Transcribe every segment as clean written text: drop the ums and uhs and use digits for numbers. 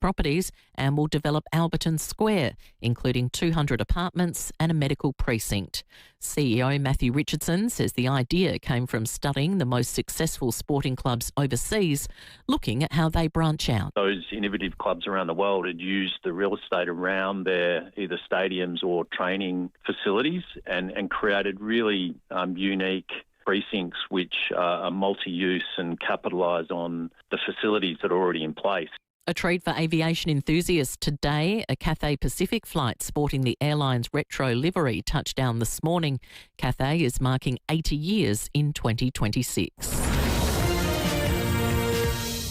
properties and will develop Alberton Square, including 200 apartments and a medical precinct. CEO Matthew Richardson says the idea came from studying the most successful sporting clubs overseas, looking at how they branch out. Those innovative clubs around the world had used the real estate around their either stadiums or training facilities and created really unique precincts which are multi-use and capitalise on the facilities that are already in place. A treat for aviation enthusiasts today. A Cathay Pacific flight sporting the airline's retro livery touched down this morning. Cathay is marking 80 years in 2026.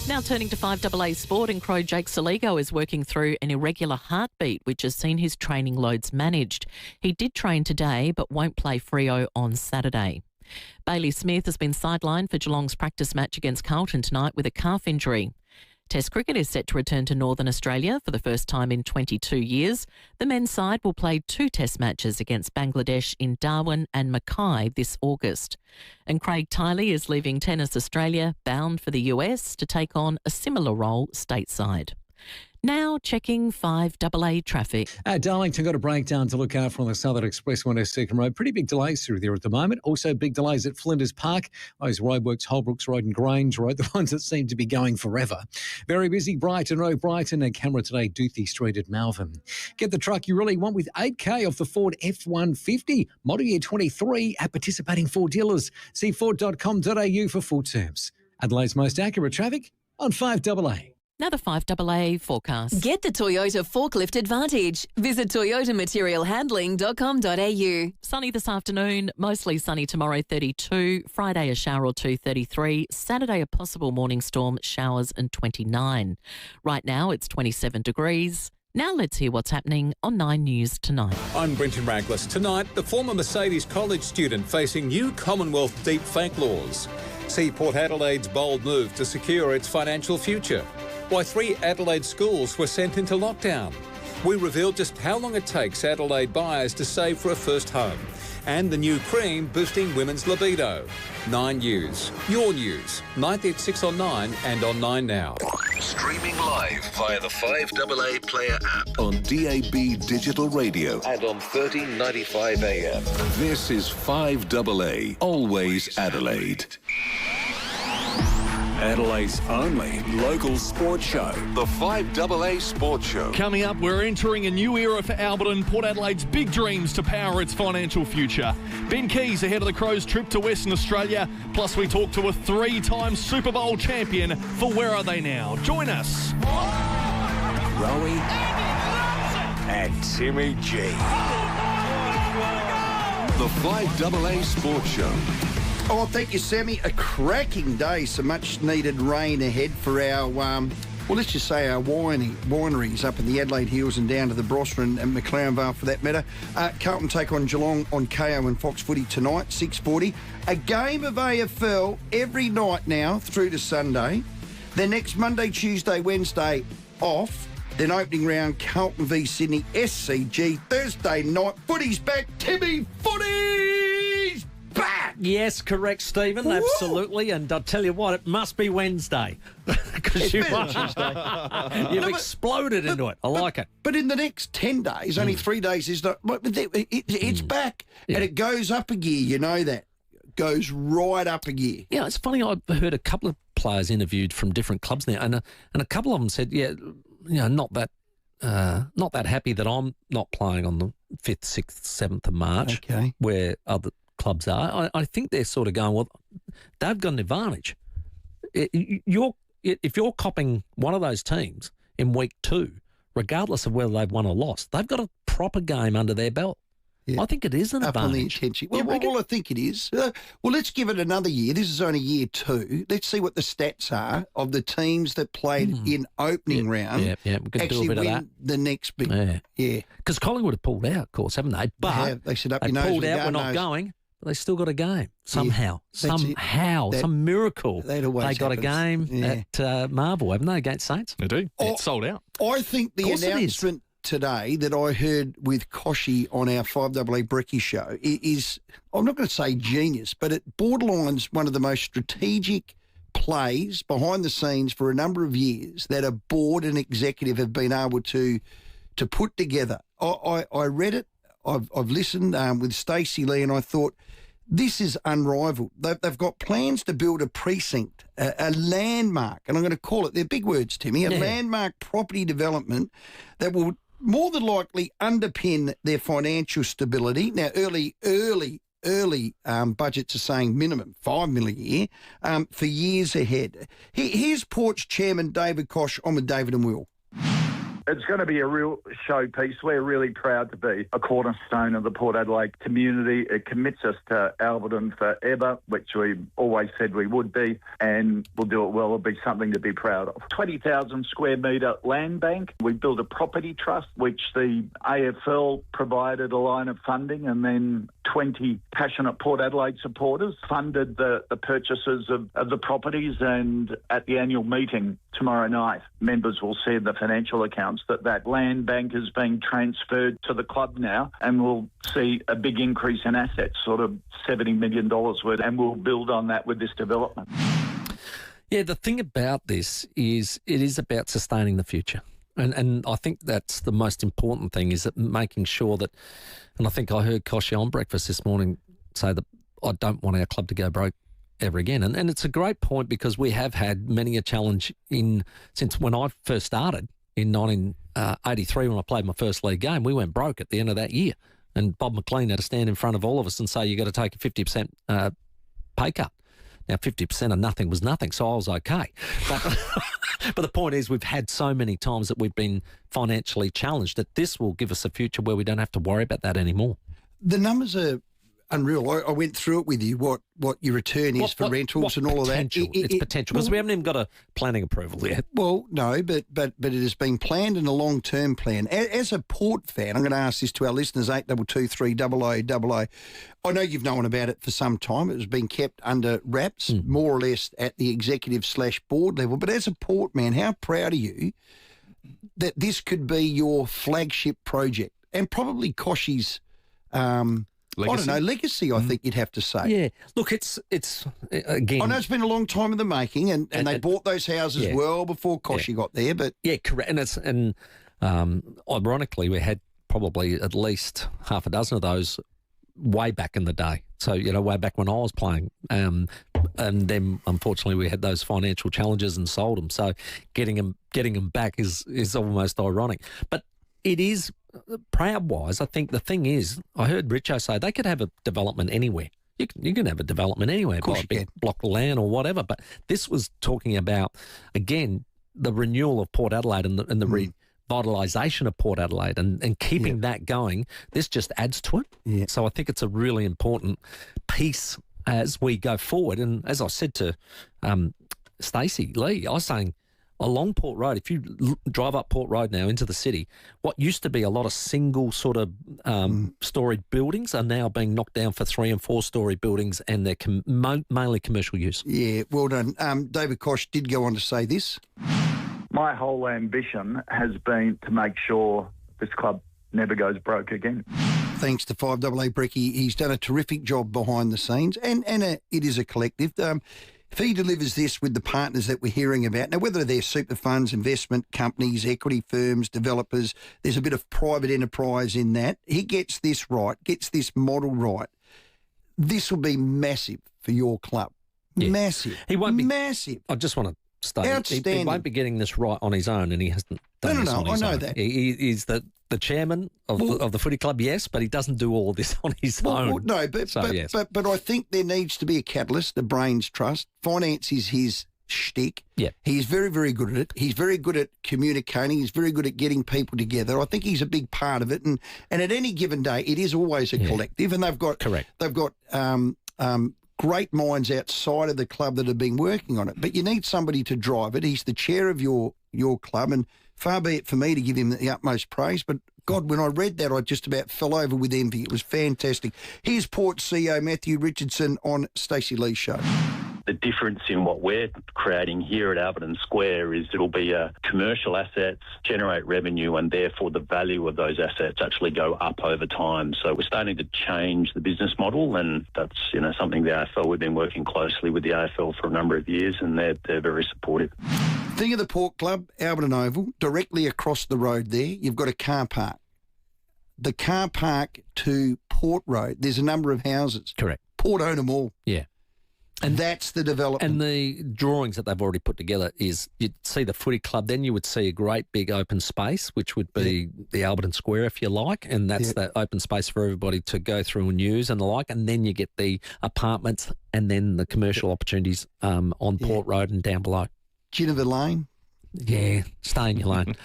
Now turning to 5AA sport, and Crow Jake Saligo is working through an irregular heartbeat which has seen his training loads managed. He did train today but won't play Freo on Saturday. Bailey Smith has been sidelined for Geelong's practice match against Carlton tonight with a calf injury. Test cricket is set to return to Northern Australia for the first time in 22 years. The men's side will play 2 test matches against Bangladesh in Darwin and Mackay this August. And Craig Tiley is leaving Tennis Australia, bound for the US to take on a similar role stateside. Now checking 5AA traffic. Darlington got a breakdown to look out for on the Southern Expressway to Second Road. Pretty big delays through there at the moment. Also big delays at Flinders Park. Those roadworks, Holbrooks Road and Grange Road, the ones that seem to be going forever. Very busy Brighton Road, Brighton, and camera today, Doothie Street at Malvern. Get the truck you really want with 8K off the Ford F-150. Model year 23 at participating Ford dealers. See ford.com.au for full terms. Adelaide's most accurate traffic on 5AA. Now the 5AA forecast. Get the Toyota Forklift Advantage. Visit toyotamaterialhandling.com.au. Sunny this afternoon, mostly sunny tomorrow, 32. Friday, a shower or two, 33. Saturday, a possible morning storm, showers and 29. Right now, it's 27 degrees. Now let's hear what's happening on 9 News tonight. I'm Brenton Raglas. Tonight, the former Mercedes College student facing new Commonwealth deepfake laws. See Port Adelaide's bold move to secure its financial future. Why 3 Adelaide schools were sent into lockdown. We revealed just how long it takes Adelaide buyers to save for a first home. And the new cream boosting women's libido. 9 News. Your news. 9th at 6 on 9 and on 9 Now. Streaming live via the 5AA Player app on DAB Digital Radio and on 1395 AM. This is 5AA, always Adelaide. Adelaide's only local sports show, the 5AA Sports Show. Coming up, we're entering a new era for Alberton, Port Adelaide's big dreams to power its financial future. Ben Keys ahead of the Crows' trip to Western Australia. Plus, we talk to a 3-time Super Bowl champion for Where Are They Now? Join us. Rowey and Timmy G. The 5AA Sports Show. Oh, thank you, Sammy. A cracking day. Some much-needed rain ahead for our, well, let's just say our wineries up in the Adelaide Hills and down to the Barossa and McLaren Vale for that matter. Carlton take on Geelong on KO and Fox Footy tonight, 6:40. A game of AFL every night now through to Sunday. Then next Monday, Tuesday, Wednesday off. Then opening round, Carlton v Sydney, SCG. Thursday night, footy's back. Timmy, footy's back! Yes, correct, Stephen. Woo! Absolutely. And I'll tell you what, it must be Wednesday. Because you've exploded into it. I like it. But in the next 10 days, only 3 days is not. It's back. Yeah. And it goes up a gear. You know that. Goes right up a gear. Yeah, it's funny. I've heard a couple of players interviewed from different clubs now, and a couple of them said, not that happy that I'm not playing on the 5th, 6th, 7th of March, where other clubs are. I think they're sort of going, well, they've got an advantage. If you're copping one of those teams in week 2, regardless of whether they've won or lost, they've got a proper game under their belt. Yeah. I think it is an advantage. Up on the attention. Well, I think it is. Well, let's give it another year. This is only year 2. Let's see what the stats are of the teams that played in opening round. Yeah. We could actually do a bit win of that. The next bit. Yeah. Because Collingwood have pulled out, of course, haven't they? But they said up they your nose pulled out. We're not going. But they still got a game somehow. Some miracle. They got a game at Marvel, haven't they, against Saints? They do. It's sold out. I think the announcement today that I heard with Koshy on our 5AA Brekkie show is, I'm not going to say genius, but it borderlines one of the most strategic plays behind the scenes for a number of years that a board and executive have been able to put together. I read it. I've listened with Stacey Lee, and I thought, this is unrivaled. They've got plans to build a precinct, a landmark, and I'm going to call it, they're big words, Timmy, a landmark property development that will more than likely underpin their financial stability. Now, early budgets are saying minimum $5 million a year for years ahead. Here's Port's chairman, David Koch, on with David and Will. It's going to be a real showpiece. We're really proud to be a cornerstone of the Port Adelaide community. It commits us to Alberton forever, which we always said we would be, and we'll do it well. It'll be something to be proud of. 20,000 square metre land bank. We built a property trust, which the AFL provided a line of funding, and then 20 passionate Port Adelaide supporters funded the purchases of the properties. And at the annual meeting tomorrow night, members will see the financial accounts that land bank is being transferred to the club now, and we'll see a big increase in assets, sort of $70 million worth, and we'll build on that with this development. Yeah, the thing about this is it is about sustaining the future. And I think that's the most important thing, is that making sure that, and I think I heard Koshy on breakfast this morning say that I don't want our club to go broke ever again. And it's a great point, because we have had many a challenge since when I first started in 1983, when I played my first league game. We went broke at the end of that year. And Bob McLean had to stand in front of all of us and say, you've got to take a 50% pay cut. Now, 50% of nothing was nothing, so I was okay. But the point is, we've had so many times that we've been financially challenged that this will give us a future where we don't have to worry about that anymore. The numbers are unreal. I went through it with you, what your return is for rentals and all of that. It's potential, because we haven't even got a planning approval yet. Well, no, but it has been planned in a long-term plan. As a Port fan, I'm going to ask this to our listeners, 8223 0000. I know you've known about it for some time. It has been kept under wraps, more or less at the executive/board level. But as a Port man, how proud are you that this could be your flagship project, and probably Koshy's legacy, I think you'd have to say. Yeah. Look, it's again, I know it's been a long time in the making, and they bought those houses well before Koshy got there, but yeah, correct. And ironically, we had probably at least half a dozen of those way back in the day. So, way back when I was playing. And then, unfortunately, we had those financial challenges and sold them. So getting them back is almost ironic. But it is, proud-wise, I think the thing is, I heard Richo say they could have a development anywhere. You can have a development anywhere, by a big block of land or whatever. But this was talking about, again, the renewal of Port Adelaide and the revitalisation of Port Adelaide and keeping that going. This just adds to it. Yeah. So I think it's a really important piece as we go forward. And as I said to Stacey Lee, I was saying, along Port Road, if you drive up Port Road now into the city, what used to be a lot of single sort of storied buildings are now being knocked down for 3- and 4-story buildings, and they're mainly commercial use. Yeah, well done. David Koch did go on to say this. My whole ambition has been to make sure this club never goes broke again. Thanks to FIVEAA Brecky. He's done a terrific job behind the scenes, and it is a collective. If he delivers this with the partners that we're hearing about, now whether they're super funds, investment companies, equity firms, developers, there's a bit of private enterprise in that. He gets this right, gets this model right. This will be massive for your club. Yeah. Massive. He won't be massive. I just want to state he won't be getting this right on his own, and he hasn't done this on his own. I know that. He's the chairman of the footy club, yes, but he doesn't do all of this on his own. Well, no, but I think there needs to be a catalyst, the brains trust. Finance is his shtick. Yeah. He's very, very good at it. He's very good at communicating. He's very good at getting people together. I think he's a big part of it. And at any given day, it is always a collective. And they've got great minds outside of the club that have been working on it. But you need somebody to drive it. He's the chair of your club, and far be it for me to give him the utmost praise, but God, when I read that, I just about fell over with envy. It was fantastic. Here's Port CEO Matthew Richardson on Stacey Lee's show. The difference in what we're creating here at Alberton Square is it'll be commercial assets, generate revenue, and therefore the value of those assets actually go up over time. So we're starting to change the business model, and that's something the AFL, we've been working closely with the AFL for a number of years, and they're very supportive. Think of the Port Club, Alberton Oval, directly across the road there, you've got a car park. The car park to Port Road, there's a number of houses. Correct. Port own them all. Yeah. And that's the development. And the drawings that they've already put together is you'd see the footy club, then you would see a great big open space, which would be the Alberton Square, if you like, and that's that open space for everybody to go through and use and the like, and then you get the apartments and then the commercial opportunities on Port Road and down below. Ginnivan Lane. Yeah, stay in your lane.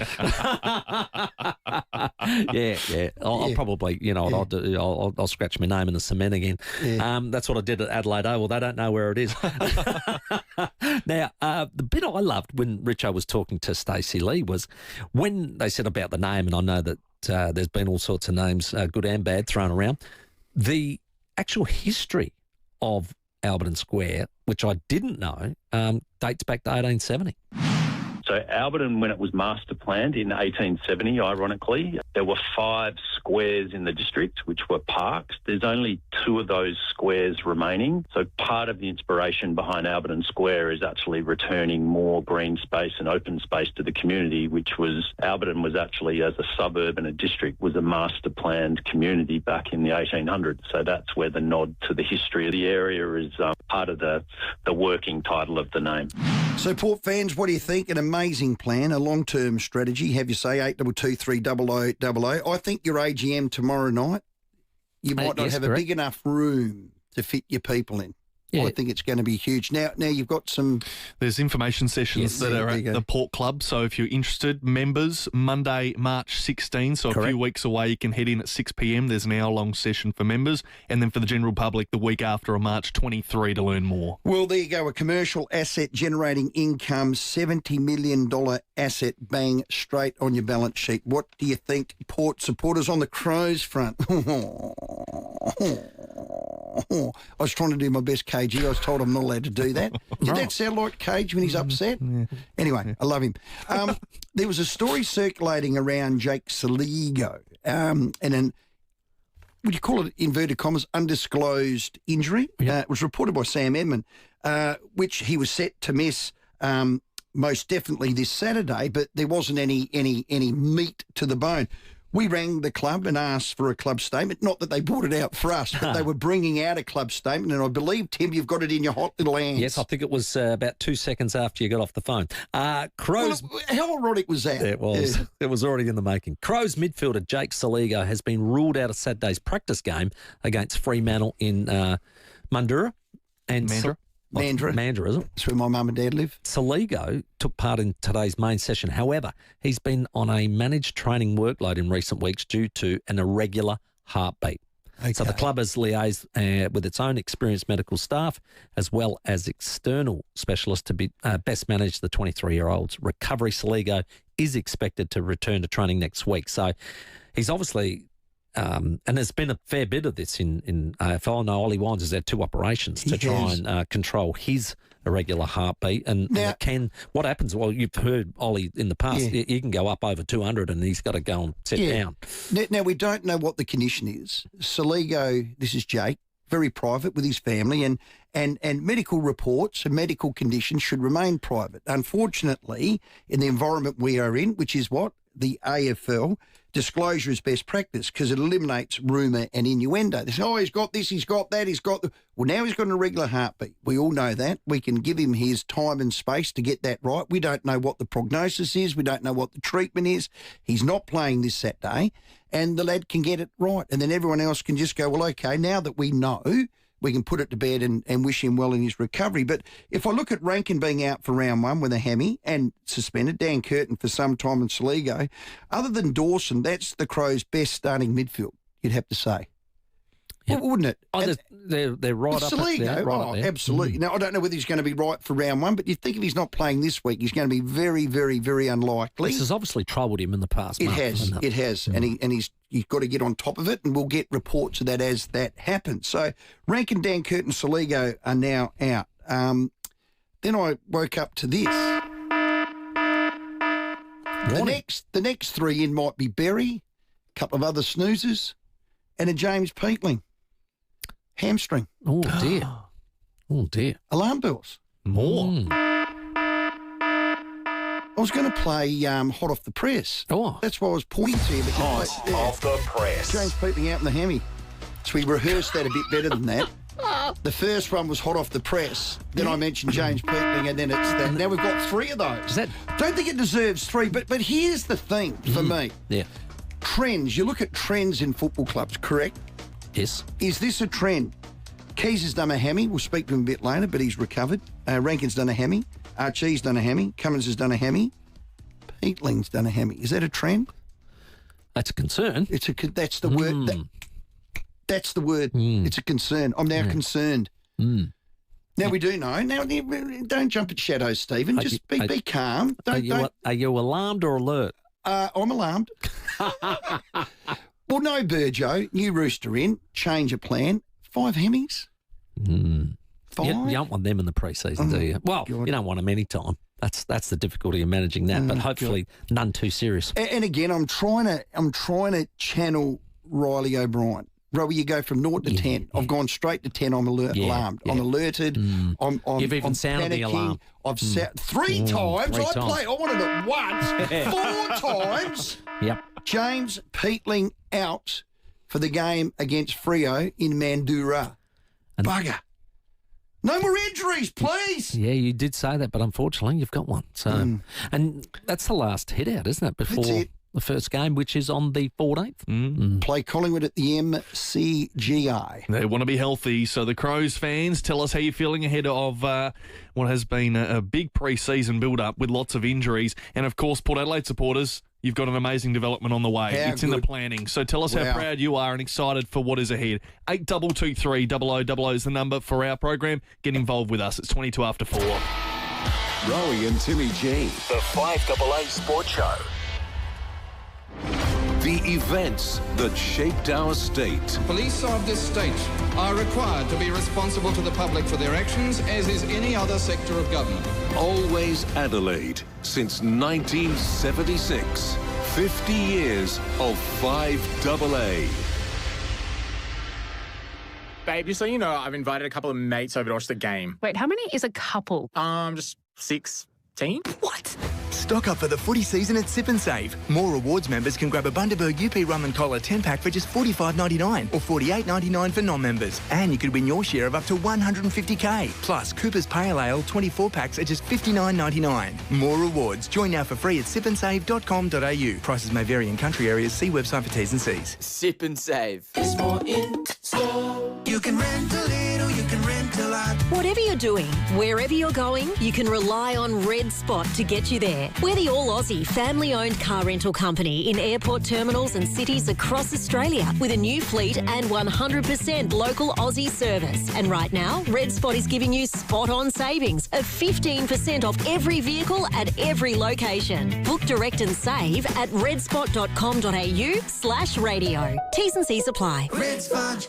Yeah. I'll probably, I'll do. I'll scratch my name in the cement again. Yeah. That's what I did at Adelaide Oval. They don't know where it is. Now, the bit I loved when Richo was talking to Stacey Lee was when they said about the name, and I know that there's been all sorts of names, good and bad, thrown around. The actual history of Alberton Square, which I didn't know, dates back to 1870. So Alberton, when it was master planned in 1870, ironically, there were 5 squares in the district, which were parks. There's only 2 of those squares remaining. So part of the inspiration behind Alberton Square is actually returning more green space and open space to the community, which was, Alberton was actually, as a suburb and a district, was a master planned community back in the 1800s. So that's where the nod to the history of the area is part of the working title of the name. So Port fans, what do you think? An amazing plan, a long-term strategy. Have you say 82230000. I think your AGM tomorrow night, you might not have a big enough room to fit your people in. Yeah. I think it's going to be huge. Now you've got some... There's information sessions that are at the Port Club, so if you're interested, members, Monday, March 16, so a few weeks away, you can head in at 6 p.m. There's an hour-long session for members, and then for the general public, the week after on March 23 to learn more. Well, there you go, a commercial asset generating income, $70 million asset, bang, straight on your balance sheet. What do you think, Port supporters on the Crows front? I was trying to do my best, KG. I was told I'm not allowed to do that. Did that sound like Cage when he's upset? Yeah. Anyway, I love him. There was a story circulating around Jake Saligo and an, would you call it, inverted commas, undisclosed injury. It was reported by Sam Edmund, which he was set to miss most definitely this Saturday, but there wasn't any meat to the bone. We rang the club and asked for a club statement. Not that they brought it out for us, but they were bringing out a club statement. And I believe, Tim, you've got it in your hot little hands. Yes, I think it was about 2 seconds after you got off the phone. Crows. Well, how ironic was that? It was. Yeah. It was already in the making. Crows midfielder Jake Saligo has been ruled out of Saturday's practice game against Fremantle in Mandurah. And Mandurah, is it? That's where my mum and dad live. Saligo took part in today's main session. However, he's been on a managed training workload in recent weeks due to an irregular heartbeat. Okay. So the club has liaised with its own experienced medical staff as well as external specialists to best manage the 23-year-old's recovery. Saligo is expected to return to training next week. So he's obviously... and there's been a fair bit of this in AFL. I know Ollie Wines has had 2 operations to try and control his irregular heartbeat. And what happens? Well, you've heard Ollie in the past. He can go up over 200 and he's got to go and sit down. Now, we don't know what the condition is. Saligo, this is Jake, very private with his family, and medical reports and medical conditions should remain private. Unfortunately, in the environment we are in, which is what? The AFL, disclosure is best practice because it eliminates rumour and innuendo. They say, he's got this, he's got that, he's got... Well, now he's got an irregular heartbeat. We all know that. We can give him his time and space to get that right. We don't know what the prognosis is. We don't know what the treatment is. He's not playing this Saturday, and the lad can get it right. And then everyone else can just go, well, okay, now that we know... we can put it to bed and wish him well in his recovery. But if I look at Rankin being out for round 1 with a hammy and suspended, Dan Curtin for some time and Saligo, other than Dawson, that's the Crows' best starting midfield, you'd have to say. Yep. Well, wouldn't it? They're right up there. Absolutely. Now, I don't know whether he's going to be right for round 1, but you'd think if he's not playing this week, he's going to be very, very, very unlikely. This has obviously troubled him in the past. It has. Mm. And he's got to get on top of it, and we'll get reports of that as that happens. So Rankin, Dan Curtin, Saligo are now out. Then I woke up to this. The next three in might be Berry, a couple of other snoozers, and a James Peatling. Hamstring. Oh, dear. Oh, dear. Alarm bells. More. I was going to play Hot Off the Press. Oh. That's why I was pointing to you. Hot Off the Press. James Peatling out in the hammy. So we rehearsed that a bit better than that. The first one was Hot Off the Press. Then I mentioned James Peatling, and then it's that. Now we've got three of those. Don't think it deserves three, but here's the thing for me. Yeah. Trends. You look at trends in football clubs, correct? Yes. Is this a trend? Keys has done a hammy. We'll speak to him a bit later, but he's recovered. Rankin's done a hammy. Archie's done a hammy. Cummins has done a hammy. Peatling's done a hammy. Is that a trend? That's a concern. That's the word. That's the word. It's a concern. I'm now concerned. Now we do know. Now don't jump at shadows, Stephen. Just be calm. Are you alarmed or alert? I'm alarmed. Well, no, Burjo. New rooster in. Change of plan. 5 Hemmings. 5? You don't want them in the pre-season, do you? Well, you don't want them any time. That's the difficulty of managing that. But hopefully, none too serious. And again, I'm trying to channel Riley O'Brien. Rowey, you go from 0 to 10. Yeah. I've gone straight to 10. I'm alarmed. Yeah. I'm alerted. You've even sounded the alarm. I've sat 3 times. I wanted it once. 4 times. Yep. James Peatling out for the game against FIVEAA in Mandurah. Bugger. No more injuries, please. Yeah, you did say that, but unfortunately, you've got one. So, and that's the last hit out, isn't it? Before the first game, which is on the 14th. Play Collingwood at the MCGI. They want to be healthy. So the Crows fans, tell us how you're feeling ahead of what has been a big pre-season build-up with lots of injuries. And, of course, Port Adelaide supporters, you've got an amazing development on the way. It's in the planning. So tell us how proud you are and excited for what is ahead. 8223 0000 is the number for our program. Get involved with us. It's 22 after 4. Rowey and Timmy G. The 5AA Sports Show. The events that shaped our state. Police of this state are required to be responsible to the public for their actions, as is any other sector of government. Always Adelaide since 1976. 50 years of 5AA. Babe, just so you know, I've invited a couple of mates over to watch the game. Wait, how many is a couple? Just 16. What? Stock up for the footy season at Sip and Save. More rewards members can grab a Bundaberg UP Rum and Cola 10-pack for just $45.99 or $48.99 for non-members. And you could win your share of up to $150K. Plus, Cooper's Pale Ale 24-packs at just $59.99. More rewards. Join now for free at sipandsave.com.au. Prices may vary in country areas. See website for T's and C's. Sip and Save. It's more in store. You can rent a little, you can rent a lot. Whatever you're doing, wherever you're going, you can rely on Red Spot to get you there. We're the all-Aussie, family-owned car rental company in airport terminals and cities across Australia with a new fleet and 100% local Aussie service. And right now, Red Spot is giving you spot-on savings of 15% off every vehicle at every location. Book direct and save at redspot.com.au/radio. T's and C's apply. Red Spot.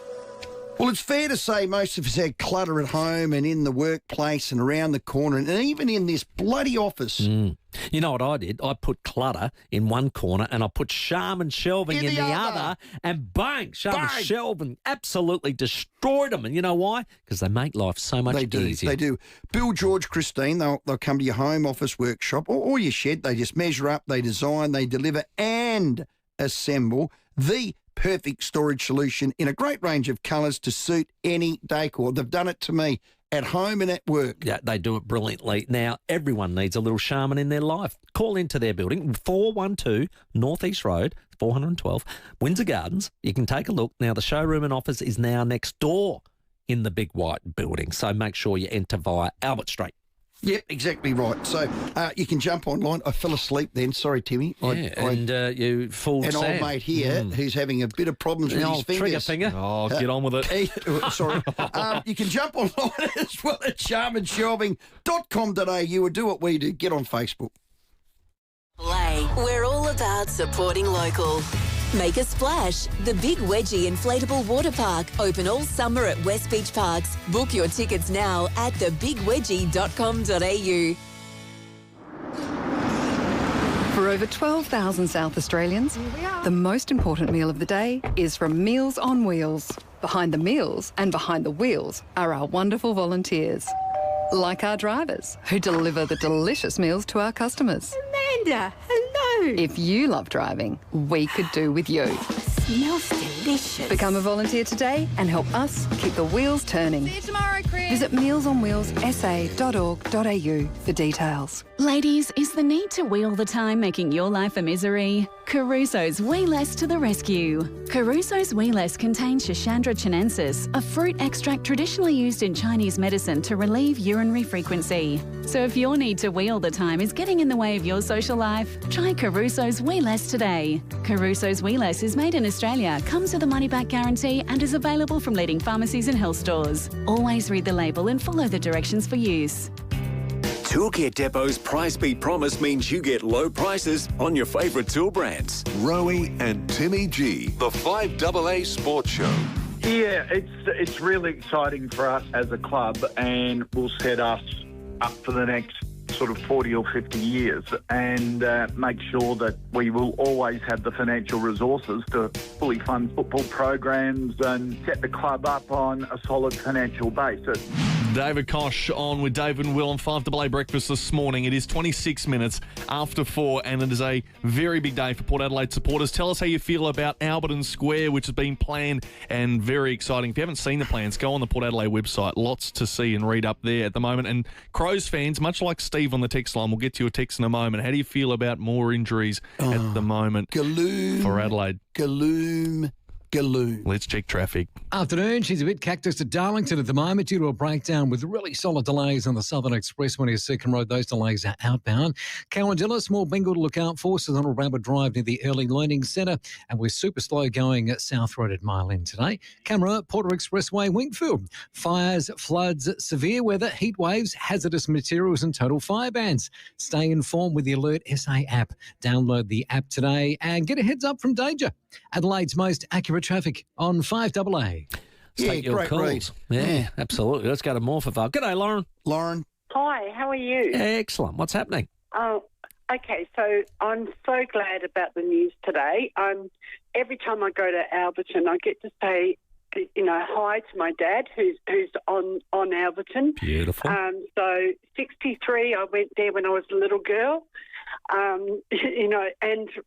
Well, it's fair to say most of us had clutter at home and in the workplace and around the corner and even in this bloody office. You know what I did? I put clutter in one corner and I put Charmin shelving in the other and bang, Charmin shelving absolutely destroyed them. And you know why? Because they make life so much easier. They do. Bill, George, Christine, they'll come to your home office, workshop or your shed. They just measure up, they design, they deliver and assemble the perfect storage solution in a great range of colours to suit any decor. They've done it to me at home and at work. Yeah, they do it brilliantly. Now, everyone needs a little Charmin in their life. Call into their building, 412 North East Road, 412, Windsor Gardens. You can take a look. Now, the showroom and office is now next door in the big white building, so make sure you enter via Albert Street. Yep, exactly right. So you can jump online. I fell asleep then. Sorry, Timmy. You fooled Sam. An old mate here who's having a bit of problems with his fingers. Trigger finger. Oh, get on with it. Sorry. You can jump online as well at charminshelving.com.au or do what we do. Get on Facebook. We're all about supporting local. Make a splash. The Big Wedgie Inflatable Water Park. Open all summer at West Beach Parks. Book your tickets now at thebigwedgie.com.au. For over 12,000 South Australians, the most important meal of the day is from Meals on Wheels. Behind the meals and behind the wheels are our wonderful volunteers, like our drivers who deliver the delicious meals to our customers. Amanda, hello. If you love driving, we could do with you. Smells delicious. Become a volunteer today and help us keep the wheels turning. See you tomorrow, Chris. Visit mealsonwheelssa.org.au for details. Ladies, is the need to wheel the time making your life a misery? Caruso's Wee Less to the rescue. Caruso's Wee Less contains Schisandra chinensis, a fruit extract traditionally used in Chinese medicine to relieve urinary frequency. So if your need to wheel the time is getting in the way of your social life, try Caruso's Wee Less today. Caruso's Wee Less is made in Australia, comes with a money-back guarantee and is available from leading pharmacies and health stores. Always read the label and follow the directions for use. Toolkit Depot's Price Beat Promise means you get low prices on your favourite tool brands. Rowey and Timmy G, the 5AA Sports Show. Yeah, it's really exciting for us as a club and will set us up for the next sort of 40 or 50 years and make sure that we will always have the financial resources to fully fund football programs and set the club up on a solid financial basis. David Kosh on with David and Will on 5AA Breakfast this morning. It is 26 minutes after 4 and it is a very big day for Port Adelaide supporters. Tell us how you feel about Alberton Square, which has been planned and very exciting. If you haven't seen the plans, go on the Port Adelaide website. Lots to see and read up there at the moment. And Crows fans, much like Steve on the text line, we'll get you a text in a moment. How do you feel about more injuries at the moment for Adelaide? Gloom. Let's check traffic. Afternoon. She's a bit cactus at Darlington at the moment due to a breakdown with really solid delays on the Southern Expressway near Second Road. Those delays are outbound. Cowandilla, small bingle to look out for. St Donald Rabbit Drive near the Early Learning Centre. And we're super slow going at South Road at Mile End today. Camera, Porter Expressway, Wingfield. Fires, floods, severe weather, heat waves, hazardous materials and total fire bans. Stay informed with the Alert SA app. Download the app today and get a heads up from danger. Adelaide's most accurate traffic on 5AA. Take your calls. Yeah, absolutely. Let's go to Morphettville. G'day, Lauren. Lauren. Hi, how are you? Excellent. What's happening? Okay, so I'm so glad about the news today. Every time I go to Alberton, I get to say, hi to my dad, who's on Alberton. Beautiful. So 63, I went there when I was a little girl, and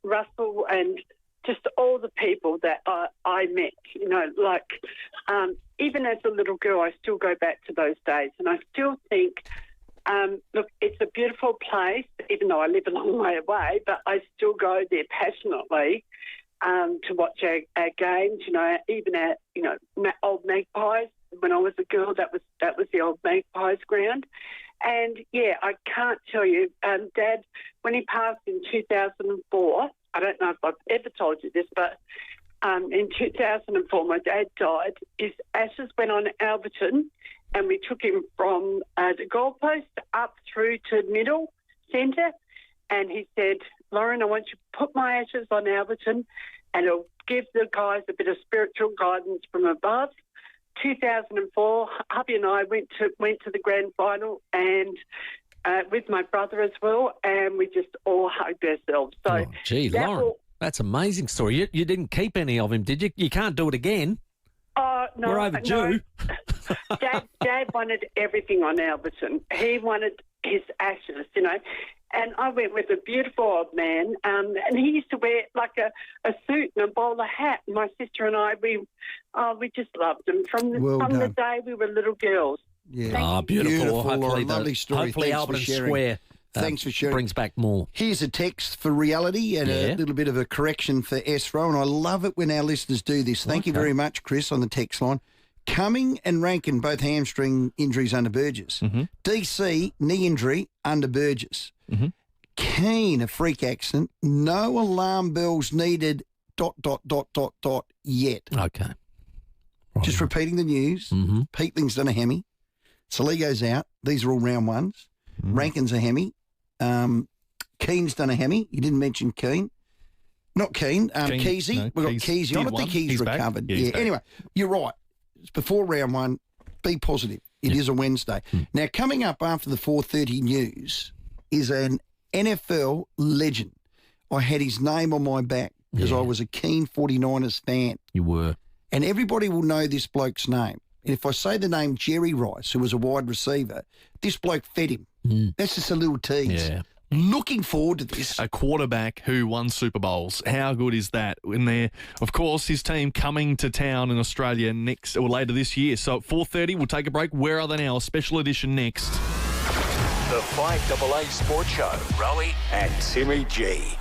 Russell and just all the people that I met, even as a little girl, I still go back to those days. And I still think, look, it's a beautiful place, even though I live a long way away, but I still go there passionately to watch our games, even at, old Magpies. When I was a girl, that was the old Magpies ground. And, yeah, I can't tell you, Dad, when he passed in 2004, I don't know if I've ever told you this, but in 2004, my dad died. His ashes went on Alberton, and we took him from the goalpost up through to middle centre. And he said, Lauren, I want you to put my ashes on Alberton, and it'll give the guys a bit of spiritual guidance from above. 2004, hubby and I went to the grand final and with my brother as well, and we just all hugged ourselves. So, Lauren, that's an amazing story. You didn't keep any of him, did you? You can't do it again. Oh, no. We're overdue. No. Dad wanted everything on Alberton. He wanted his ashes, And I went with a beautiful old man, and he used to wear like a suit and a bowler hat. And my sister and I, we just loved him from the day we were little girls. Yeah. Beautiful. Hopefully, lovely story. Hopefully Alberton Square Thanks for sharing. Brings back more. Here's a text for reality and a little bit of a correction for Esro, and I love it when our listeners do this. Thank you very much, Chris, on the text line. Cumming and Rankin, both hamstring injuries under Burgess. DC, knee injury under Burgess. Keane, a freak accident. No alarm bells needed, ... yet. Okay. Just repeating the news. Peatling's done a hemi. Saligo's out. These are all round ones. Rankin's a hemi. Keane's done a hemi. You didn't mention Keane. Not Keane. Keezy. No, We've got Keezy. I don't think he's recovered. Yeah. Anyway, you're right. It's before round one. Be positive. It is a Wednesday. Now, coming up after the 4:30 news is an NFL legend. I had his name on my back because I was a keen 49ers fan. You were. And everybody will know this bloke's name. And if I say the name Jerry Rice, who was a wide receiver, this bloke fed him. That's just a little tease. Yeah. Looking forward to this. A quarterback who won Super Bowls. How good is that? And there, of course, his team coming to town in Australia next or later this year. So at 4:30, we'll take a break. Where are they now? A special edition next. The 5AA Sports Show. Rowey and Timmy G.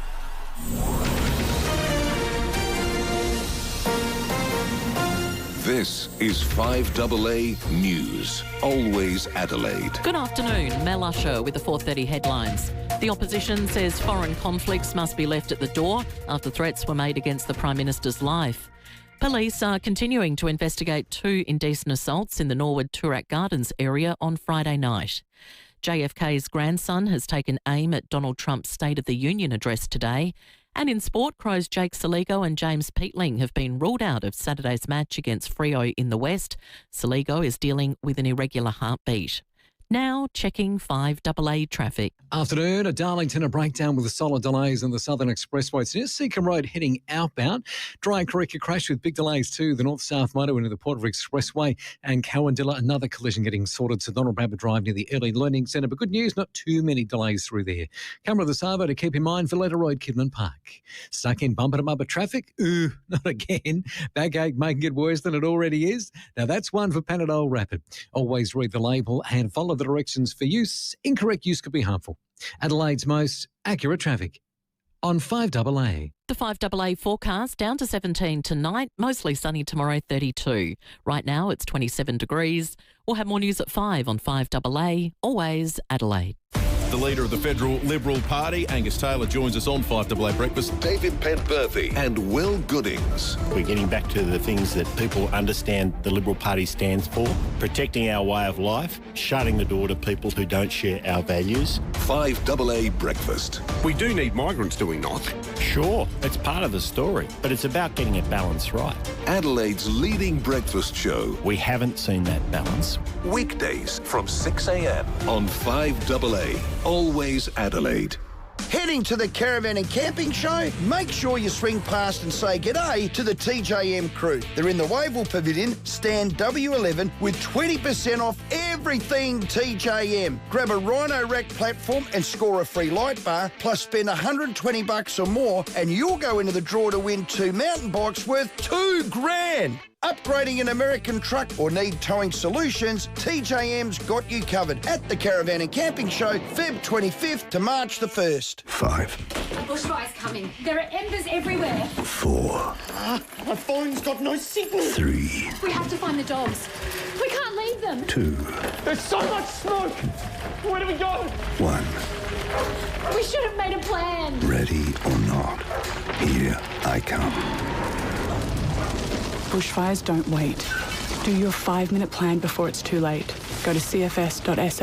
This is 5AA News. Always Adelaide. Good afternoon. Mel Usher with the 4:30 headlines. The opposition says foreign conflicts must be left at the door after threats were made against the Prime Minister's life. Police are continuing to investigate 2 indecent assaults in the Norwood Toorak Gardens area on Friday night. JFK's grandson has taken aim at Donald Trump's State of the Union address today. And in sport, Crows Jake Saligo and James Peatling have been ruled out of Saturday's match against Freo in the West. Saligo is dealing with an irregular heartbeat. Now checking 5AA traffic. Afternoon, at Darlington, a breakdown with the solid delays on the Southern Expressway. It's near Seacombe Road heading outbound. Dry Creek, a crash with big delays too. The north-south motor into the Port of Expressway, and Cowandilla, another collision getting sorted to Donald Rabbit Drive near the Early Learning Centre. But good news, not too many delays through there. Camera of the Savo to keep in mind, Valletta Road, Kidman Park. Stuck in bumper-to-bumper traffic? Not again. Backache making it worse than it already is. Now that's one for Panadol Rapid. Always read the label and follow the directions for use. Incorrect use could be harmful. Adelaide's most accurate traffic on 5AA. The 5AA forecast down to 17 tonight, mostly sunny tomorrow, 32. Right now it's 27 degrees. We'll have more news at 5 on 5AA. Always Adelaide. The leader of the Federal Liberal Party, Angus Taylor, joins us on 5AA Breakfast. David Penberthy and Will Goodings. We're getting back to the things that people understand the Liberal Party stands for, protecting our way of life, shutting the door to people who don't share our values. 5AA Breakfast. We do need migrants, do we not? Sure, it's part of the story, but it's about getting a balance right. Adelaide's leading breakfast show. We haven't seen that balance. Weekdays from 6 a.m. on 5AA. Always Adelaide. Heading to the Caravan and Camping Show? Make sure you swing past and say g'day to the TJM crew. They're in the Wavell Pavilion, stand W11, with 20% off everything TJM. Grab a Rhino rack platform and score a free light bar, plus spend $120 or more, and you'll go into the draw to win 2 mountain bikes worth $2,000. Upgrading an American truck or need towing solutions, TJM's got you covered at the Caravan and Camping Show, Feb 25th to March the 1st. 5. Bushfires coming. There are embers everywhere. 4. My phone's got no signal. 3. We have to find the dogs. We can't leave them. 2. There's so much smoke. Where do we go? 1. We should have made a plan. Ready or not, here I come. Bushfires don't wait. Do your 5-minute plan before it's too late. Go to cfs.sa.gov.au.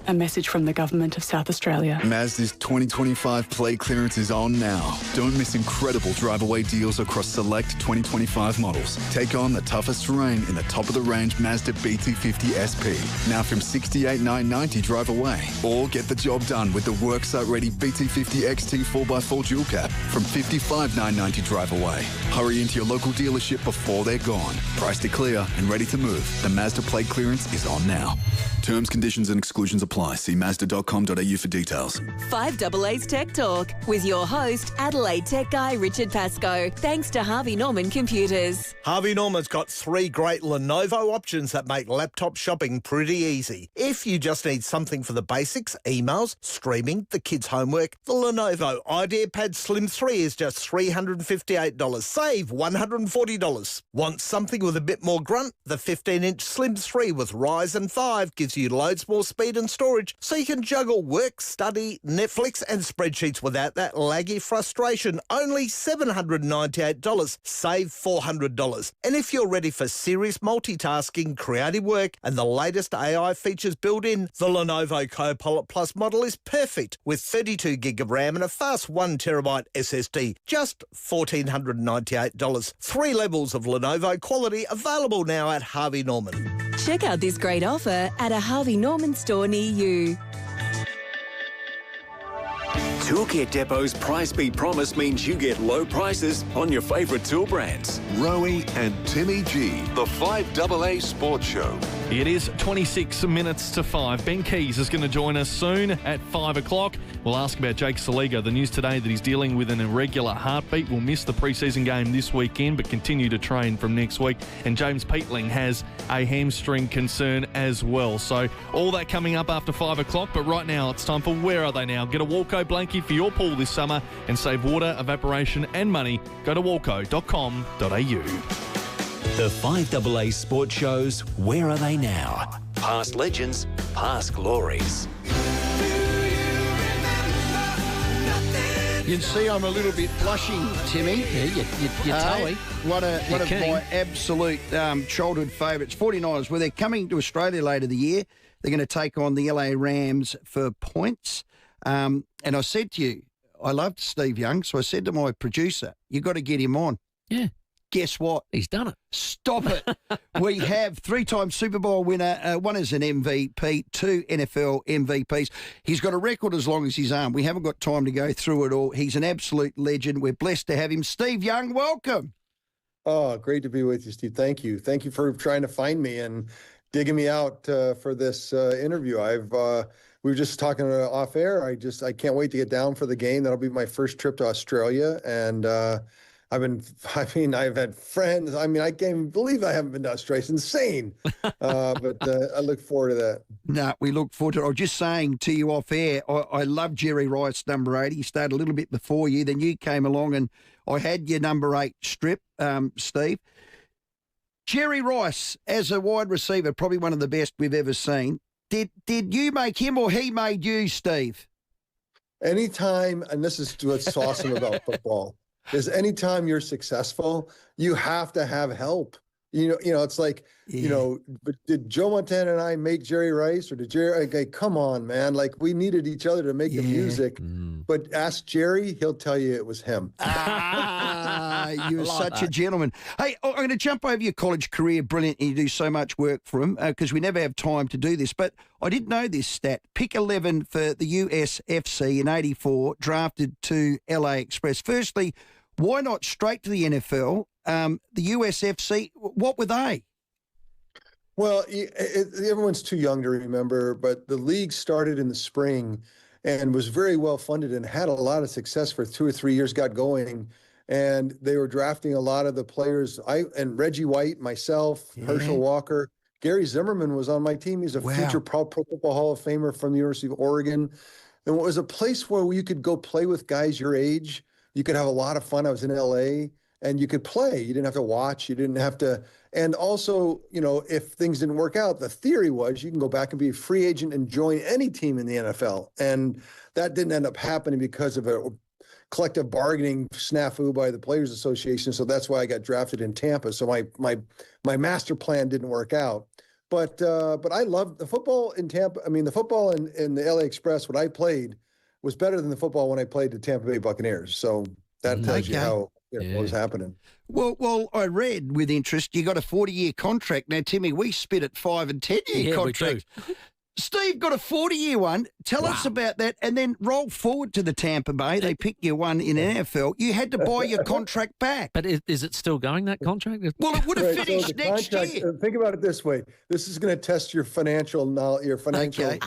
A message from the Government of South Australia. Mazda's 2025 play clearance is on now. Don't miss incredible drive-away deals across select 2025 models. Take on the toughest terrain in the top-of-the-range Mazda BT50 SP. Now from $68,990 drive away. Or get the job done with the worksite-ready BT50 XT 4x4 dual cab from $55,990 drive away. Hurry into your local dealership before they're gone. Priced to clear and ready to move. The Mazda play clearance is on now. Terms, conditions and exclusions apply. See Mazda.com.au for details. 5AA's Tech Talk with your host, Adelaide tech guy Richard Pascoe. Thanks to Harvey Norman Computers. Harvey Norman's got 3 great Lenovo options that make laptop shopping pretty easy. If you just need something for the basics, emails, streaming, the kids' homework, the Lenovo IdeaPad Slim 3 is just $358. Save $140. Want something with a bit more grunt? The 15-inch Slim 3 with Ryzen 5 gives you you loads more speed and storage so you can juggle work, study, Netflix and spreadsheets without that laggy frustration. Only $798. Save $400. And if you're ready for serious multitasking, creative work and the latest AI features built in, the Lenovo Copilot Plus model is perfect with 32 gig of RAM and a fast 1 terabyte SSD. Just $1,498. 3 levels of Lenovo quality available now at Harvey Norman. Check out this great offer at a Harvey Norman store near you. Toolkit Depot's Price Beat Promise means you get low prices on your favourite tool brands. Rowey and Timmy G, the 5AA Sports Show. It is 26 minutes to 5. Ben Keys is going to join us soon at 5 o'clock. We'll ask about Jake Saligo. The news today that he's dealing with an irregular heartbeat. Will miss the pre-season game this weekend but continue to train from next week. And James Peatling has a hamstring concern as well. So all that coming up after 5 o'clock. But right now it's time for Where Are They Now? Get a Walco blankie for your pool this summer and save water, evaporation and money. Go to walco.com.au. The 5AA Sports Show's Where Are They Now? Past legends, past glories. You'd see I'm a little bit blushing, Timmy. Yeah, you're toey. One of my absolute childhood favourites, 49ers. Well, they're coming to Australia later the year. They're going to take on the LA Rams for points. And I said to you, I loved Steve Young, so I said to my producer, you've got to get him on. Yeah. Guess what? He's done it. Stop it. We have 3-time Super Bowl winner, one as an MVP, 2 NFL MVPs. He's got a record as long as his arm. We haven't got time to go through it all. He's an absolute legend. We're blessed to have him. Steve Young, welcome. Oh, great to be with you, Steve. Thank you. Thank you for trying to find me and digging me out for this interview. We were just talking off air. I can't wait to get down for the game. That'll be my first trip to Australia. And I've had friends. I can't even believe I haven't been to Australia. It's insane. But I look forward to that. No, we look forward to it. I was just saying to you off air, I love Jerry Rice, number 8. He started a little bit before you. Then you came along and I had your number 8 strip, Steve. Jerry Rice, as a wide receiver, probably one of the best we've ever seen. Did you make him or he made you, Steve? Anytime, and this is what's awesome about football, is anytime you're successful, you have to have help. It's like, but did Joe Montana and I make Jerry Rice, or did Jerry, come on, man. Like, we needed each other to make the music. But ask Jerry, he'll tell you it was him. You're such a gentleman. Hey, I'm going to jump over your college career. Brilliant. You do so much work for him because we never have time to do this. But I did know this stat. Pick 11 for the USFC in 84, drafted to LA Express. Firstly, why not straight to the NFL? The USFC, what were they? Well, everyone's too young to remember, but the league started in the spring and was very well funded and had a lot of success for 2 or 3 years, got going. And they were drafting a lot of the players. And Reggie White, myself, Herschel Walker, Gary Zimmerman was on my team. He's a future Pro Football Hall of Famer from the University of Oregon. And it was a place where you could go play with guys your age. You could have a lot of fun. I was in LA and you could play. You didn't have to watch. You didn't have to. And also, if things didn't work out, the theory was you can go back and be a free agent and join any team in the NFL. And that didn't end up happening because of a collective bargaining snafu by the Players Association. So that's why I got drafted in Tampa. So my master plan didn't work out. But I loved the football in Tampa. The football in the LA Express, what I played, was better than the football when I played the Tampa Bay Buccaneers. So that tells you how what was happening. Well, I read with interest you got a 40-year contract. Now, Timmy, we spit at 5 and 10-year contracts. Steve got a 40-year one. Tell us about that, and then roll forward to the Tampa Bay. They picked you one in NFL. You had to buy your contract back. But is it still going, that contract? Well, it would have finished next year. Think about it this way. This is going to test your financial knowledge, your financial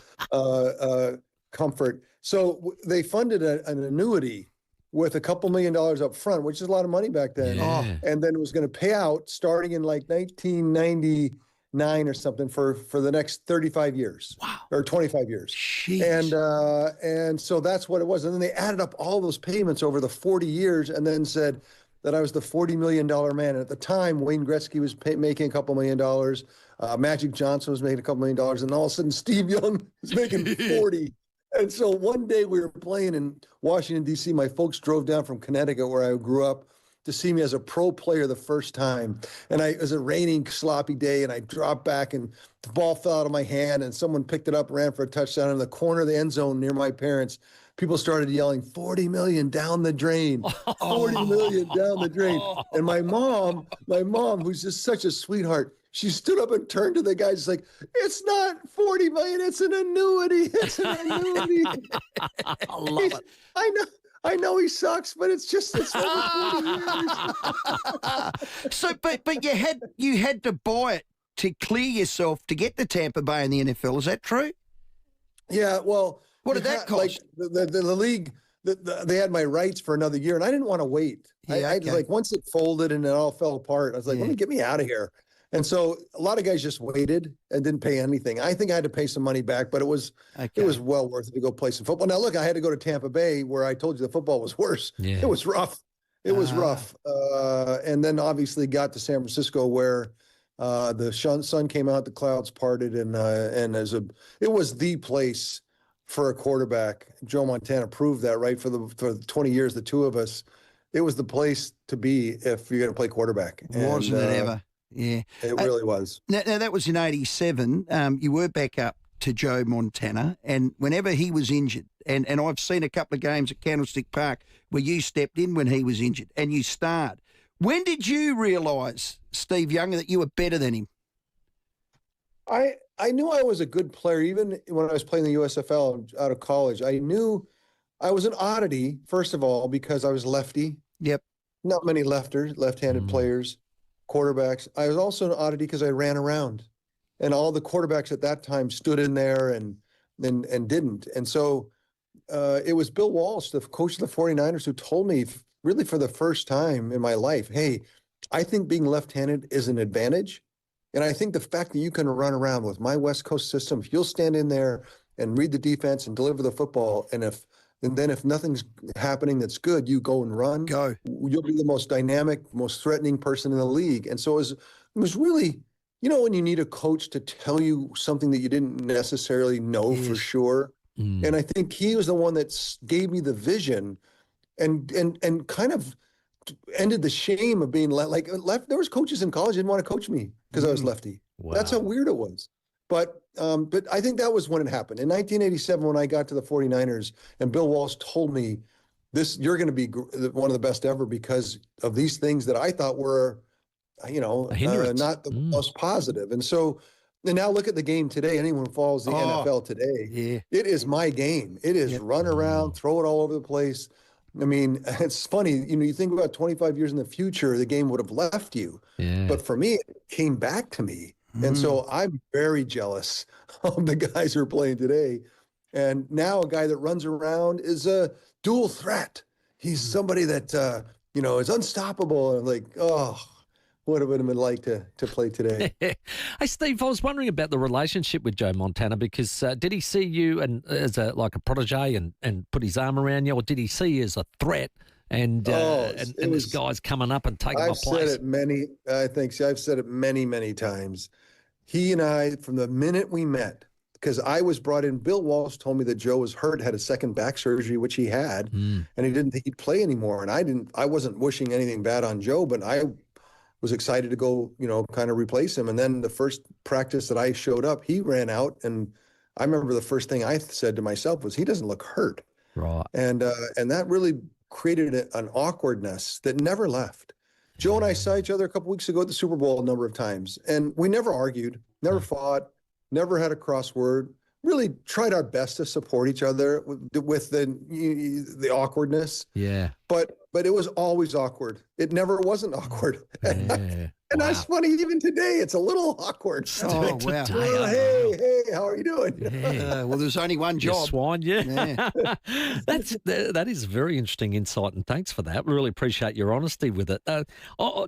comfort. So they funded an annuity with a couple $1 million up front, which is a lot of money back then. Yeah. And then it was going to pay out starting in like 1999 or something for the next 35 years. Wow. Or 25 years. Jeez. And so that's what it was. And then they added up all those payments over the 40 years and then said, that I was the $40 million man. And at the time, Wayne Gretzky was making a couple $1 million. Magic Johnson was making a couple $1 million. And all of a sudden, Steve Young is making 40. And so one day we were playing in Washington, D.C. My folks drove down from Connecticut, where I grew up, to see me as a pro player the first time. And it was a raining, sloppy day, and I dropped back, and the ball fell out of my hand, and someone picked it up, ran for a touchdown in the corner of the end zone near my parents. People started yelling, 40 million down the drain, 40 million down the drain. And my mom, who's just such a sweetheart, she stood up and turned to the guy. She's like, it's not 40 million, it's an annuity. It's an annuity. I love it. I know he sucks, but it's over 40 years. So, but you had to buy it to clear yourself to get to Tampa Bay in the NFL. Is that true? Yeah. Well, what did that cost? Like the league, they had my rights for another year, and I didn't want to wait. Yeah, I like once it folded and it all fell apart, I was like, let me get me out of here. And so a lot of guys just waited and didn't pay anything. I think I had to pay some money back, but it was well worth it to go play some football. Now, look, I had to go to Tampa Bay, where I told you the football was worse. Yeah. It was rough. It was rough. And then obviously got to San Francisco, where the sun came out, the clouds parted, and it was the place for a quarterback. Joe Montana proved that, right? For the 20 years, the two of us, it was the place to be if you're going to play quarterback. Wasn't it ever? Yeah. It really was. Now, that was in 87. You were back up to Joe Montana, and whenever he was injured, and I've seen a couple of games at Candlestick Park where you stepped in when he was injured, and you starred. When did you realise, Steve Young, that you were better than him? I knew I was a good player, even when I was playing the USFL out of college. I knew I was an oddity, first of all, because I was lefty. Yep. Not many left-handed players. Quarterbacks. I was also an oddity because I ran around, and all the quarterbacks at that time stood in there and didn't. And so it was Bill Walsh, the coach of the 49ers, who told me really for the first time in my life, hey, I think being left-handed is an advantage. And I think the fact that you can run around with my West Coast system, if you'll stand in there and read the defense and deliver the football, and then if nothing's happening that's good, you go and run. You'll be the most dynamic, most threatening person in the league. And so it was really, when you need a coach to tell you something that you didn't necessarily know for sure. And I think he was the one that gave me the vision and kind of ended the shame of being left. There was coaches in college who didn't want to coach me because I was lefty. Wow. That's how weird it was. But I think that was when it happened. In 1987, when I got to the 49ers and Bill Walsh told me, you're going to be one of the best ever because of these things that I thought were, not the most positive. And so, and now look at the game today. Anyone who follows the NFL today, it is my game. It is run around, throw it all over the place. I mean, it's funny, you think about 25 years in the future, the game would have left you. Yeah. But for me, it came back to me. And so I'm very jealous of the guys who are playing today. And now a guy that runs around is a dual threat. He's somebody that, is unstoppable. And what would it have been like to play today? Hey, Steve, I was wondering about the relationship with Joe Montana because did he see you as a protege and put his arm around you, or did he see you as a threat? And this guy's coming up and taking my place. I've said it many, many times. He and I, from the minute we met, because I was brought in, Bill Walsh told me that Joe was hurt, had a second back surgery, which he had, and he didn't think he'd play anymore. And I wasn't wishing anything bad on Joe, but I was excited to go, kind of replace him. And then the first practice that I showed up, he ran out. And I remember the first thing I said to myself was, he doesn't look hurt. Right. And that really created an awkwardness that never left. Joe and I saw each other a couple weeks ago at the Super Bowl a number of times, and we never argued, never fought, never had a crossword, really tried our best to support each other with the awkwardness. Yeah. But it was always awkward. It never wasn't awkward. Yeah. And that's funny, even today, it's a little awkward. Oh, wow. Hey, how are you doing? Yeah. Well, there's only one job. You swine, yeah. That is very interesting insight, and thanks for that. Really appreciate your honesty with it. I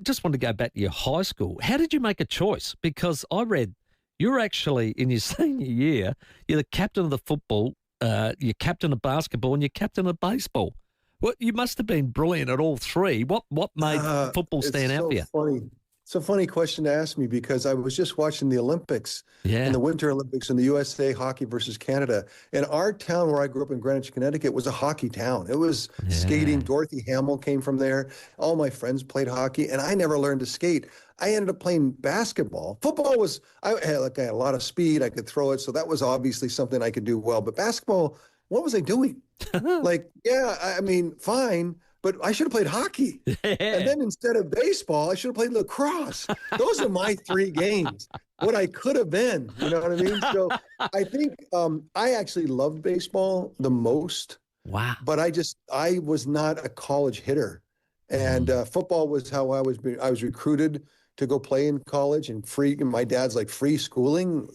just wanted to go back to your high school. How did you make a choice? Because I read you're actually, in your senior year, you're the captain of the football, you're captain of basketball, and you're captain of baseball. Well, you must have been brilliant at all three. What made football stand out for you? Funny. It's a funny question to ask me because I was just watching the Olympics and the Winter Olympics in the USA hockey versus Canada. And our town where I grew up in Greenwich, Connecticut was a hockey town. It was skating. Dorothy Hamill came from there. All my friends played hockey and I never learned to skate. I ended up playing basketball. Football was, I had a lot of speed. I could throw it. So that was obviously something I could do well. But basketball, what was I doing? I mean, fine. But I should have played hockey. And then instead of baseball, I should have played lacrosse. Those are my three games, what I could have been. You know what I mean? So I think I actually loved baseball the most. Wow. But I was not a college hitter. And football was how I was recruited to go play in college and my dad's like free schooling,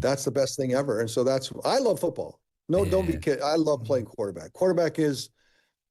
that's the best thing ever. And so I love football. No, don't be kidding. I love playing quarterback. Quarterback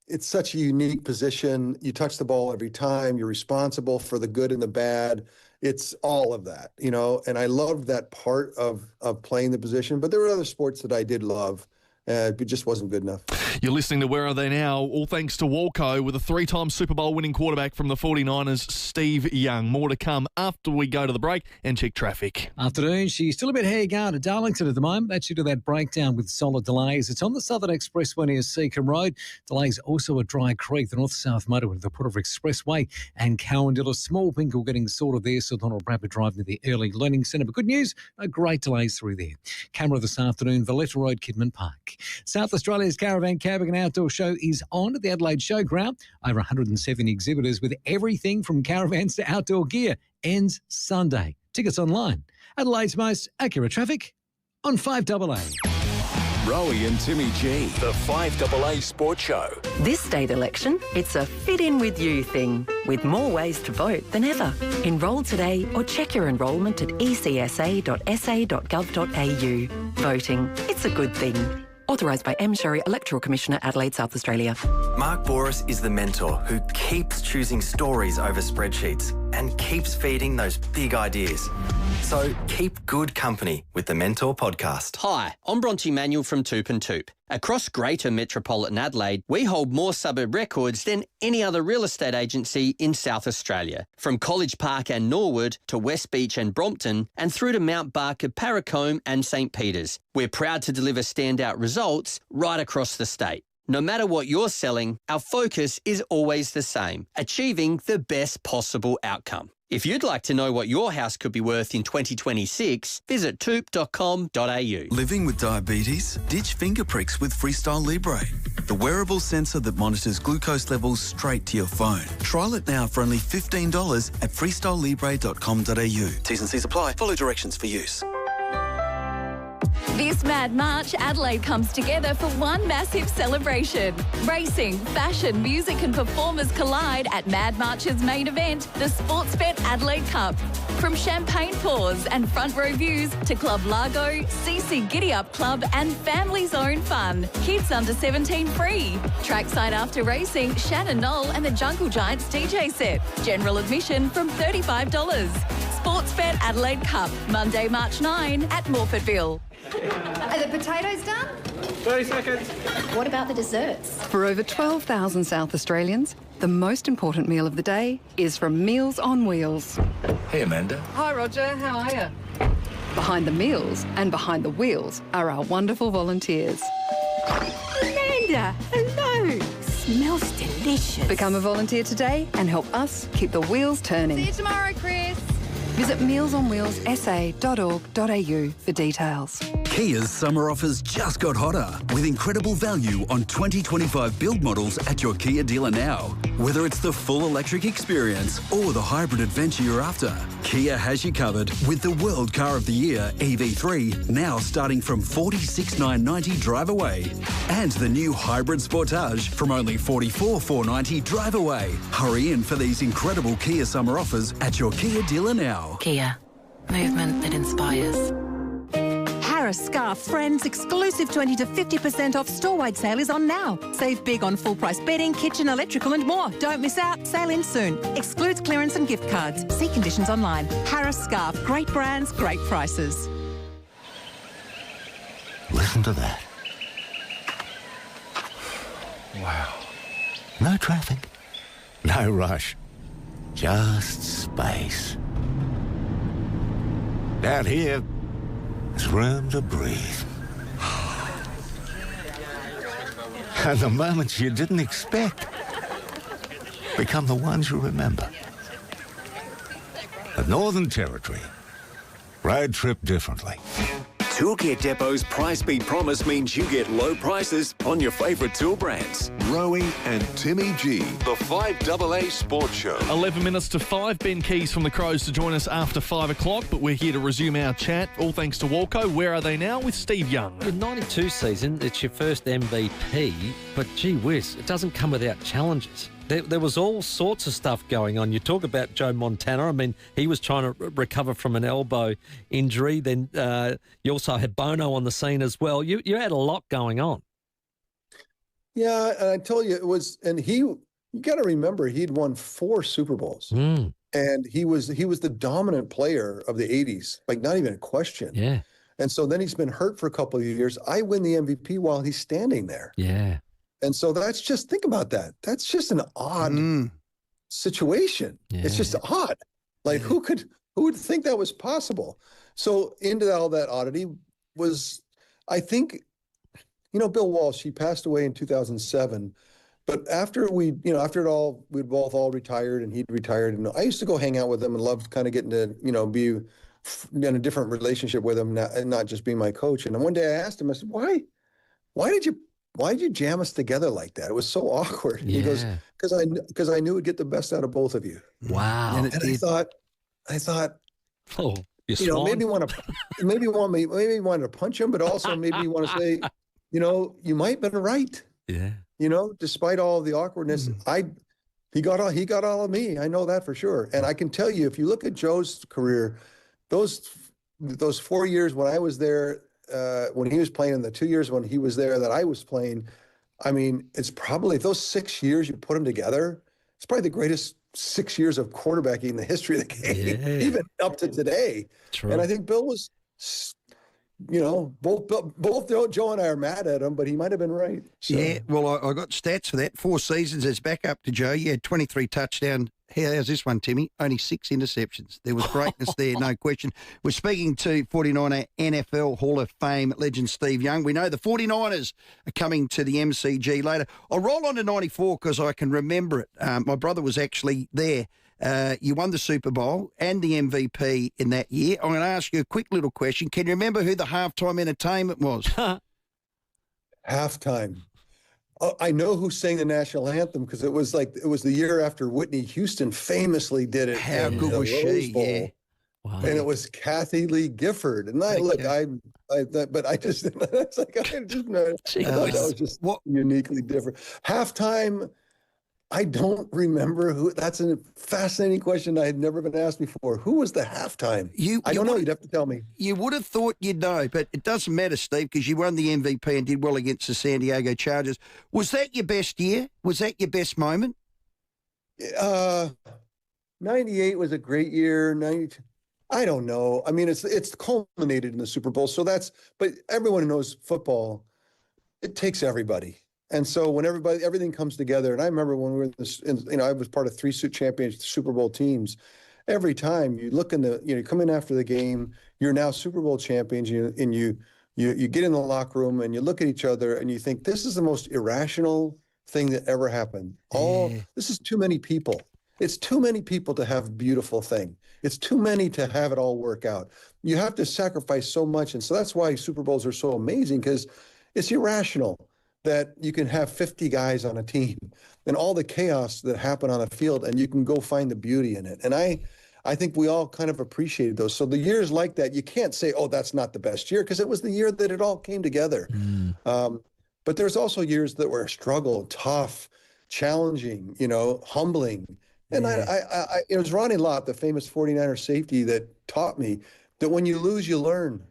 it's such a unique position. You touch the ball every time. You're responsible for the good and the bad. It's all of that, and I loved that part of playing the position. But there were other sports that I did love. It just wasn't good enough. You're listening to Where Are They Now? All thanks to Walco with a 3-time Super Bowl winning quarterback from the 49ers, Steve Young. More to come after we go to the break and check traffic. Afternoon. She's still a bit hairguard at Darlington at the moment. That's due to that breakdown with solid delays. It's on the Southern Expressway near Seacombe Road. Delays also at Dry Creek, the north-south motorway with the Putter Expressway and Cowandilla. Small winkle getting sorted there, so Donald Bradford Drive near the Early Learning Centre. But good news, no great delays through there. Camera this afternoon, Valletta Road, Kidman Park. South Australia's Caravan Camping and Outdoor Show is on at the Adelaide Showground. Over 170 exhibitors with everything from caravans to outdoor gear. Ends Sunday. Tickets online. Adelaide's most accurate traffic on 5AA. Rowey and Timmy G, the 5AA Sports Show. This state election, it's a fit in with you thing, with more ways to vote than ever. Enrol today or check your enrolment at ecsa.sa.gov.au. Voting, it's a good thing. Authorised by M. Sherry, Electoral Commissioner, Adelaide, South Australia. Mark Boris is the mentor who keeps choosing stories over spreadsheets and keeps feeding those big ideas. So keep good company with the Mentor podcast. Hi, I'm Bronte Manuel from Toop and Toop. Across Greater Metropolitan Adelaide, we hold more suburb records than any other real estate agency in South Australia. From College Park and Norwood to West Beach and Brompton and through to Mount Barker, Parracombe and St Peters. We're proud to deliver standout results right across the state. No matter what you're selling, our focus is always the same, achieving the best possible outcome. If you'd like to know what your house could be worth in 2026, visit toop.com.au. Living with diabetes? Ditch finger pricks with Freestyle Libre, the wearable sensor that monitors glucose levels straight to your phone. Trial it now for only $15 at freestylelibre.com.au. T's and C's apply. Follow directions for use. This Mad March, Adelaide comes together for one massive celebration. Racing, fashion, music and performers collide at Mad March's main event, the Sportsbet Adelaide Cup. From champagne pours and front row views to Club Largo, CC Giddy Up Club and Family's Own Fun. Kids under 17 free. Trackside after racing, Shannon Knoll and the Jungle Giants DJ set. General admission from $35. Sportsbet Adelaide Cup, Monday, March 9 at Morfordville. Are the potatoes done? 30 seconds. What about the desserts? For over 12,000 South Australians, the most important meal of the day is from Meals on Wheels. Hey, Amanda. Hi, Roger. How are you? Behind the meals and behind the wheels are our wonderful volunteers. Amanda, hello. Smells delicious. Become a volunteer today and help us keep the wheels turning. See you tomorrow, Chris. Visit mealsonwheelssa.org.au for details. Kia's summer offers just got hotter with incredible value on 2025 build models at your Kia dealer now. Whether it's the full electric experience or the hybrid adventure you're after, Kia has you covered with the World Car of the Year EV3 now starting from $46,990 drive away, and the new hybrid Sportage from only $44,490 drive away. Hurry in for these incredible Kia summer offers at your Kia dealer now. Kia, movement that inspires. Harris Scarf Friends exclusive 20 to 50% off store-wide sale is on now. Save big on full-price bedding, kitchen, electrical and more. Don't miss out. Sale ends soon. Excludes clearance and gift cards. See conditions online. Harris Scarf. Great brands, great prices. Listen to that. Wow, No traffic. No rush. Just space. Out here, there's room to breathe. And the moments you didn't expect become the ones you remember. The Northern Territory. Road trip differently. Toolkit Depot's Price Beat Promise means you get low prices on your favourite tool brands. Rowey and Timmy G, the 5AA Sports Show. 11 minutes to 5. Ben Keys from the Crows to join us after 5 o'clock, but we're here to resume our chat. All thanks to Walco. Where are they now? With Steve Young. Your 92 season, it's your first MVP, but gee whiz, it doesn't come without challenges. There was all sorts of stuff going on. You talk about Joe Montana. I mean, he was trying to recover from an elbow injury. Then you also had Bono on the scene as well. You had a lot going on. Yeah, and I tell you, it was, and you got to remember, he'd won 4 Super Bowls, and he was the dominant player of the 80s, like not even a question. Yeah. And so then he's been hurt for a couple of years. I win the MVP while he's standing there. Yeah. And so that's just, think about that. That's just an odd situation. Yeah. It's just odd. Like who would think that was possible? So into all that oddity was, I think, Bill Walsh, he passed away in 2007. But after we'd both all retired and he'd retired. And I used to go hang out with him and loved kind of getting to, be in a different relationship with him and not just being my coach. And then one day I asked him, I said, why did you jam us together like that? It was so awkward. Yeah. He goes, because I knew it'd get the best out of both of you. Wow. And I thought, oh, maybe wanted to punch him, but also maybe you want to say, you might have been right. Yeah. Despite all of the awkwardness, he got all of me. I know that for sure. And I can tell you, if you look at Joe's career, those 4 years when I was there, when he was playing, and the 2 years when he was there that I was playing, I mean, it's probably, those 6 years, you put them together, it's probably the greatest 6 years of quarterbacking in the history of the game, even up to today. True. And I think Bill was, both Joe and I are mad at him, but he might have been right. So. Yeah, well, I got stats for that. 4 seasons, it's back up to Joe. You had 23 touchdowns. How's this one, Timmy? Only 6 interceptions. There was greatness there, no question. We're speaking to 49er NFL Hall of Fame legend Steve Young. We know the 49ers are coming to the MCG later. I'll roll on to 94 because I can remember it. My brother was actually there. You won the Super Bowl and the MVP in that year. I'm going to ask you a quick little question. Can you remember who the halftime entertainment was? Halftime. I know who sang the national anthem because it was the year after Whitney Houston famously did it. How good was she? Yeah. Wow. And it was Kathy Lee Gifford. And I thought that was just uniquely different. Halftime, I don't remember who. That's a fascinating question I had never been asked before. Who was the halftime? I don't know. You'd have to tell me. You would have thought you'd know, but it doesn't matter, Steve, because you won the MVP and did well against the San Diego Chargers. Was that your best year? Was that your best moment? 98 was a great year. 92. I don't know. I mean, it's culminated in the Super Bowl. But everyone who knows football, it takes everybody. And so when everything comes together, and I remember when we were I was part of 3 championship Super Bowl teams. Every time you look you come in after the game, you're now Super Bowl champions, and you get in the locker room and you look at each other and you think, this is the most irrational thing that ever happened. This is too many people. It's too many people to have a beautiful thing. It's too many to have it all work out. You have to sacrifice so much. And so that's why Super Bowls are so amazing, because it's irrational that you can have 50 guys on a team and all the chaos that happen on a field, and you can go find the beauty in it. And I think we all kind of appreciated those. So the years like that, you can't say, oh, that's not the best year, because it was the year that it all came together. But there's also years that were a struggle, tough, challenging, humbling. And it was Ronnie Lott, the famous 49er safety, that taught me that when you lose, you learn.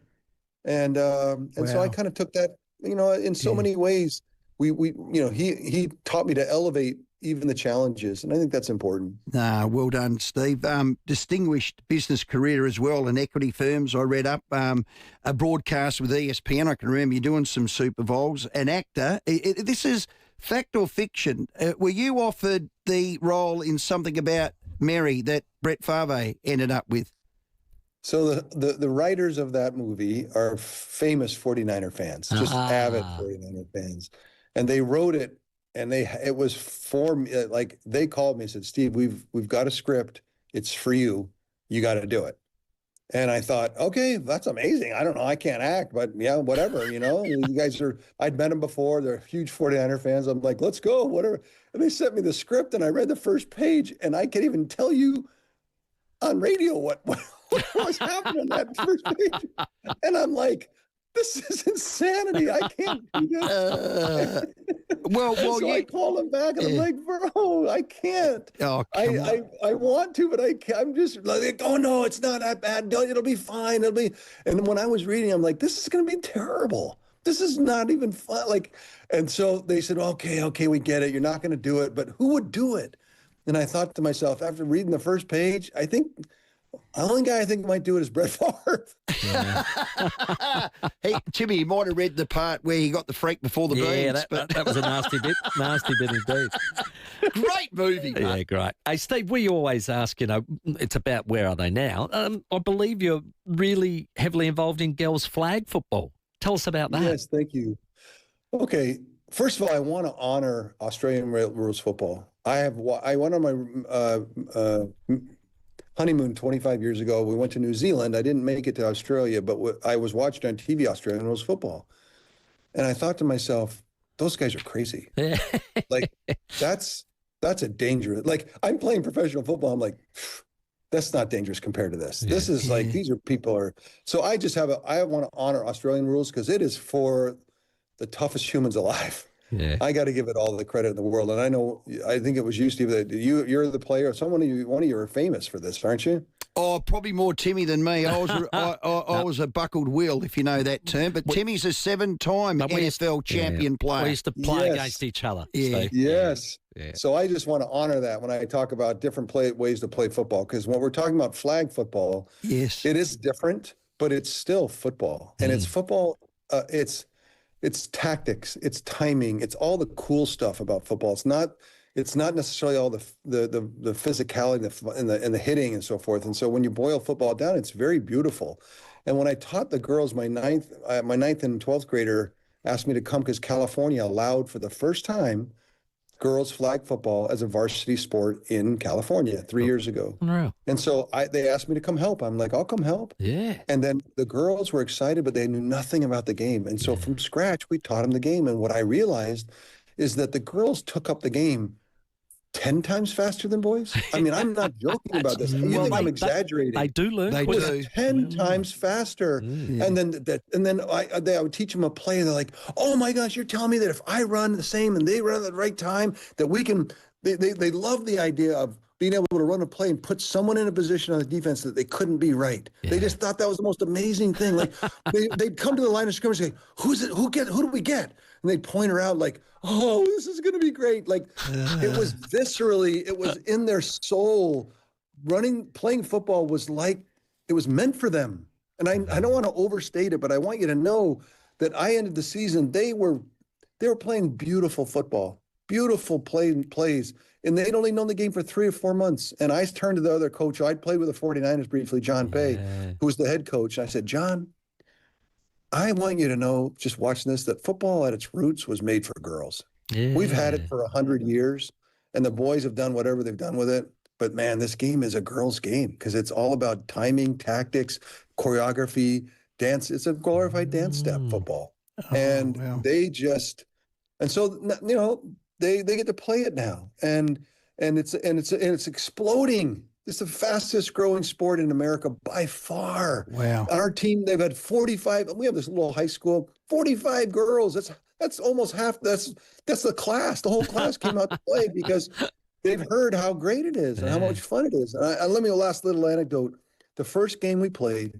And so I kind of took that, in so many ways, he taught me to elevate even the challenges. And I think that's important. Well done, Steve. Distinguished business career as well in equity firms. I read up a broadcast with ESPN. I can remember you doing some Super Bowls. An actor. This is Fact or fiction? Were you offered the role in Something About Mary that Brett Favre ended up with? So the writers of that movie are famous 49er fans, just avid 49er fans. And they wrote it, and it was for me, like they called me and said, Steve, we've got a script. It's for you. You got to do it. And I thought, okay, that's amazing. I don't know. I can't act, but yeah, whatever, you know. You guys I'd met them before. They're huge 49er fans. I'm like, let's go, whatever. And they sent me the script, and I read the first page, and I can't even tell you on radio what was happening on that first page. And I'm like, this is insanity. I can't do this. So I call him back, and I'm like, bro, I can't. Oh, I want to, but I can't. I'm just like, oh no, it's not that bad. No, it'll be fine. It'll be. And when I was reading, I'm like, this is going to be terrible. This is not even fun. Like, and so they said, okay, we get it. You're not going to do it, but who would do it? And I thought to myself, after reading the first page, I think the only guy I think might do it is Brett Favre. Hey, Timmy, you might have read the part where he got the freak before the beans. That was a nasty bit. Nasty bit indeed. Great movie. Yeah, great. Hey, Steve, we always ask, it's about where are they now. I believe you're really heavily involved in girls' flag football. Tell us about that. Yes, thank you. Okay, first of all, I want to honor Australian rules football. I went on my honeymoon 25 years ago. We went to New Zealand. I didn't make it to Australia, but I was watching on TV Australian rules football. And I thought to myself, those guys are crazy. Like, that's a dangerous, like, I'm playing professional football. I'm like, that's not dangerous compared to this. This is like, these are people so I just I want to honor Australian rules because it is for the toughest humans alive. Yeah. I got to give it all the credit in the world. And I think it was you, Steve, that you're the player. One of you are famous for this, aren't you? Oh, probably more Timmy than me. I was a buckled wheel, if you know that term. But Timmy's a 7-time NFL champion player. We used to play against each other. Yeah. Steve. Yes. Yeah. So I just want to honor that when I talk about different ways to play football. Because when we're talking about flag football, yes, it is different, but it's still football. And it's football. It's tactics, it's timing, it's all the cool stuff about football. It's not necessarily all the physicality and the hitting and so forth. And so when you boil football down, it's very beautiful. And when I taught the girls, my ninth and 12th grader asked me to come because California allowed for the first time girls flag football as a varsity sport in California 3 years ago. Unreal. And so they asked me to come help. I'm like, I'll come help. Yeah. And then the girls were excited, but they knew nothing about the game. And so from scratch, we taught them the game. And what I realized is that the girls took up the game 10 times faster than boys. I mean, I'm not joking about this. You think I'm exaggerating. They do learn. They do. 10 times faster. And then I would teach them a play, and they're like, oh my gosh, you're telling me that if I run the same and they run at the right time, that we can, they love the idea of being able to run a play and put someone in a position on the defense that they couldn't be right. Yeah. They just thought that was the most amazing thing. Like they'd come to the line of scrimmage and say, who do we get? And they'd point her out like, oh, this is going to be great. Like it was viscerally, it was in their soul. Playing football was like, it was meant for them. And I don't want to overstate it, but I want you to know that I ended the season, they were playing beautiful football, beautiful plays. And they'd only known the game for 3 or 4 months. And I turned to the other coach. I'd played with the 49ers briefly, John Pay, who was the head coach. And I said, John, I want you to know, just watching this, that football at its roots was made for girls. Yeah. We've had it for 100 years, and the boys have done whatever they've done with it. But, man, this game is a girls' game because it's all about timing, tactics, choreography, dance. It's a glorified dance step football. They get to play it now. And it's exploding. It's the fastest growing sport in America by far. Wow. On our team, they've had 45. We have this little high school, 45 girls. That's almost half. That's the class. The whole class came out to play because they've heard how great it is and how much fun it is. And let me last little anecdote. The first game we played,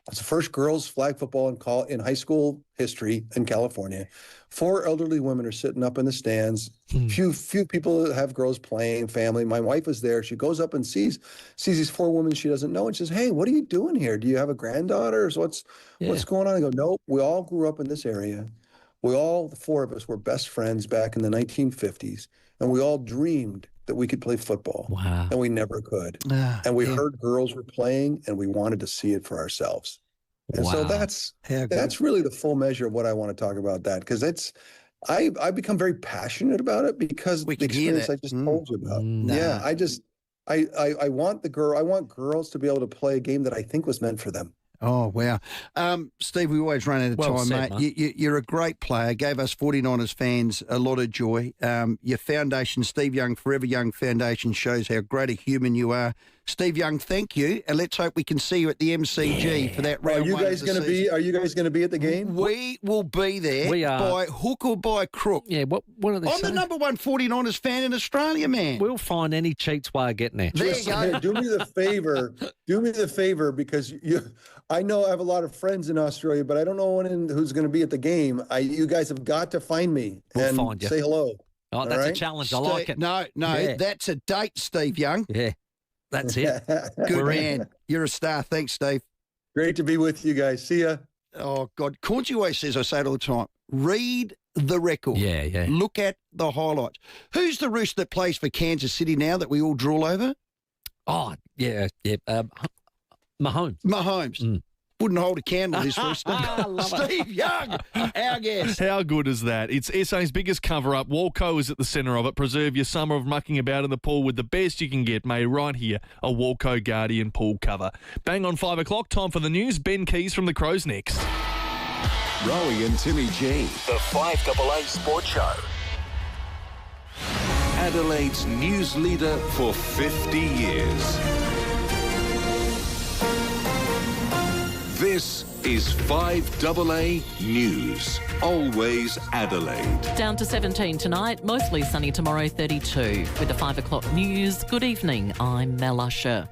it's the first girls flag football in high school history in California. 4 elderly women are sitting up in the stands. Few people that have girls playing, family. My wife is there. She goes up and sees these 4 women she doesn't know and says, hey, what are you doing here? Do you have a granddaughter? What's going on? I go, nope, we all grew up in this area. the four of us were best friends back in the 1950s, and we all dreamed that we could play football. Wow. And we never could. And we heard girls were playing, and we wanted to see it for ourselves. And so that's really the full measure of what I want to talk about that, because I've become very passionate about it because the experience I just told you about. Yeah, I want girls to be able to play a game that I think was meant for them. Oh, wow. Steve, we always run out of time, mate. You're a great player. Gave us 49ers fans a lot of joy. Your foundation, Steve Young, Forever Young Foundation, shows how great a human you are. Steve Young, thank you, and let's hope we can see you at the MCG for that round. Are you guys going to be at the game? We will be there. We are. By hook or by crook. Yeah, what are they saying? I'm the number one 49ers fan in Australia, man. We'll find any cheats way of getting there. There you go. Hey, do me the favor, because I know I have a lot of friends in Australia, but I don't know anyone who's going to be at the game. You guys have got to find me and find you. Say hello. Oh, that's a challenge. I like it. No, that's a date, Steve Young. Yeah. That's it. Good man. You're a star. Thanks, Steve. Great to be with you guys. See ya. Oh, God. Cornsey always says, I say it all the time, read the record. Yeah. Look at the highlights. Who's the rooster that plays for Kansas City now that we all drool over? Oh, yeah. Mahomes. Mahomes. Wouldn't hold a candle this rooster. Steve Young, our guest. How good is that? It's SA's biggest cover-up. Walco is at the centre of it. Preserve your summer of mucking about in the pool with the best you can get made right here, a Walco Guardian pool cover. Bang on 5 o'clock, time for the news. Ben Keys from the Crows next. Rowey and Timmy G, the 5AA Sports Show. Adelaide's news leader for 50 years. This is 5AA News. Always Adelaide. Down to 17 tonight, mostly sunny tomorrow, 32. With the 5 o'clock news, good evening, I'm Mel Usher.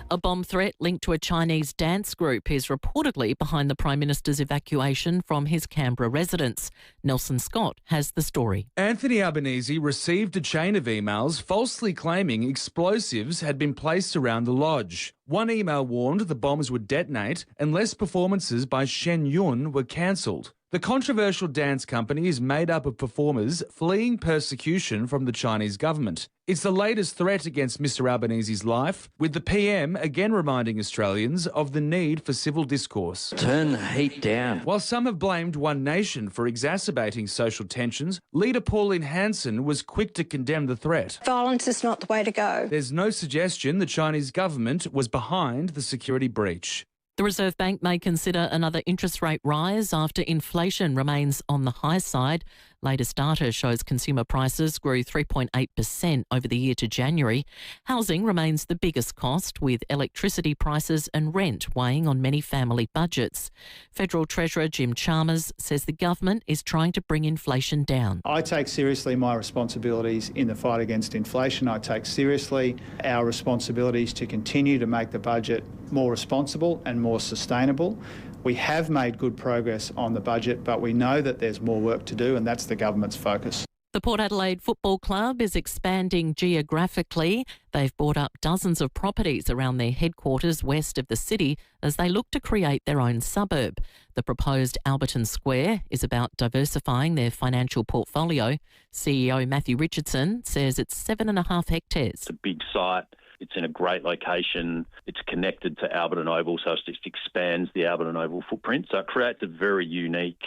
A bomb threat linked to a Chinese dance group is reportedly behind the Prime Minister's evacuation from his Canberra residence. Nelson Scott has the story. Anthony Albanese received a chain of emails falsely claiming explosives had been placed around the lodge. One email warned the bombs would detonate unless performances by Shen Yun were cancelled. The controversial dance company is made up of performers fleeing persecution from the Chinese government. It's the latest threat against Mr Albanese's life, with the PM again reminding Australians of the need for civil discourse. Turn the heat down. While some have blamed One Nation for exacerbating social tensions, leader Pauline Hanson was quick to condemn the threat. Violence is not the way to go. There's no suggestion the Chinese government was behind the security breach. The Reserve Bank may consider another interest rate rise after inflation remains on the high side. Latest data shows consumer prices grew 3.8% over the year to January. Housing remains the biggest cost, with electricity prices and rent weighing on many family budgets. Federal Treasurer Jim Chalmers says the government is trying to bring inflation down. I take seriously my responsibilities in the fight against inflation. I take seriously our responsibilities to continue to make the budget more responsible and more sustainable. We have made good progress on the budget, but we know that there's more work to do, and that's the government's focus. The Port Adelaide Football Club is expanding geographically. They've bought up dozens of properties around their headquarters west of the city as they look to create their own suburb. The proposed Alberton Square is about diversifying their financial portfolio. CEO Matthew Richardson says it's 7.5 hectares. It's a big site. It's in a great location. It's connected to Alberton Oval, so it just expands the Alberton Oval footprint. So it creates a very unique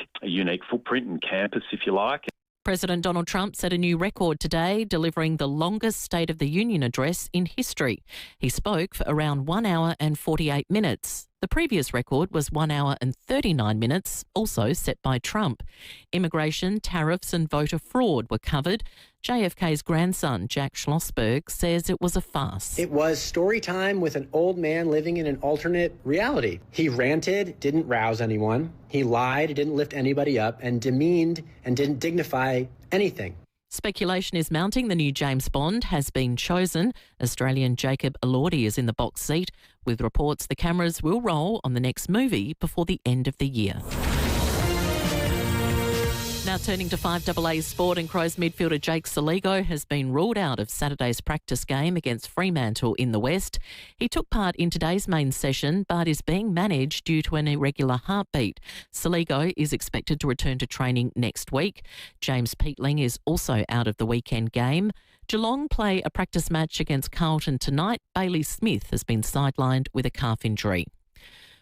footprint and campus, if you like. President Donald Trump set a new record today, delivering the longest State of the Union address in history. He spoke for around 1 hour and 48 minutes. The previous record was 1 hour and 39 minutes, also set by Trump. Immigration, tariffs and voter fraud were covered. JFK's grandson, Jack Schlossberg, says it was a farce. It was story time with an old man living in an alternate reality. He ranted, didn't rouse anyone. He lied, didn't lift anybody up, and demeaned and didn't dignify anything. Speculation is mounting the new James Bond has been chosen. Australian Jacob Elordi is in the box seat, with reports the cameras will roll on the next movie before the end of the year. Now turning to 5AA sport, and Crows midfielder Jake Saligo has been ruled out of Saturday's practice game against Fremantle in the West. He took part in today's main session but is being managed due to an irregular heartbeat. Saligo is expected to return to training next week. James Peatling is also out of the weekend game. Geelong play a practice match against Carlton tonight. Bailey Smith has been sidelined with a calf injury.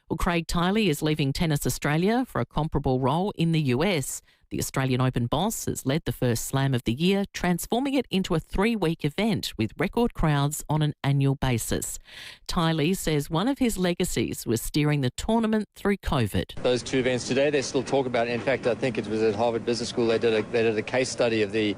Well, Craig Tiley is leaving Tennis Australia for a comparable role in the US. The Australian Open boss has led the first slam of the year, transforming it into a 3-week event with record crowds on an annual basis. Tiley says one of his legacies was steering the tournament through COVID. Those two events today, they still talk about it. In fact, I think it was at Harvard Business School, they did a case study of the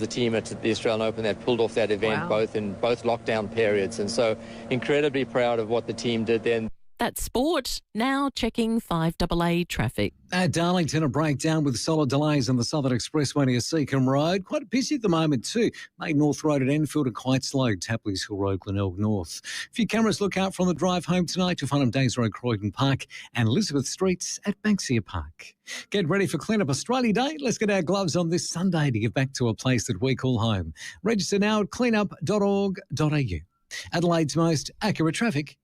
team at the Australian Open that pulled off that event, both in both lockdown periods. And so incredibly proud of what the team did then. That's sport. Now checking 5AA traffic. At Darlington, a breakdown with solid delays on the Southern Expressway near Seacombe Road. Quite busy at the moment too. Main North Road at Enfield are quite slow. Tapley's Hill Road, Glenelg North. A few cameras look out from the drive home tonight. You'll find them Days Road, Croydon Park and Elizabeth Streets at Banksia Park. Get ready for Clean Up Australia Day. Let's get our gloves on this Sunday to give back to a place that we call home. Register now at cleanup.org.au. Adelaide's most accurate traffic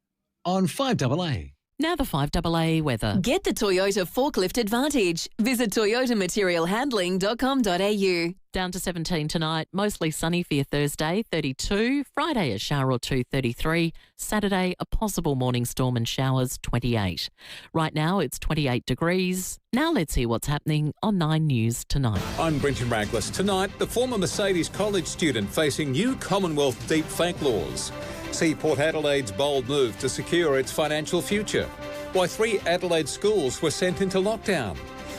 on 5AA. Now the 5AA weather. Get the Toyota Forklift Advantage. Visit toyotamaterialhandling.com.au. Down to 17 tonight, mostly sunny for your Thursday, 32. Friday, a shower or two, 33. Saturday, a possible morning storm and showers, 28. Right now, it's 28 degrees. Now let's hear what's happening on 9 News tonight. I'm Brenton Raglas. Tonight, the former Mercedes college student facing new Commonwealth deep fake laws. See Port Adelaide's bold move to secure its financial future. Why 3 Adelaide schools were sent into lockdown.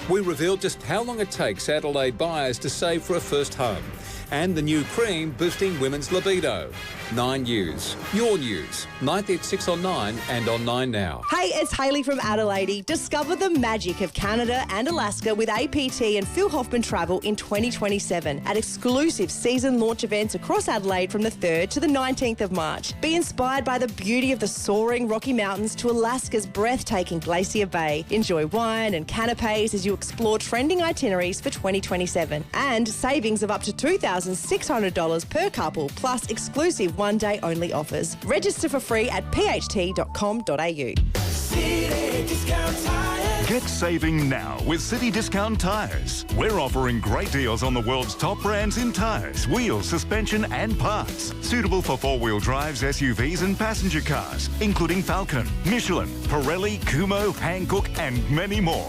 We revealed just how long it takes Adelaide buyers to save for a first home. And the new cream boosting women's libido. 9 News. Your news. 9th at 6 on 9 and on 9 Now. Hey, it's Hayley from Adelaide. Discover the magic of Canada and Alaska with APT and Phil Hoffman Travel in 2027 at exclusive season launch events across Adelaide from the 3rd to the 19th of March. Be inspired by the beauty of the soaring Rocky Mountains to Alaska's breathtaking Glacier Bay. Enjoy wine and canapes as you explore trending itineraries for 2027 and savings of up to $2,600 per couple plus exclusive one-day only offers. Register for free at pht.com.au. Get saving now with City Discount Tyres. We're offering great deals on the world's top brands in tyres, wheels, suspension and parts. Suitable for four-wheel drives, SUVs and passenger cars, including Falcon, Michelin, Pirelli, Kumho, Hankook and many more.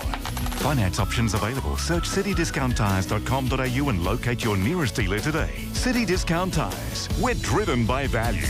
Finance options available. Search citydiscounttires.com.au and locate your nearest dealer today. City Discount Tyres. We're driven by value.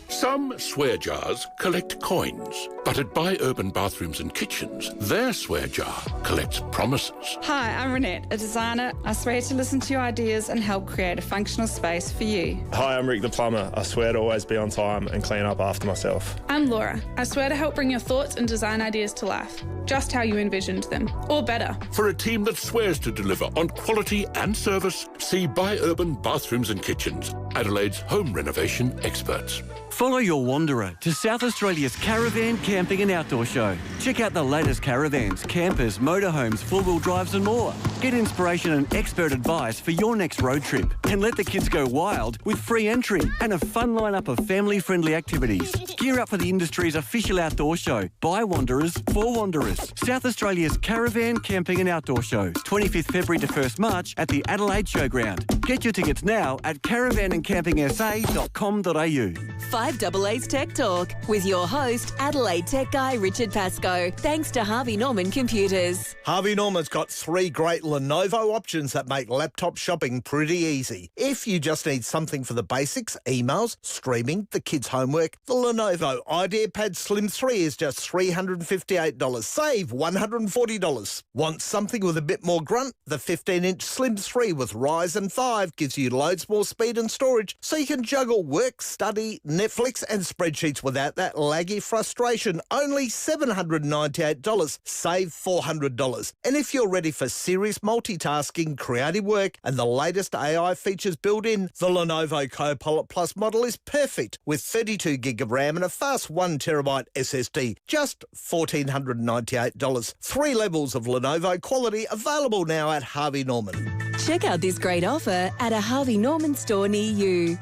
Some swear jars collect coins, but at Buy Urban Bathrooms and Kitchens, their swear jar collects promises. Hi, I'm Renette, a designer. I swear to listen to your ideas and help create a functional space for you. Hi, I'm Rick the plumber. I swear to always be on time and clean up after myself. I'm Laura. I swear to help bring your thoughts and design ideas to life, just how you envisioned them, or better. For a team that swears to deliver on quality and service, see Buy Urban Bathrooms and Kitchens, Adelaide's home renovation experts. Follow your wanderer to South Australia's Caravan, Camping and Outdoor Show. Check out the latest caravans, campers, motorhomes, four-wheel drives and more. Get inspiration and expert advice for your next road trip. And let the kids go wild with free entry and a fun lineup of family-friendly activities. Gear up for the industry's official outdoor show. By Wanderers, for Wanderers. South Australia's Caravan, Camping and Outdoor Show. 25th February to 1st March at the Adelaide Showground. Get your tickets now at caravanandcampingsa.com.au. 5AA's Tech Talk with your host, Adelaide Tech Guy Richard Pascoe. Thanks to Harvey Norman Computers. Harvey Norman's got 3 great Lenovo options that make laptop shopping pretty easy. If you just need something for the basics, emails, streaming, the kids' homework, the Lenovo IdeaPad Slim 3 is just $358. Save $140. Want something with a bit more grunt? The 15-inch Slim 3 with Ryzen 5 gives you loads more speed and storage so you can juggle work, study, Netflix and spreadsheets without that laggy frustration. Only $798. Save $400. And if you're ready for serious multitasking, creative work and the latest AI features built in. The Lenovo Copilot Plus model is perfect with 32 gig of RAM and a fast 1 terabyte SSD. Just $1,498. 3 levels of Lenovo quality available now at Harvey Norman. Check out this great offer at a Harvey Norman store near you.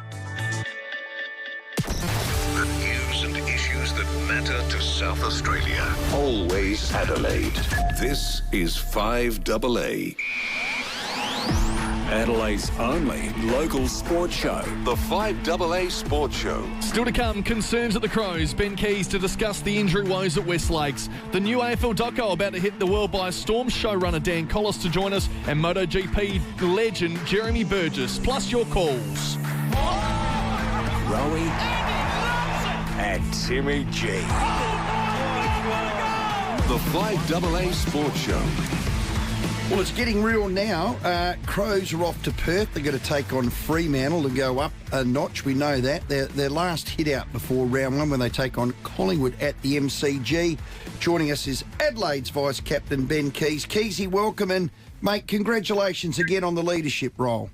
The news and issues that matter to South Australia. Always Adelaide. This is 5AA. Adelaide's only local sports show. The 5AA Sports Show. Still to come, concerns at the Crows. Ben Keys to discuss the injury woes at West Lakes. The new AFL doco about to hit the world by storm. Showrunner Dan Collis to join us. And MotoGP legend Jeremy Burgess. Plus your calls. Rowey and Timmy G. The 5AA Sports Show. Well, it's getting real now. Crows are off to Perth. They're going to take on Fremantle and go up a notch. We know that. Their last hit out before round one when they take on Collingwood at the MCG. Joining us is Adelaide's Vice-Captain Ben Keys. Keysy, welcome and, mate, congratulations again on the leadership role.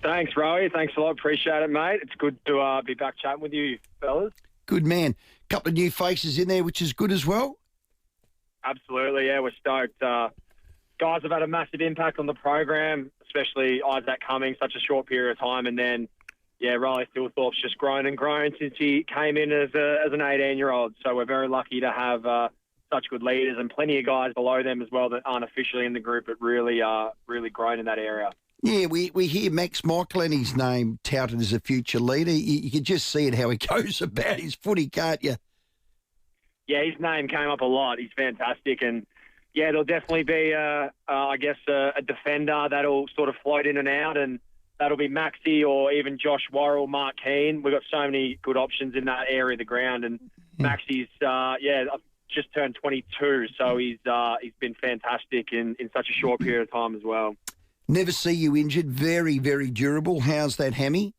Thanks, Rowey. Thanks a lot. Appreciate it, mate. It's good to be back chatting with you, fellas. Good man. Couple of new faces in there, which is good as well. Absolutely, yeah. We're stoked. Guys have had a massive impact on the program, especially Isaac Cummings, such a short period of time. And then, yeah, Riley Thilthorpe's just grown and grown since he came in as an 18-year-old. So we're very lucky to have such good leaders and plenty of guys below them as well that aren't officially in the group but really grown in that area. Yeah, we hear Max Michaelini's name touted as a future leader. You can just see it how he goes about his footy, can't you? Yeah, his name came up a lot. He's fantastic. And, yeah, there'll definitely be, a defender that'll sort of float in and out, and that'll be Maxi or even Josh Worrell, Mark Keane. We've got so many good options in that area of the ground. And Maxi's, just turned 22, so he's been fantastic in such a short period of time as well. Never see you injured. Very, very durable. How's that hammy?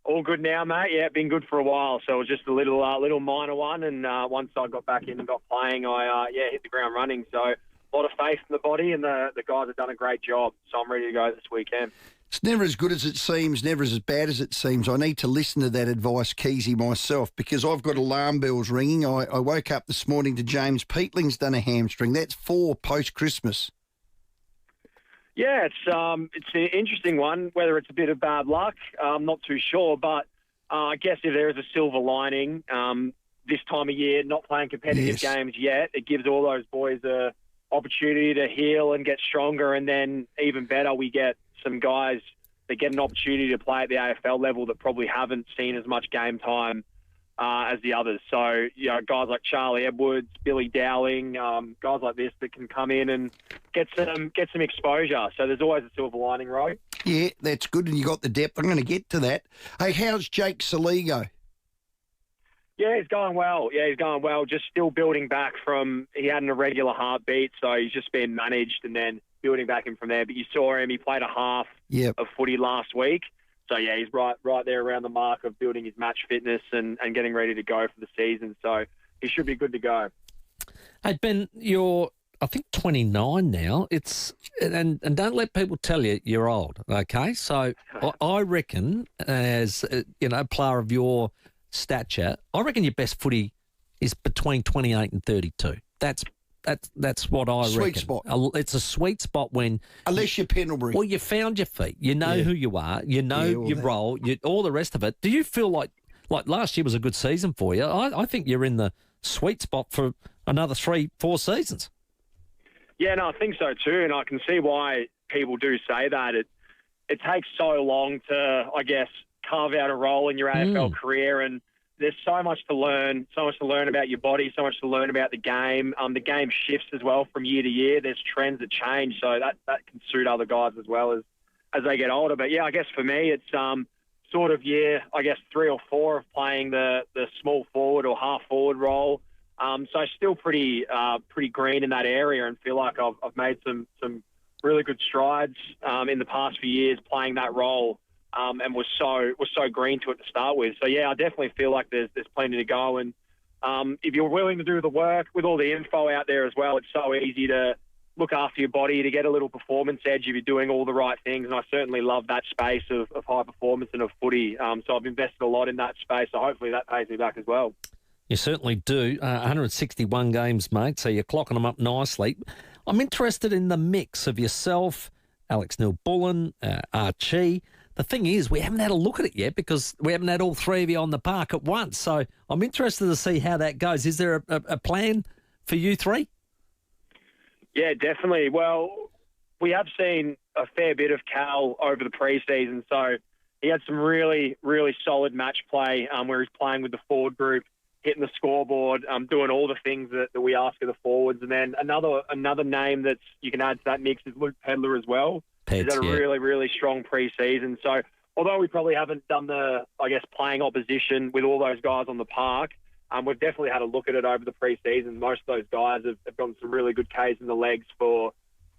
All good now, mate. Yeah, been good for a while. So it was just a little minor one, and once I got back in and got playing, I hit the ground running. So a lot of faith in the body, and the guys have done a great job. So I'm ready to go this weekend. It's never as good as it seems, never as bad as it seems. I need to listen to that advice, Keysy, myself, because I've got alarm bells ringing. I woke up this morning to James Peatling's done a hamstring. That's 4 post-Christmas. Yeah, it's an interesting one. Whether it's a bit of bad luck, I'm not too sure. But I guess if there is a silver lining, this time of year, not playing competitive games yet, it gives all those boys a opportunity to heal and get stronger. And then even better, we get some guys that get an opportunity to play at the AFL level that probably haven't seen as much game time as the others. So, you know, guys like Charlie Edwards, Billy Dowling, guys like this that can come in and get some exposure. So there's always a silver lining, right? Yeah, that's good, and you got the depth. I'm going to get to that. Hey, how's Jake Saligo? Yeah, he's going well. Just still building back from, he had an irregular heartbeat, so he's just been managed and then building back in from there. But you saw him, he played a half of footy last week. So, yeah, he's right there around the mark of building his match fitness and getting ready to go for the season. So he should be good to go. Hey, Ben, you're, I think, 29 now. And don't let people tell you you're old, okay? So I reckon, as, a player of your stature, I reckon your best footy is between 28 and 32. That's what I reckon. Sweet spot. It's a sweet spot when... Unless you're Pendlebury. Well, you found your feet. You know who you are. You know your role. All the rest of it. Do you feel like last year was a good season for you? I think you're in the sweet spot for another 3-4 seasons. Yeah, no, I think so too, and I can see why people do say that. It takes so long to, I guess, carve out a role in your AFL career, and there's so much to learn about your body, so much to learn about the game. The game shifts as well from year to year. There's trends that change, so that can suit other guys as well as they get older. But, yeah, I guess for me it's sort of year, I guess, 3 or 4 of playing the small forward or half forward role. So still pretty green in that area and feel like I've made some really good strides in the past few years playing that role. And was so green to it to start with. So, yeah, I definitely feel like there's plenty to go. And if you're willing to do the work with all the info out there as well, it's so easy to look after your body, to get a little performance edge if you're doing all the right things. And I certainly love that space of high performance and of footy. So I've invested a lot in that space. So hopefully that pays me back as well. You certainly do. 161 games, mate, so you're clocking them up nicely. I'm interested in the mix of yourself, Alex Neil-Bullen, Archie. The thing is, we haven't had a look at it yet because we haven't had all three of you on the park at once. So I'm interested to see how that goes. Is there a plan for you three? Yeah, definitely. Well, we have seen a fair bit of Cal over the pre-season. So he had some really, really solid match play where he's playing with the forward group, hitting the scoreboard, doing all the things that we ask of the forwards. And then another name that you can add to that mix is Luke Pedler as well. He's had a really, really strong pre-season. So although we probably haven't done playing opposition with all those guys on the park, we've definitely had a look at it over the pre-season. Most of those guys have gotten some really good Ks in the legs or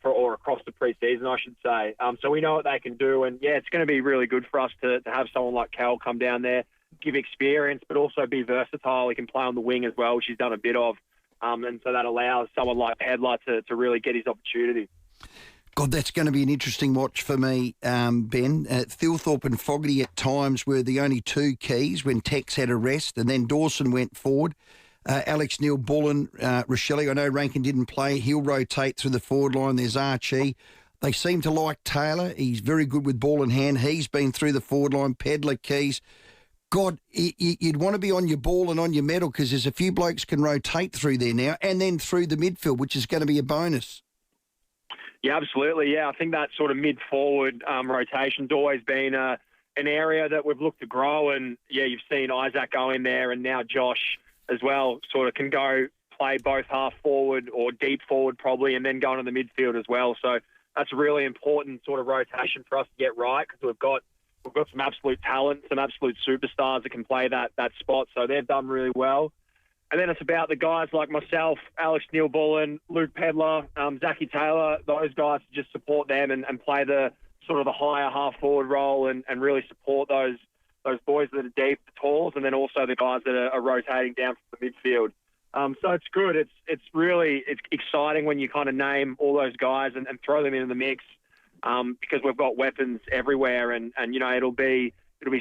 across the pre-season, I should say. So we know what they can do. And, yeah, it's going to be really good for us to have someone like Cal come down there, give experience, but also be versatile. He can play on the wing as well, which he's done a bit of. And so that allows someone like Pedler to really get his opportunity. God, that's going to be an interesting watch for me, Ben. Thilthorpe and Fogarty at times were the only two keys when Tex had a rest, and then Dawson went forward. Alex Neil-Bullen, Rochelle, I know Rankin didn't play. He'll rotate through the forward line. There's Archie. They seem to like Taylor. He's very good with ball in hand. He's been through the forward line. Pedler, Keys. God, you'd want to be on your ball and on your medal because there's a few blokes can rotate through there now and then through the midfield, which is going to be a bonus. Yeah, absolutely. Yeah, I think that sort of mid-forward rotation's always been an area that we've looked to grow. And, yeah, you've seen Isaac go in there and now Josh as well sort of can go play both half forward or deep forward probably and then go into the midfield as well. So that's a really important sort of rotation for us to get right because we've got some absolute talent, some absolute superstars that can play that spot. So they've done really well. And then it's about the guys like myself, Alex Neil-Bullen, Luke Pedler, Zachy Taylor, those guys to just support them and play the sort of the higher half-forward role and really support those boys that are deep, the talls, and then also the guys that are rotating down from the midfield. So it's good. It's really exciting when you kind of name all those guys and throw them into the mix because we've got weapons everywhere and you know, it'll be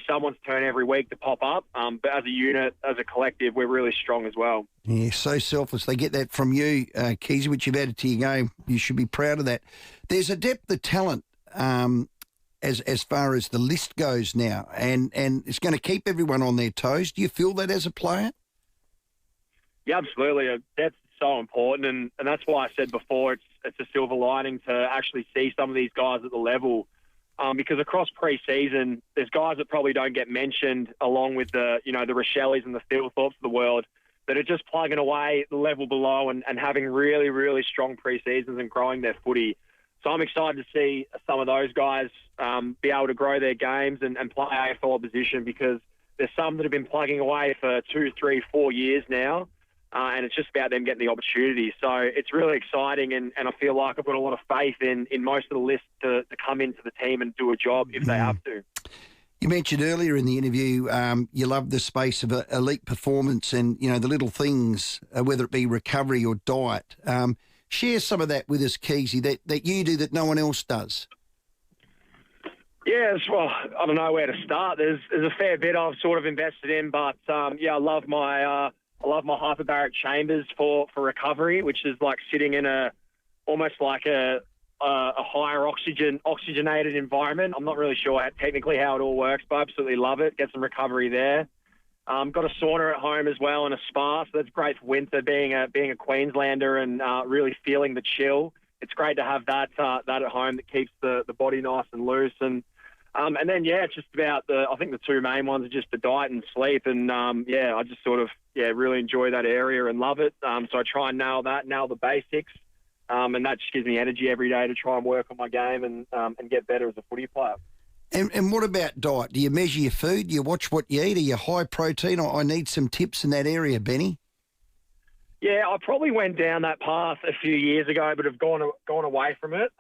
someone's turn every week to pop up. But as a unit, as a collective, we're really strong as well. Yeah, so selfless. They get that from you, Keezy, which you've added to your game. You should be proud of that. There's a depth of talent as far as the list goes now, and it's going to keep everyone on their toes. Do you feel that as a player? Yeah, absolutely. That's so important, and that's why I said before it's a silver lining to actually see some of these guys at the level. Because across pre-season, there's guys that probably don't get mentioned along with the Rochelles and the Thilthorpes of the world that are just plugging away the level below and having really, really strong pre-seasons and growing their footy. So I'm excited to see some of those guys be able to grow their games and play AFL opposition because there's some that have been plugging away for 2, 3, 4 years now. And it's just about them getting the opportunity. So it's really exciting, and I feel like I've got a lot of faith in most of the list to come into the team and do a job if they have to. You mentioned earlier in the interview you love the space of elite performance and, you know, the little things, whether it be recovery or diet. Share some of that with us, Keezy, that you do that no one else does. Yes, well, I don't know where to start. There's a fair bit I've sort of invested in, but, I love my hyperbaric chambers for recovery, which is like sitting in almost like a higher oxygenated environment. I'm not really sure technically how it all works, but I absolutely love it. Get some recovery there. Got a sauna at home as well and a spa, so that's great for winter. Being a Queenslander and really feeling the chill, it's great to have that at home that keeps the body nice and loose. And then, it's just about I think the two main ones are just the diet and sleep. And, I just sort of, really enjoy that area and love it. So I try and nail the basics. And that just gives me energy every day to try and work on my game and get better as a footy player. And what about diet? Do you measure your food? Do you watch what you eat? Are you high protein? I need some tips in that area, Benny. Yeah, I probably went down that path a few years ago, but have gone away from it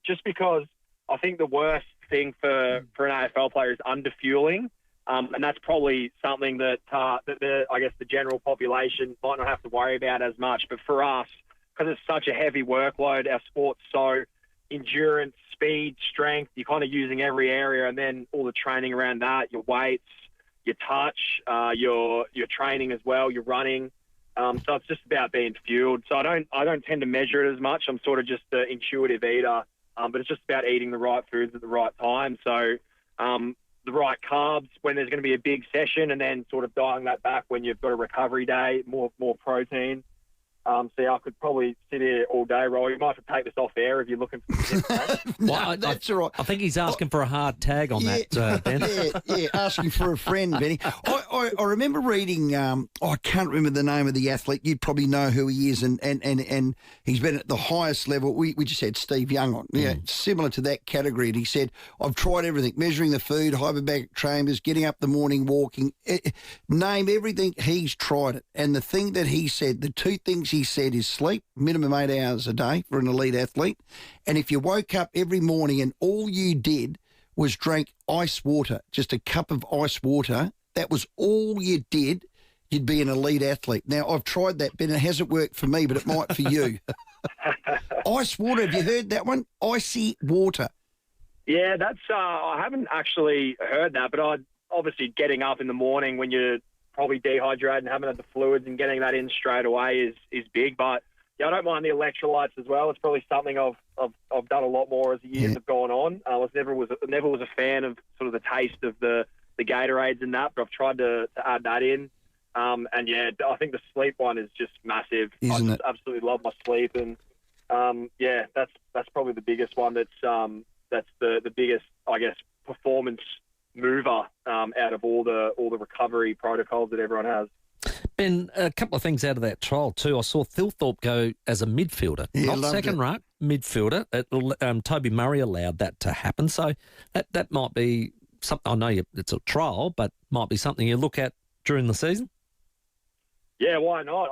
just because I think the worst thing for an AFL player is underfueling, and that's probably something that the general population might not have to worry about as much. But for us, because it's such a heavy workload, our sport's so endurance, speed, strength, you're kind of using every area, and then all the training around that, your weights, your touch, your training as well, your running. So it's just about being fueled. So I don't tend to measure it as much. I'm sort of just an intuitive eater, but it's just about eating the right foods at the right time. So the right carbs when there's going to be a big session, and then sort of dialing that back when you've got a recovery day, more protein. So yeah, I could probably sit here all day, Rowey. You might have to take this off air if you're looking for tips. No, that's all right. I think he's asking for a hard tag on that, Ben. Yeah, asking for a friend, Benny. I remember reading, I can't remember the name of the athlete. You'd probably know who he is, and he's been at the highest level. We just had Steve Young on, similar to that category. And he said, I've tried everything, measuring the food, hyperbaric chambers, getting up the morning, walking, name everything. He's tried it. And the thing that he said, the two things he said is sleep, minimum 8 hours a day for an elite athlete. And if you woke up every morning and all you did was drank ice water, just a cup of ice water, that was all you did, you'd be an elite athlete. Now, I've tried that, Ben. It hasn't worked for me, but it might for you. Ice water, have you heard that one? Icy water. Yeah, that's I haven't actually heard that, but I'd obviously getting up in the morning when you're probably dehydrated and haven't had the fluids and getting that in straight away is big. But yeah, I don't mind the electrolytes as well. It's probably something I've done a lot more as the years have gone on. I never was a fan of sort of the taste of the Gatorades and that, but I've tried to add that in. And yeah, I think the sleep one is just massive. Isn't it? Absolutely love my sleep, and yeah, that's probably the biggest one. That's the biggest, I guess, performance mover out of all the recovery protocols that everyone has. Ben, a couple of things out of that trial too. I saw Thilthorpe go as a midfielder, not second ruck, midfielder. Toby Murray allowed that to happen, so that might be something. I know it's a trial, but might be something you look at during the season. Yeah, why not?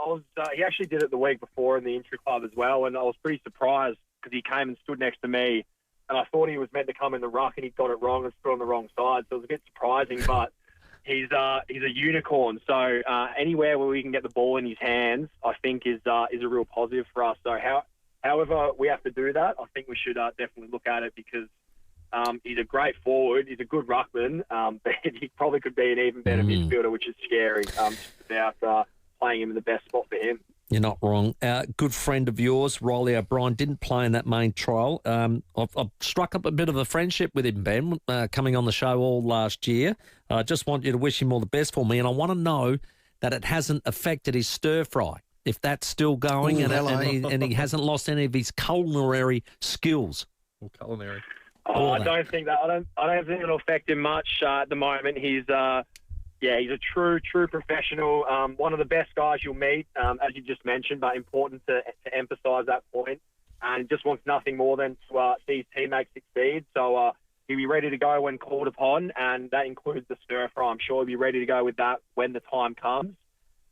He actually did it the week before in the intra club as well, and I was pretty surprised because he came and stood next to me, and I thought he was meant to come in the ruck, and he got it wrong and stood on the wrong side, so it was a bit surprising, but he's a unicorn. So anywhere where we can get the ball in his hands, I think is a real positive for us. So however we have to do that, I think we should definitely look at it, because he's a great forward. He's a good ruckman, but he probably could be an even better midfielder, which is scary. About playing him in the best spot for him. You're not wrong. Good friend of yours, Rowey O'Brien, didn't play in that main trial. I've struck up a bit of a friendship with him, Ben, coming on the show all last year. I just want you to wish him all the best for me, and I want to know that it hasn't affected his stir fry, if that's still going, and he hasn't lost any of his culinary skills. Or culinary. I don't think it'll affect him much at the moment. He's a true professional. One of the best guys you'll meet, as you just mentioned, but important to emphasise that point. And just wants nothing more than to see his teammates succeed. So he'll be ready to go when called upon, and that includes the stir fry. I'm sure he'll be ready to go with that when the time comes.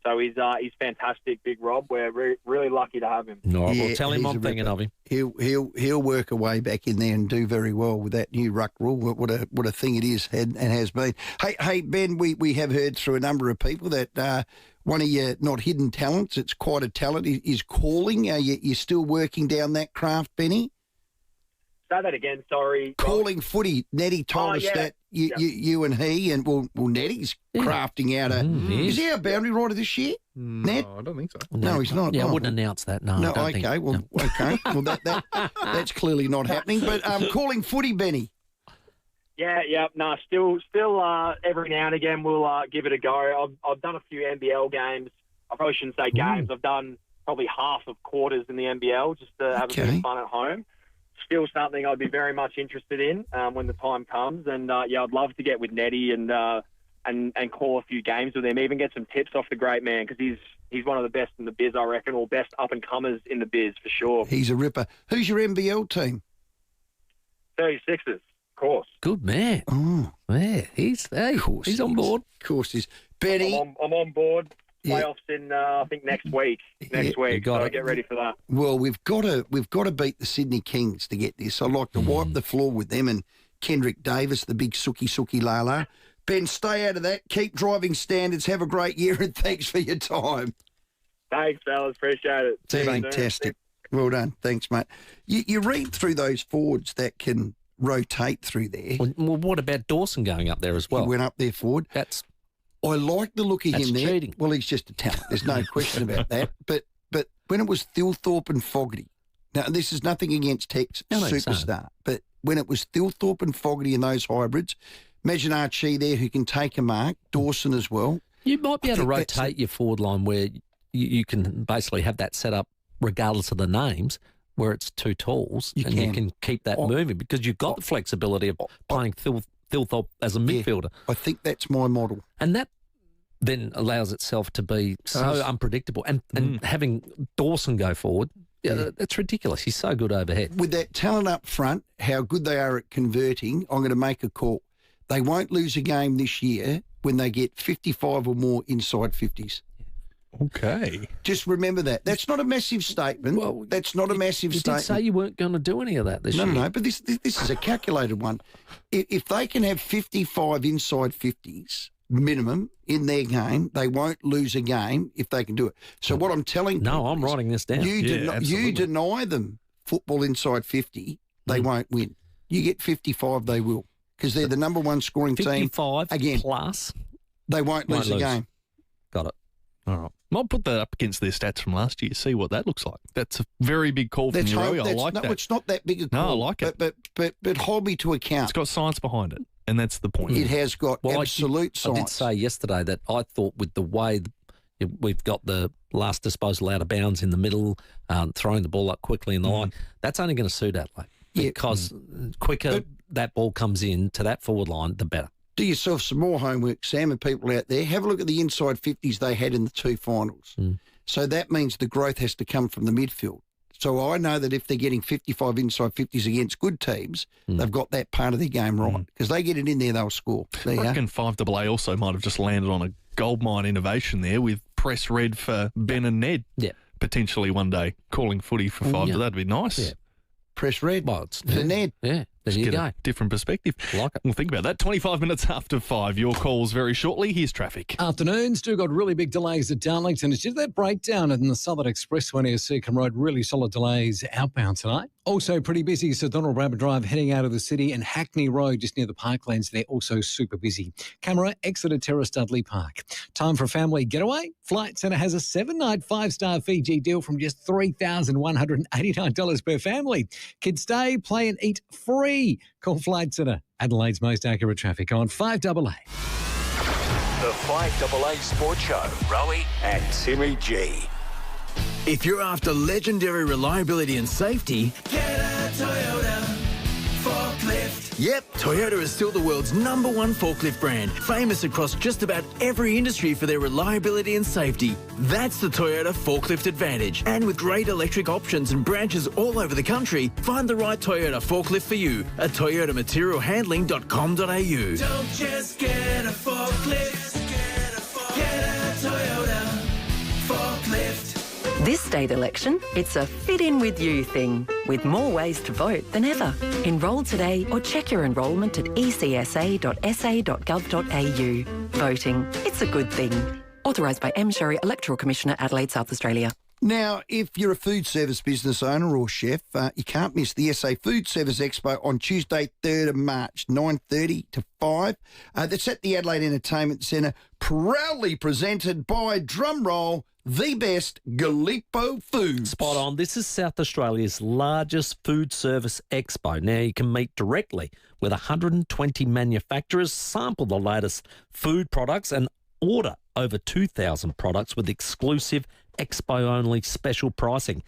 So he's fantastic, Big Rob. We're really lucky to have him. No, we'll tell him I'm thinking of him. He'll work a way back in there and do very well with that new ruck rule. What a thing it is and has been. Hey Ben, we have heard through a number of people that one of your not hidden talents, it's quite a talent, is calling. You're still working down that craft, Benny? Say that again, sorry. Calling footy. Nettie told us that you and he, and well Nettie's crafting out is he our boundary rider this year? No, I don't think so. No, he's not. Yeah, I wouldn't announce that. No, I don't think. Okay, well, that's clearly not happening. But calling footy, Benny. Yeah. No, still. Every now and again, we'll give it a go. I've done a few NBL games. I probably shouldn't say games. I've done probably half of quarters in the NBL just to have a bit of fun at home. Still something I'd be very much interested in when the time comes, and I'd love to get with Nettie and call a few games with him, even get some tips off the great man, because he's one of the best in the biz, I reckon, or best up and comers in the biz for sure. He's a ripper. Who's your NBL team? 36ers, of course. Good man. Oh, yeah, he's on board. Of course, he's Benny. I'm on board. Playoffs in I think next week. So get ready for that. Well, we've got to beat the Sydney Kings to get this. I'd like to wipe the floor with them and Kendrick Davis, the big Suki Lala. Ben, stay out of that. Keep driving standards. Have a great year, and thanks for your time. Thanks, fellas. Appreciate it. Fantastic. Well done. Thanks, mate. You read through those forwards that can rotate through there. Well, what about Dawson going up there as well? He went up there forward. I like the look of him there. Cheating. Well, he's just a talent. There's no question about that. But when it was Thilthorpe and Fogarty, now this is nothing against Tex superstar, but when it was Thilthorpe and Fogarty and those hybrids, imagine Archie there who can take a mark, Dawson as well. You might be able to rotate your forward line where you can basically have that set up regardless of the names, where it's two talls, you can keep that moving because you've got the flexibility of playing Thilthorpe as a midfielder. I think that's my model. And that then allows itself to be so unpredictable. And having Dawson go forward, that's ridiculous. He's so good overhead. With that talent up front, how good they are at converting, I'm going to make a call. They won't lose a game this year when they get 55 or more inside 50s. Okay. Just remember that. That's not a massive statement. Well, that's not a massive statement. You did say you weren't going to do any of that this year. No, but this is a calculated one. If they can have 55 inside 50s minimum in their game, they won't lose a game if they can do it. So what I'm telling people I'm writing this down. You deny them football inside 50, they won't win. You get 55, they will, because they're the number one scoring 55 team. Again, plus, they won't lose a game. Got it. All right. I'll put that up against their stats from last year, see what that looks like. That's a very big call from you, Rowey. I like that. It's not that big a call. No, I like it. But hold me to account. It's got science behind it, and that's the point. It has got absolute science. I did say yesterday that I thought with the way we've got the last disposal out of bounds in the middle, throwing the ball up quickly in the line, that's only going to suit Adelaide because quicker that ball comes in to that forward line, the better. Do yourself some more homework, Sam, and people out there. Have a look at the inside 50s they had in the two finals. So that means the growth has to come from the midfield. So I know that if they're getting 55 inside 50s against good teams, they've got that part of their game right. Because they get it in there, they'll score. I reckon FIVEAA also might have just landed on a goldmine innovation there with press red for Ben and Ned. Yeah. Potentially one day calling footy for FIVEAA. That'd be nice. Yeah. Press red. Well, it's for Ned. Yeah. There you go. Different perspective. Like it. We'll think about that. 25 minutes after 5. Your calls very shortly. Here's traffic. Afternoon. Still got really big delays at Darlington. It's just that breakdown in the Southern Expressway near Seacombe Road. Really solid delays outbound tonight. Also pretty busy. So Donald Braber Drive heading out of the city and Hackney Road just near the Parklands. They're also super busy. Camera, Exeter Terrace, Dudley Park. Time for a family getaway. Flight Centre has a 7-night 5-star Fiji deal from just $3,189 per family. Kids stay, play and eat free. Call Flight Centre, Adelaide's most accurate traffic on 5AA. The 5AA Sports Show, Rowey and Timmy G. If you're after legendary reliability and safety, get a Toyota forklift. Yep, Toyota is still the world's #1 forklift brand, famous across just about every industry for their reliability and safety. That's the Toyota Forklift Advantage. And with great electric options and branches all over the country, find the right Toyota forklift for you at toyotamaterialhandling.com.au. Don't just get a forklift, get a Toyota forklift. This state election, it's a fit in with you thing, with more ways to vote than ever. Enrol today or check your enrolment at ecsa.sa.gov.au. Voting, it's a good thing. Authorised by M. Sherry, Electoral Commissioner, Adelaide, South Australia. Now, if you're a food service business owner or chef, you can't miss the SA Food Service Expo on Tuesday, 3rd of March, 9:30 to 5. That's at the Adelaide Entertainment Centre, proudly presented by, drumroll, the best Galipo Foods. Spot on. This is South Australia's largest food service expo. Now, you can meet directly with 120 manufacturers, sample the latest food products and order over 2,000 products with exclusive expo-only special pricing.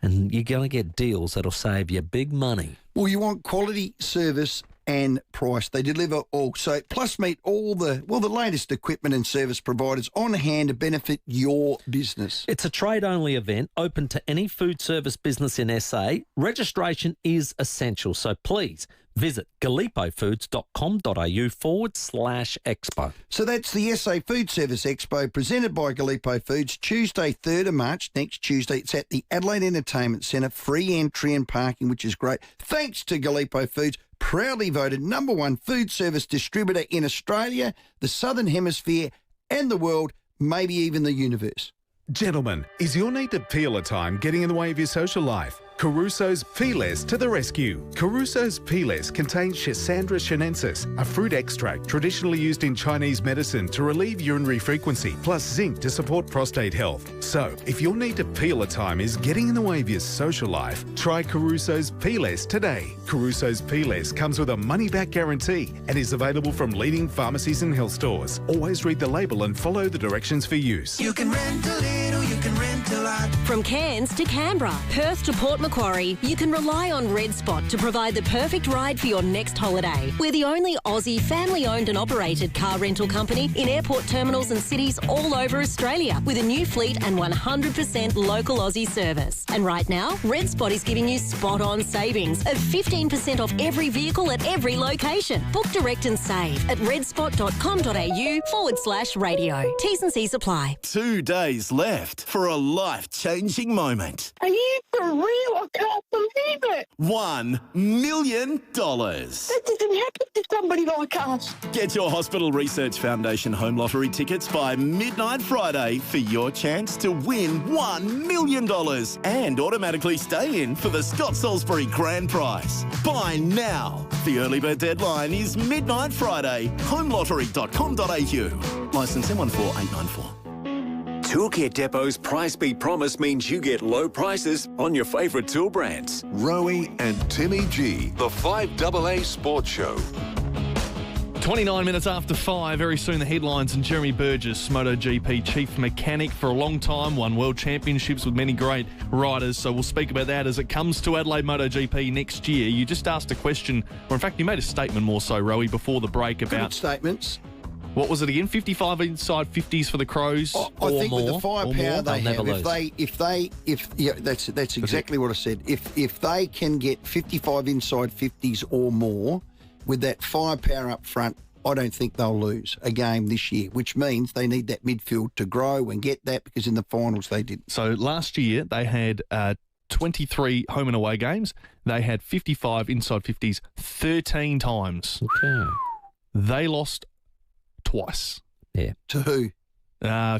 And you're going to get deals that'll save you big money. Well, you want quality, service and price. They deliver all. So plus meet all the latest equipment and service providers on hand to benefit your business. It's a trade-only event open to any food service business in SA. Registration is essential, so please visit galipofoods.com.au/expo. So that's the SA Food Service Expo presented by Galipo Foods, Tuesday, 3rd of March, next Tuesday. It's at the Adelaide Entertainment Centre, free entry and parking, which is great. Thanks to Galipo Foods, proudly voted #1 food service distributor in Australia, the Southern Hemisphere and the world, maybe even the universe. Gentlemen, is your need to peel a time getting in the way of your social life? Caruso's Peelers to the rescue. Caruso's Peelers contains Schisandra chinensis, a fruit extract traditionally used in Chinese medicine to relieve urinary frequency, plus zinc to support prostate health. So, if your need to peel a time is getting in the way of your social life, try Caruso's Peelers today. Caruso's Peelers comes with a money-back guarantee and is available from leading pharmacies and health stores. Always read the label and follow the directions for use. You can rent a little, you can rent a lot. From Cairns to Canberra, Perth to Port Macquarie, you can rely on Red Spot to provide the perfect ride for your next holiday. We're the only Aussie family-owned and operated car rental company in airport terminals and cities all over Australia with a new fleet and 100% local Aussie service. And right now, Red Spot is giving you spot-on savings of 15% off every vehicle at every location. Book direct and save at redspot.com.au/radio. T's and C's apply. 2 days left for a life-changing moment. Are you for real? I can't believe it. $1 million. That doesn't happen to somebody like us. Get your Hospital Research Foundation home lottery tickets by midnight Friday for your chance to win $1 million and automatically stay in for the Scott Salisbury Grand Prize. Buy now. The early bird deadline is midnight Friday. Homelottery.com.au. Licence M14894. Toolkit Depot's Price Beat Promise means you get low prices on your favourite tool brands. Rowey and Timmy G, the 5AA Sports Show. 29 minutes after 5, very soon the headlines, and Jeremy Burgess, MotoGP chief mechanic for a long time, won world championships with many great riders, so we'll speak about that as it comes to Adelaide MotoGP next year. You just asked a question, or in fact you made a statement more so, Rowey, before the break about... Good statements. What was it again? 55 inside 50s for the Crows. I think more, with the firepower they have, that's exactly what I said. If they can get 55 inside 50s or more with that firepower up front, I don't think they'll lose a game this year, which means they need that midfield to grow and get that, because in the finals they didn't. So last year they had 23 home and away games. They had 55 inside 50s 13 times. Okay. They lost twice. Yeah. To who?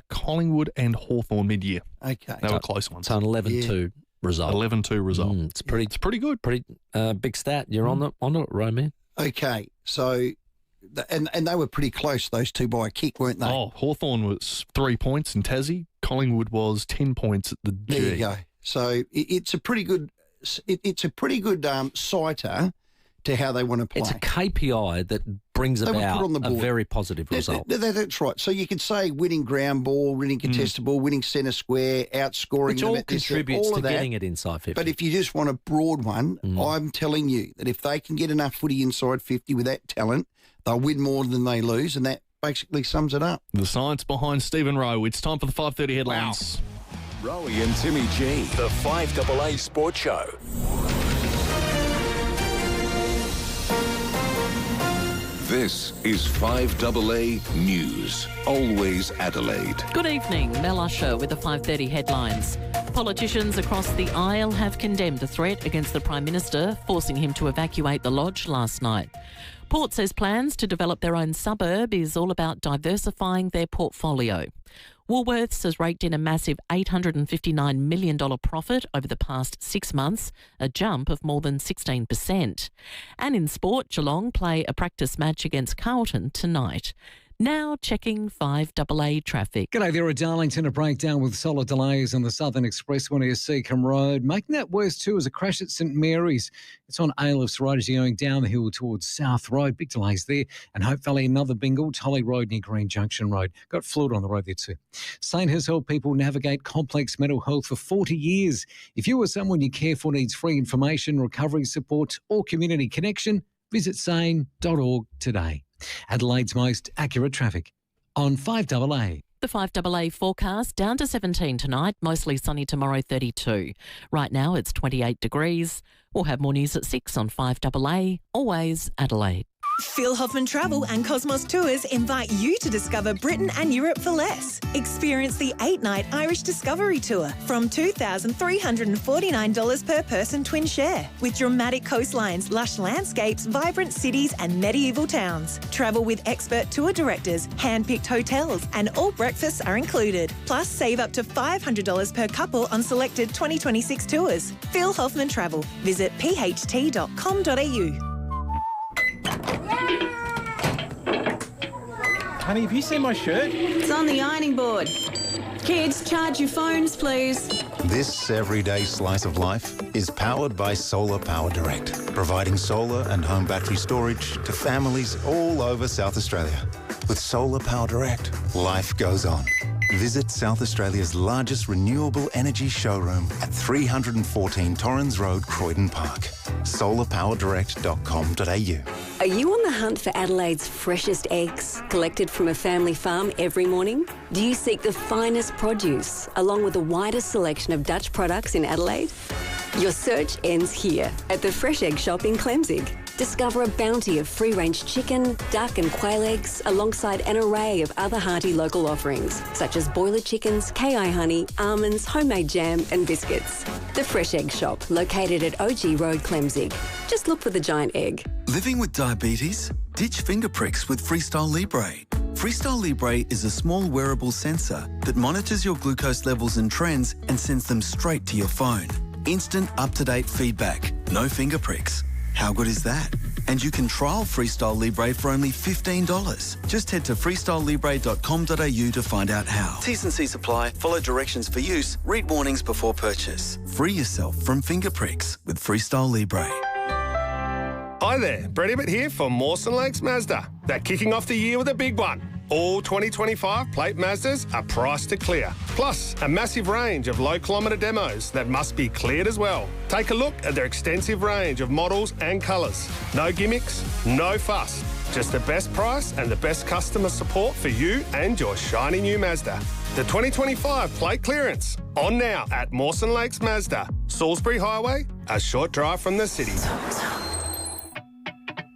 Collingwood and Hawthorn mid-year. Okay. They were close ones. So an 11-2 result. 11-2 result. It's pretty good. Pretty big stat. You're on it, Roman. Okay. So, and they were pretty close, those two, by a kick, weren't they? Oh, Hawthorn was 3 points in Tassie. Collingwood was 10 points at the G. There you go. So it's a pretty good citer to how they want to play. It's a KPI that brings about a very positive result. That's right. So you could say winning ground ball, winning contested ball, winning centre square, outscoring which them. all contributes to getting it inside 50. But if you just want a broad one, I'm telling you that if they can get enough footy inside 50 with that talent, they'll win more than they lose, and that basically sums it up. The science behind Stephen Rowe. It's time for the 5:30 headlines. Wow. Rowey and Timmy G, the 5AA Sports Show. This is 5AA News. Always Adelaide. Good evening. Mel Usher with the 5:30 headlines. Politicians across the aisle have condemned a threat against the Prime Minister, forcing him to evacuate the lodge last night. Port says plans to develop their own suburb is all about diversifying their portfolio. Woolworths has raked in a massive $859 million profit over the past 6 months, a jump of more than 16%. And in sport, Geelong play a practice match against Carlton tonight. Now checking 5AA traffic. G'day there at Darlington. A breakdown with solid delays on the Southern Expressway near Seacombe Road. Making that worse too is a crash at St Mary's. It's on Ailif's Road as you're going down the hill towards South Road. Big delays there. And Hope Valley, another bingle. Tolly Road near Green Junction Road. Got fluid on the road there too. Sane has helped people navigate complex mental health for 40 years. If you or someone you care for needs free information, recovery support or community connection, visit sane.org today. Adelaide's most accurate traffic on 5AA. The 5AA forecast down to 17 tonight, mostly sunny tomorrow 32. Right now it's 28 degrees. We'll have more news at 6 on 5AA, always Adelaide. Phil Hoffman Travel and Cosmos Tours invite you to discover Britain and Europe for less. Experience the 8-night Irish Discovery Tour from $2,349 per person twin share, with dramatic coastlines, lush landscapes, vibrant cities and medieval towns. Travel with expert tour directors, hand-picked hotels and all breakfasts are included. Plus, save up to $500 per couple on selected 2026 tours. Phil Hoffman Travel. Visit pht.com.au. Honey, have you seen my shirt? It's on the ironing board. Kids, charge your phones, please. This everyday slice of life is powered by Solar Power Direct, providing solar and home battery storage to families all over South Australia. With Solar Power Direct, life goes on. Visit South Australia's largest renewable energy showroom at 314 Torrens Road, Croydon Park. solarpowerdirect.com.au. Are you on the hunt for Adelaide's freshest eggs, collected from a family farm every morning? Do you seek the finest produce, along with the widest selection of Dutch products in Adelaide? Your search ends here, at the Fresh Egg Shop in Clemzig. Discover a bounty of free-range chicken, duck and quail eggs, alongside an array of other hearty local offerings, such as boiler chickens, KI honey, almonds, homemade jam and biscuits. The Fresh Egg Shop, located at OG Road, Clemzig. Just look for the giant egg. Living with diabetes? Ditch finger pricks with Freestyle Libre. Freestyle Libre is a small wearable sensor that monitors your glucose levels and trends and sends them straight to your phone. Instant, up-to-date feedback. No finger pricks. How good is that? And you can trial Freestyle Libre for only $15. Just head to freestylelibre.com.au to find out how. T's and C's apply. Follow directions for use. Read warnings before purchase. Free yourself from finger pricks with Freestyle Libre. Hi there, Brett Ibbott here for Mawson Lakes Mazda. They're kicking off the year with a big one. All 2025 plate Mazdas are priced to clear. Plus, a massive range of low-kilometre demos that must be cleared as well. Take a look at their extensive range of models and colours. No gimmicks, no fuss. Just the best price and the best customer support for you and your shiny new Mazda. The 2025 plate clearance. On now at Mawson Lakes Mazda. Salisbury Highway, a short drive from the city.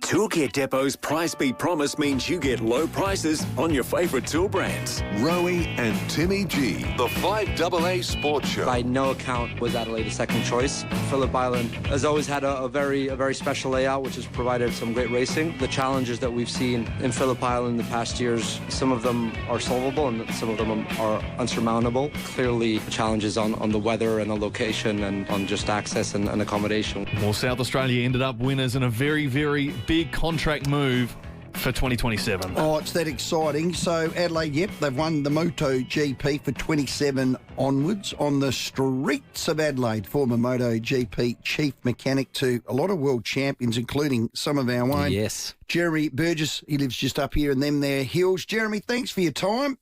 Toolkit Depot's Price Beat Promise means you get low prices on your favourite tool brands. Rowey and Timmy G, the 5AA Sports Show. By no account was Adelaide a second choice. Phillip Island has always had a very special layout, which has provided some great racing. The challenges that we've seen in Phillip Island in the past years, some of them are solvable and some of them are unsurmountable. Clearly, challenges on the weather and the location and on just access and accommodation. Well, South Australia ended up winners in a very big contract move for 2027. Oh, it's that exciting. So Adelaide, yep, they've won the MotoGP for 27 onwards on the streets of Adelaide. Former MotoGP chief mechanic to a lot of world champions, including some of our own. Yes. Jeremy Burgess, he lives just up here in them there hills. Jeremy, thanks for your time.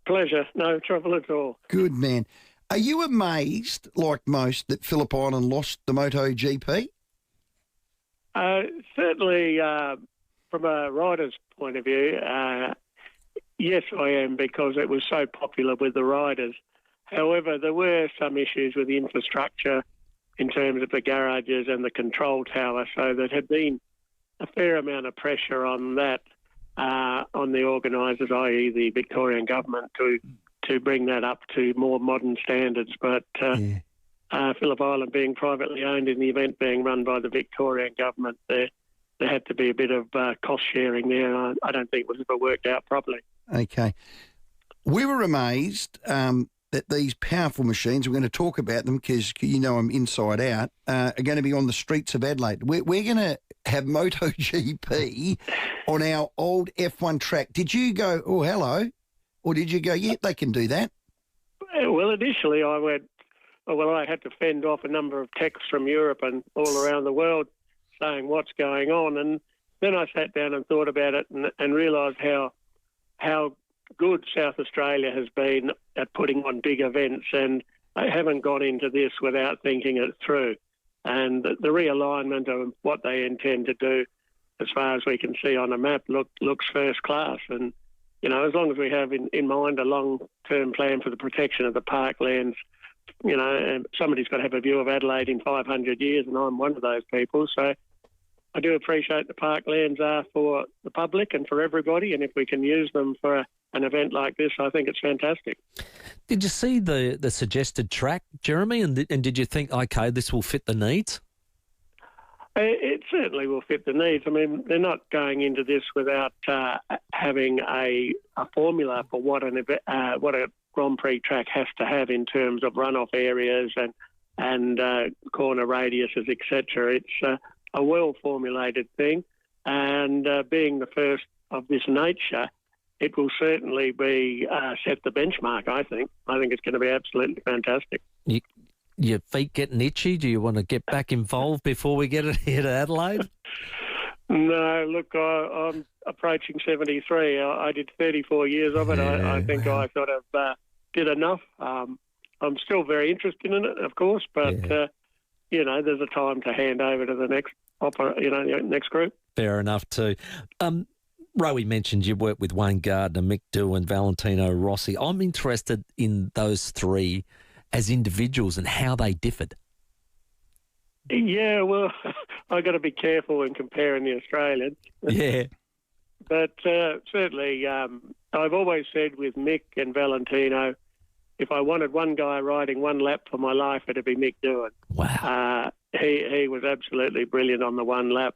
Pleasure. No trouble at all. Good man. Are you amazed, like most, that Phillip Island lost the MotoGP? Certainly, from a rider's point of view, yes, I am, because it was so popular with the riders. However, there were some issues with the infrastructure in terms of the garages and the control tower, so there had been a fair amount of pressure on that, on the organisers, i.e. the Victorian government, to bring that up to more modern standards. But Phillip Island being privately owned, in the event being run by the Victorian government, there had to be a bit of cost sharing there, and I don't think it was ever worked out properly. Okay. We were amazed that these powerful machines, we're going to talk about them because you know I'm inside out, are going to be on the streets of Adelaide. We're going to have MotoGP on our old F1 track. Did you go, oh, hello? Or did you go, yeah, they can do that? Well, initially I went, I had to fend off a number of texts from Europe and all around the world saying what's going on. And then I sat down and thought about it and realised how good South Australia has been at putting on big events, and they haven't gone into this without thinking it through. And the realignment of what they intend to do, as far as we can see on a map, looks first class. And, you know, as long as we have in mind a long-term plan for the protection of the parklands, you know, somebody's got to have a view of Adelaide in 500 years, and I'm one of those people. So I do appreciate the parklands are for the public and for everybody, and if we can use them for an event like this, I think it's fantastic. Did you see the suggested track, Jeremy, and did you think, okay, this will fit the needs? It certainly will fit the needs. I mean, they're not going into this without having a formula for what a Grand Prix track has to have in terms of runoff areas and corner radiuses, etc. It's a well-formulated thing, and being the first of this nature, it will certainly be set the benchmark, I think. I think it's going to be absolutely fantastic. Your feet getting itchy? Do you want to get back involved before we get it here to Adelaide? No, look, I'm approaching 73. I did 34 years of it. I think I sort of did enough. I'm still very interested in it, of course, but, there's a time to hand over to the next group. Fair enough too. Rowey mentioned you worked with Wayne Gardner, Mick Doohan, Valentino Rossi. I'm interested in those three as individuals and how they differed. Yeah, well, I got to be careful when comparing the Australians. Yeah. But certainly, I've always said with Mick and Valentino, if I wanted one guy riding one lap for my life, it'd be Mick Doohan. Wow. He was absolutely brilliant on the one lap.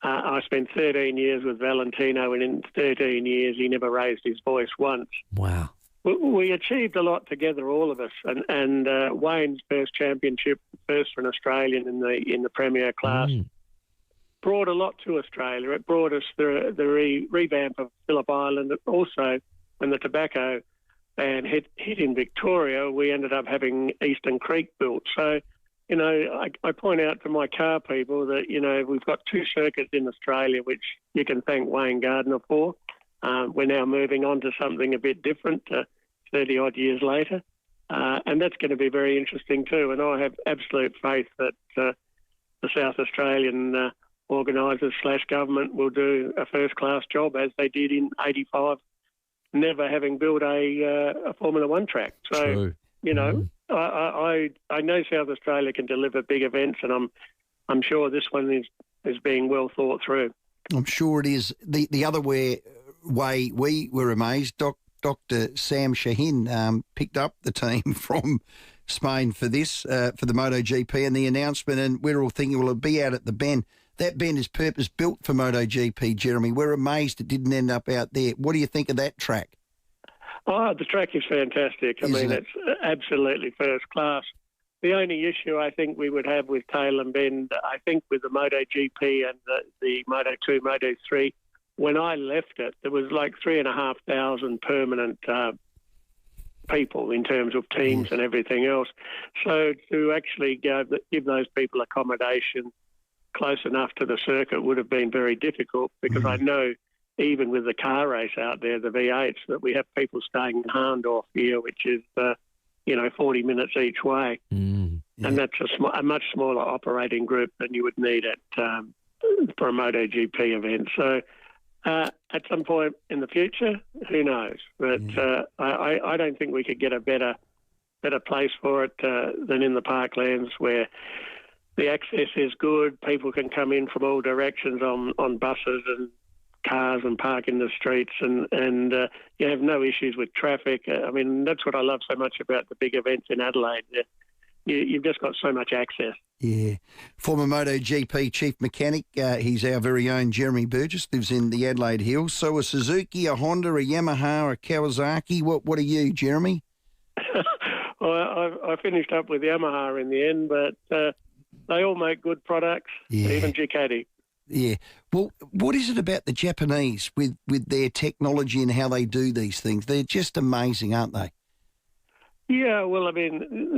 I spent 13 years with Valentino, and in 13 years, he never raised his voice once. Wow. We achieved a lot together, all of us, and Wayne's first championship, first for an Australian in the Premier class, brought a lot to Australia. It brought us the revamp of Phillip Island. Also, when the tobacco ban hit in Victoria, we ended up having Eastern Creek built. So, I point out to my car people that, we've got two circuits in Australia, which you can thank Wayne Gardner for. We're now moving on to something a bit different 30-odd years later, and that's going to be very interesting too. And I have absolute faith that the South Australian organisers / government will do a first-class job, as they did in '85, never having built a Formula One track. So, True. I know South Australia can deliver big events, and I'm sure this one is being well thought through. I'm sure it is. The other way we were amazed, Dr. Sam Shaheen picked up the team from Spain for this, for the MotoGP and the announcement, and we're all thinking, well, it'll be out at the bend. That bend is purpose-built for MotoGP, Jeremy. We're amazed it didn't end up out there. What do you think of that track? Oh, the track is fantastic. It's absolutely first class. The only issue I think we would have with Tailem Bend, I think with the MotoGP and the Moto2, Moto3, when I left it, there was like 3,500 permanent people in terms of teams and everything else. So to actually give those people accommodation close enough to the circuit would have been very difficult, because I know even with the car race out there, the V8s, that we have people staying in Harndorf here, which is 40 minutes each way. And that's a much smaller operating group than you would need for a MotoGP event. So at some point in the future, who knows? But I don't think we could get a better place for it than in the parklands, where the access is good. People can come in from all directions on buses and cars and park in the streets, and you have no issues with traffic. I mean, that's what I love so much about the big events in Adelaide. You've just got so much access. Yeah. Former MotoGP chief mechanic, he's our very own Jeremy Burgess, lives in the Adelaide Hills. So a Suzuki, a Honda, a Yamaha, a Kawasaki. What are you, Jeremy? Well, I finished up with Yamaha in the end, but they all make good products, even Ducati. Yeah. Well, what is it about the Japanese with their technology and how they do these things? They're just amazing, aren't they? Yeah, well, I mean,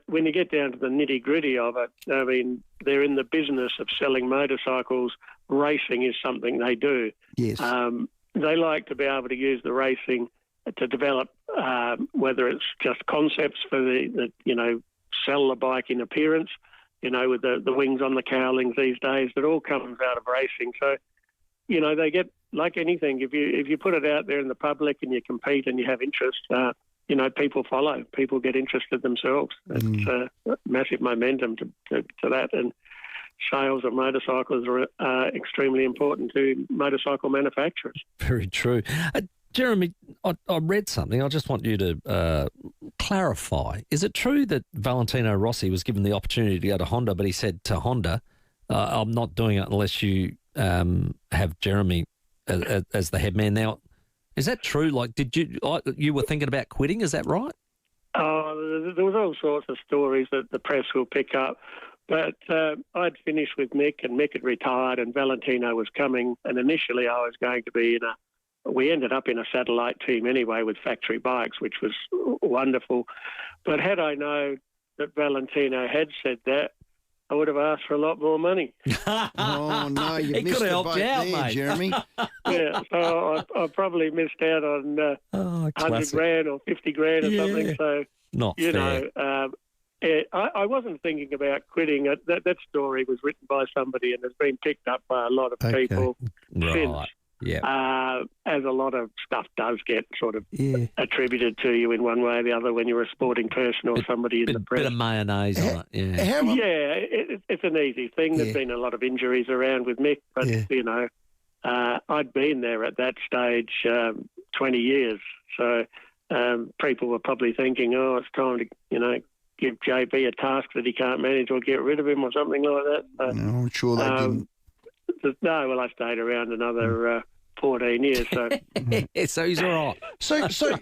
when you get down to the nitty-gritty of it, I mean, they're in the business of selling motorcycles. Racing is something they do. Yes. They like to be able to use the racing to develop, whether it's just concepts for the sell the bike in appearance, with the wings on the cowlings these days. It all comes out of racing. So, they get, like anything, if you put it out there in the public and you compete and you have interest, people follow. People get interested themselves. It's massive momentum to that. And sales of motorcycles are extremely important to motorcycle manufacturers. Very true. Jeremy, I read something. I just want you to clarify. Is it true that Valentino Rossi was given the opportunity to go to Honda, but he said to Honda, I'm not doing it unless you have Jeremy as the head man? Now, is that true? Like, you were thinking about quitting? Is that right? There was all sorts of stories that the press will pick up. But I'd finished with Mick, and Mick had retired, and Valentino was coming. And initially I was going to be we ended up in a satellite team anyway with factory bikes, which was wonderful. But had I known that Valentino had said that, I would have asked for a lot more money. Oh, no, you missed the boat there, Jeremy. Yeah, so I probably missed out on 100 grand or 50 grand or something. So, not fair. I wasn't thinking about quitting. That story was written by somebody and has been picked up by a lot of people since. Yeah. As a lot of stuff does get sort of attributed to you in one way or the other when you're a sporting person or somebody in the press. Bit of mayonnaise on it, it's an easy thing. There's been a lot of injuries around with Mick, but, I'd been there at that stage 20 years. So people were probably thinking, it's time to, give JB a task that he can't manage or get rid of him or something like that. So, no, I'm sure they didn't. No, well, I stayed around another 14 years. So, so he's all right. So,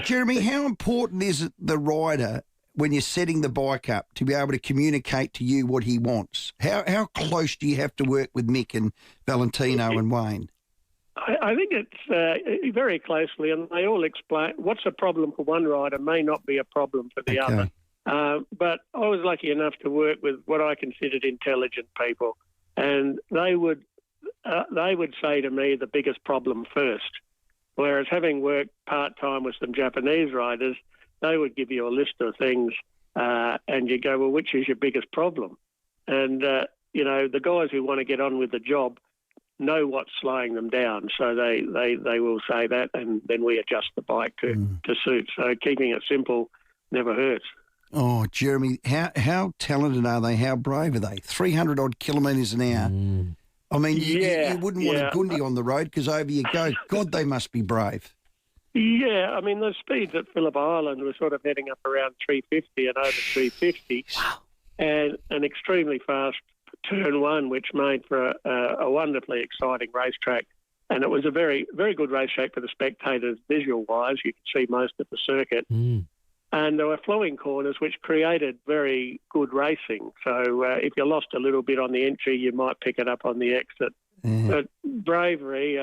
Jeremy, how important is it the rider when you're setting the bike up to be able to communicate to you what he wants? How close do you have to work with Mick and Valentino and Wayne? I think it's very closely, and they all explain what's a problem for one rider may not be a problem for the other. But I was lucky enough to work with what I considered intelligent people. And they would say to me the biggest problem first, whereas having worked part-time with some Japanese riders, they would give you a list of things and you go, well, which is your biggest problem? And, the guys who want to get on with the job know what's slowing them down. So they will say that, and then we adjust the bike to suit. So keeping it simple never hurts. Oh, Jeremy, how talented are they? How brave are they? 300-odd kilometres an hour. I mean, you wouldn't want a Gundi on the road because over you go. God, they must be brave. Yeah, I mean, the speeds at Phillip Island were sort of heading up around 350 and over 350. Wow. And an extremely fast turn one, which made for a wonderfully exciting racetrack. And it was a very, very good racetrack for the spectators visual-wise. You could see most of the circuit. And there were flowing corners which created very good racing. So if you lost a little bit on the entry, you might pick it up on the exit. But bravery,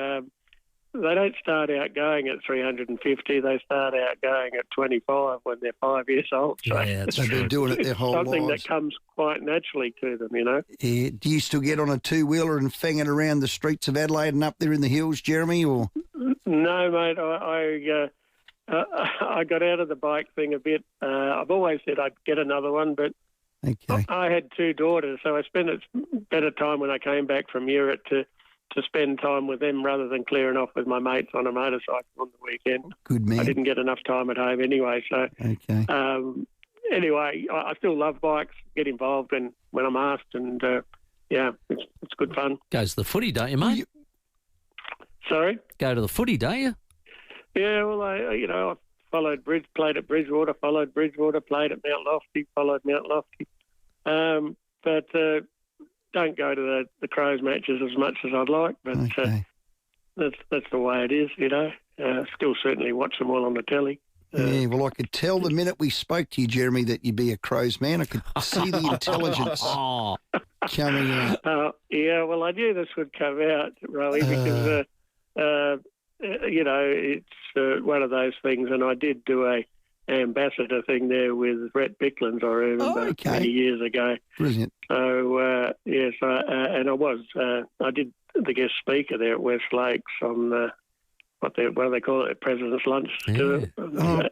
they don't start out going at 350. They start out going at 25 when they're 5 years old. So they've been doing it their whole lives. Something that comes quite naturally to them, Yeah. Do you still get on a two-wheeler and fang it around the streets of Adelaide and up there in the hills, Jeremy? Or no, mate. I got out of the bike thing a bit. I've always said I'd get another one, but I had two daughters, so I spent a better time when I came back from Europe to spend time with them rather than clearing off with my mates on a motorcycle on the weekend. Good man. I didn't get enough time at home anyway. So anyway, I still love bikes, get involved when I'm asked, and it's good fun. Goes to the footy, don't you, mate? Sorry? Go to the footy, don't you? Yeah, well, I followed played at Bridgewater, followed Bridgewater, played at Mount Lofty, followed Mount Lofty. But don't go to the Crows matches as much as I'd like, but that's the way it is, Still certainly watch them all on the telly. Well, I could tell the minute we spoke to you, Jeremy, that you'd be a Crows man. I could see the intelligence coming out. Well, I knew this would come out, Rowey, because... it's one of those things, and I did do a ambassador thing there with Brett Bicklands, I remember, many years ago. Brilliant. So, and I did the guest speaker there at West Lakes on what do they call it, President's Lunch.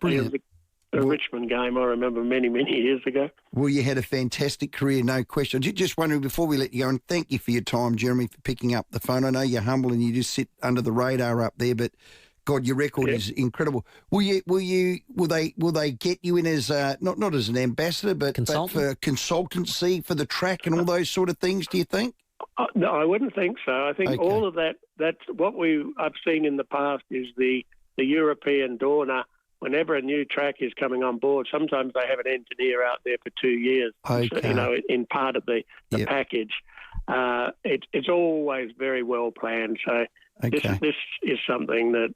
Brilliant. A Richmond game, I remember many, many years ago. Well, you had a fantastic career, no question. Just wondering, before we let you go, and thank you for your time, Jeremy, for picking up the phone. I know you're humble and you just sit under the radar up there, but God, your record is incredible. Will they get you in as not as an ambassador, but for consultancy for the track and all those sort of things? Do you think? No, I wouldn't think so. I think all of that. That's what I've seen in the past is the European donor. Whenever a new track is coming on board, sometimes they have an engineer out there for 2 years, in part of the package. It's always very well planned. So this is something that,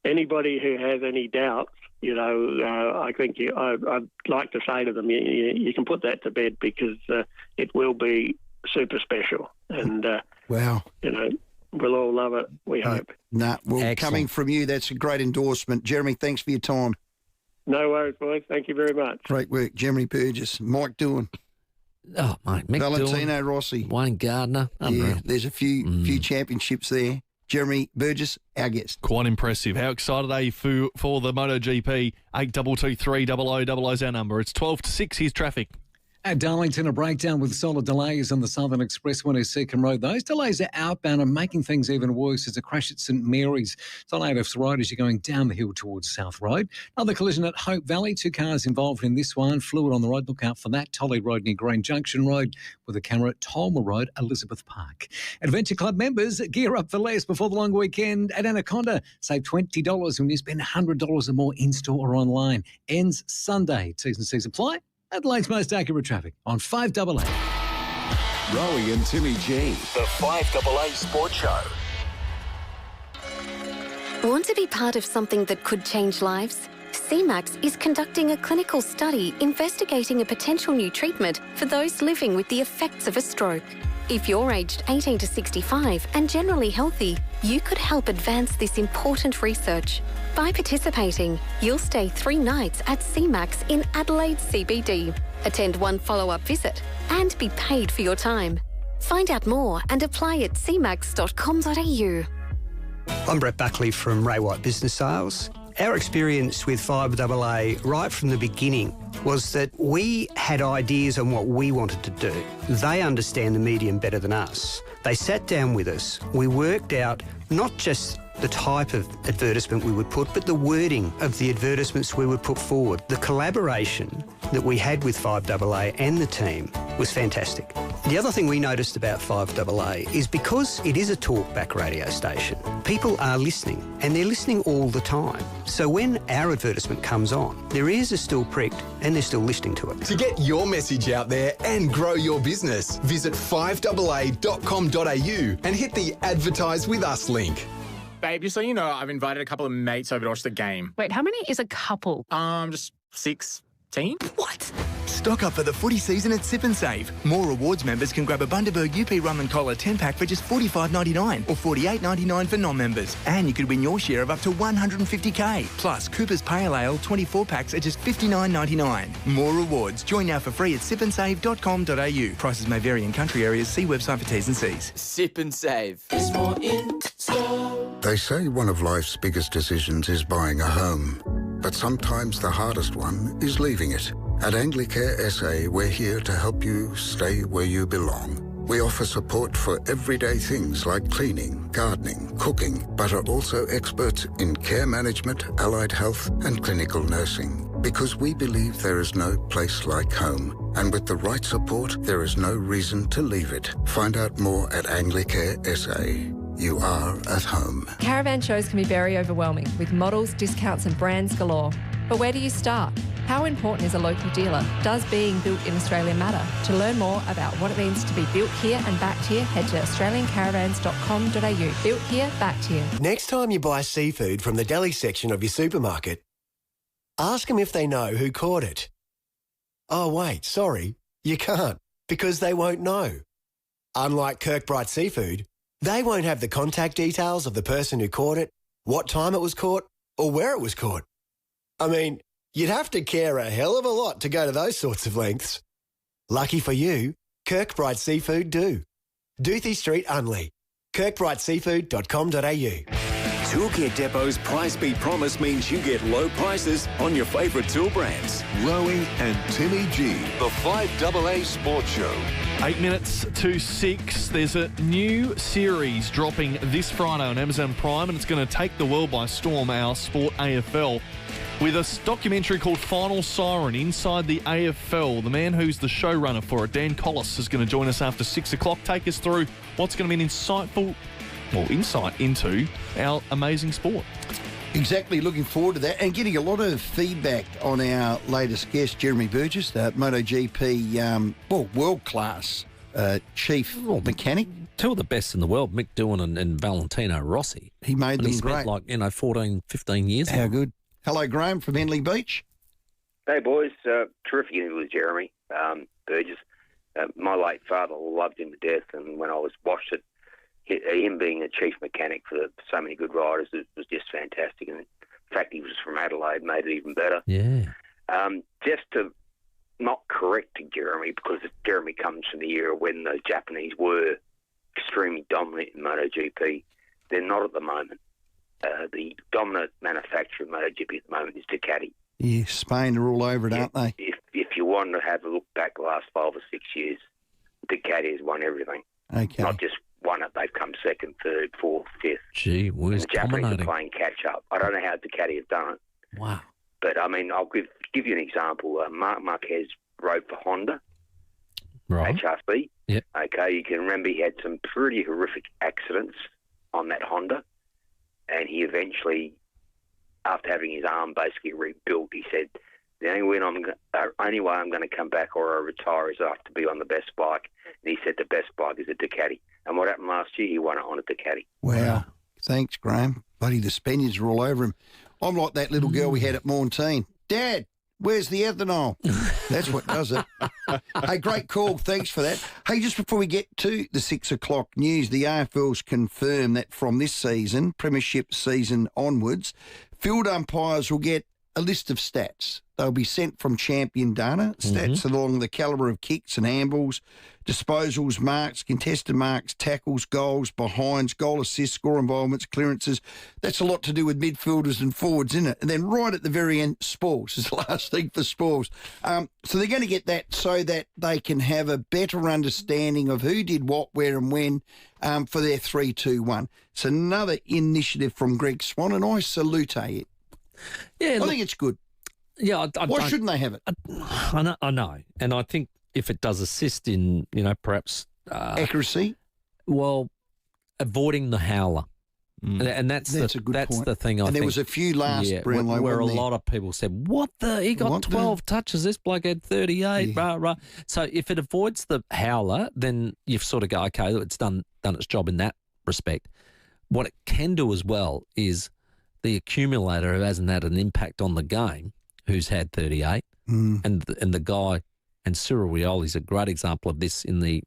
anybody who has any doubts, I think I'd like to say to them, you can put that to bed because it will be super special. And, wow. We'll all love it, we hope. Coming from you, that's a great endorsement. Jeremy, thanks for your time. No worries, boys. Thank you very much. Great work. Jeremy Burgess, Mike Doohan. Oh, mate. Mick Valentino Doohan, Rossi. Wayne Gardner. Yeah, there's a few championships there. Jeremy Burgess, our guest. Quite impressive. How excited are you for the MotoGP? 8223 0000 is our number. It's 12 to 6. Here's traffic. At Darlington, a breakdown with solid delays on the Southern Expressway near Seacombe Road. Those delays are outbound and making things even worse. There's a crash at St Mary's. It's on AF's Road as you're going down the hill towards South Road. Another collision at Hope Valley. 2 cars involved in this one. Fluid on the road. Look out for that. Tolley Road near Green Junction Road with a camera at Tolmer Road, Elizabeth Park. Adventure Club members, gear up for less before the long weekend at Anaconda. Save $20 when you spend $100 or more in-store or online. Ends Sunday. T's and C's apply. Adelaide's most accurate traffic on 5AA. Rowey and Timmy G. The 5AA Sports Show. Want to be part of something that could change lives? CMAX is conducting a clinical study investigating a potential new treatment for those living with the effects of a stroke. If you're aged 18 to 65 and generally healthy, you could help advance this important research. By participating, you'll stay 3 nights at CMAX in Adelaide CBD, attend 1 follow-up visit, and be paid for your time. Find out more and apply at cmax.com.au. I'm Brett Buckley from Ray White Business Sales. Our experience with FIVEAA right from the beginning was that we had ideas on what we wanted to do. They understand the medium better than us. They sat down with us. We worked out not just the type of advertisement we would put, but the wording of the advertisements we would put forward. The collaboration that we had with FIVEAA and the team was fantastic. The other thing we noticed about FIVEAA is because it is a talkback radio station, people are listening, and they're listening all the time. So when our advertisement comes on, their ears are still pricked and they're still listening to it. To get your message out there and grow your business, visit 5AA.com.au and hit the Advertise With Us link. Babe, just so you know, I've invited a couple of mates over to watch the game. Wait, how many is a couple? Just 16. What? Stock up for the footy season at Sip and Save. More rewards members can grab a Bundaberg UP Rum and Cola 10-pack for just $45.99 or $48.99 for non-members. And you could win your share of up to $150K. Plus, Cooper's Pale Ale 24 packs at just $59.99. More rewards. Join now for free at sipandsave.com.au. Prices may vary in country areas. See website for T's and C's. Sip and Save. There's more in store. They say one of life's biggest decisions is buying a home. But sometimes the hardest one is leaving it. At Anglicare SA, we're here to help you stay where you belong. We offer support for everyday things like cleaning, gardening, cooking, but are also experts in care management, allied health, and clinical nursing. Because we believe there is no place like home. And with the right support, there is no reason to leave it. Find out more at Anglicare SA. You are at home. Caravan shows can be very overwhelming with models, discounts and brands galore. But where do you start? How important is a local dealer? Does being built in Australia matter? To learn more about what it means to be built here and backed here, head to australiancaravans.com.au. Built here, backed here. Next time you buy seafood from the deli section of your supermarket, ask them if they know who caught it. Oh wait, sorry, you can't, because they won't know. Unlike Kirkbride Seafood, they won't have the contact details of the person who caught it, what time it was caught, or where it was caught. I mean, you'd have to care a hell of a lot to go to those sorts of lengths. Lucky for you, Kirkbride Seafood do. Doothie Street, Unley. kirkbrideseafood.com.au. Toolkit Depot's Price Beat Promise means you get low prices on your favourite tool brands. Rowey and Timmy G, the 5AA Sports Show. 8 minutes to 6. There's a new series dropping this Friday on Amazon Prime, and it's going to take the world by storm, our Sport AFL, with a documentary called Final Siren Inside the AFL. The man who's the showrunner for it, Dan Collis, is going to join us after 6 o'clock, take us through what's going to be an insight into our amazing sport. Exactly, looking forward to that and getting a lot of feedback on our latest guest, Jeremy Burgess, the MotoGP, world-class chief mechanic. Two of the best in the world, Mick Doohan and Valentino Rossi. He made them spent great. 14, 15 years. How good. Hello, Graham from Henley Beach. Hey, boys. Terrific interview with Jeremy Burgess. My late father loved him to death, and when I watched it, him being a chief mechanic for so many good riders was just fantastic. And the fact he was from Adelaide made it even better. Yeah. Just to not correct Jeremy, because Jeremy comes from the era when the Japanese were extremely dominant in MotoGP. They're not at the moment. The dominant manufacturer in MotoGP at the moment is Ducati. Yeah, Spain are all over it, aren't they? If you want to have a look back the last 5 or 6 years, Ducati has won everything. Okay. Not just won it, they've come second, third, fourth, fifth. Gee, where's the Japanese dominating? are playing catch up. I don't know how Ducati have done it. Wow. But, I mean, I'll give you an example. Marc Marquez rode for Honda, right? HRC. Yep. Okay, you can remember he had some pretty horrific accidents on that Honda, and he eventually, after having his arm basically rebuilt, he said, the only way I'm going to come back or I retire is I have to be on the best bike. And he said the best bike is a Ducati. And what happened last year? He won it on a Ducati. Wow. Thanks, Graham. Buddy, the Spaniards are all over him. I'm like that little girl we had at Montine. Dad, where's the ethanol? That's what does it. Hey, great call. Thanks for that. Hey, just before we get to the 6 o'clock news, the AFL's confirmed that from this season, premiership season onwards, field umpires will get a list of stats. They'll be sent from champion data, stats along the calibre of kicks and handballs, disposals, marks, contested marks, tackles, goals, behinds, goal assists, score involvements, clearances. That's a lot to do with midfielders and forwards, isn't it? And then right at the very end, spoils is the last thing for spoils. So they're going to get that so that they can have a better understanding of who did what, where and when for their 3-2-1. It's another initiative from Greg Swan, and I salute it. Yeah, I think it's good. Yeah, why shouldn't they have it? I know, and I think if it does assist in, perhaps accuracy, well, avoiding the howler, and that's a good point. the thing. I and think there was a few last Brownlow where a there? lot of people said, "What the? He got 12 touches. This bloke had 38." Rah, rah. So if it avoids the howler, then you've sort of go, okay, it's done its job in that respect. What it can do as well is the accumulator who hasn't had an impact on the game, who's had 38, and the guy, and Cyril Rioli's a great example of this in the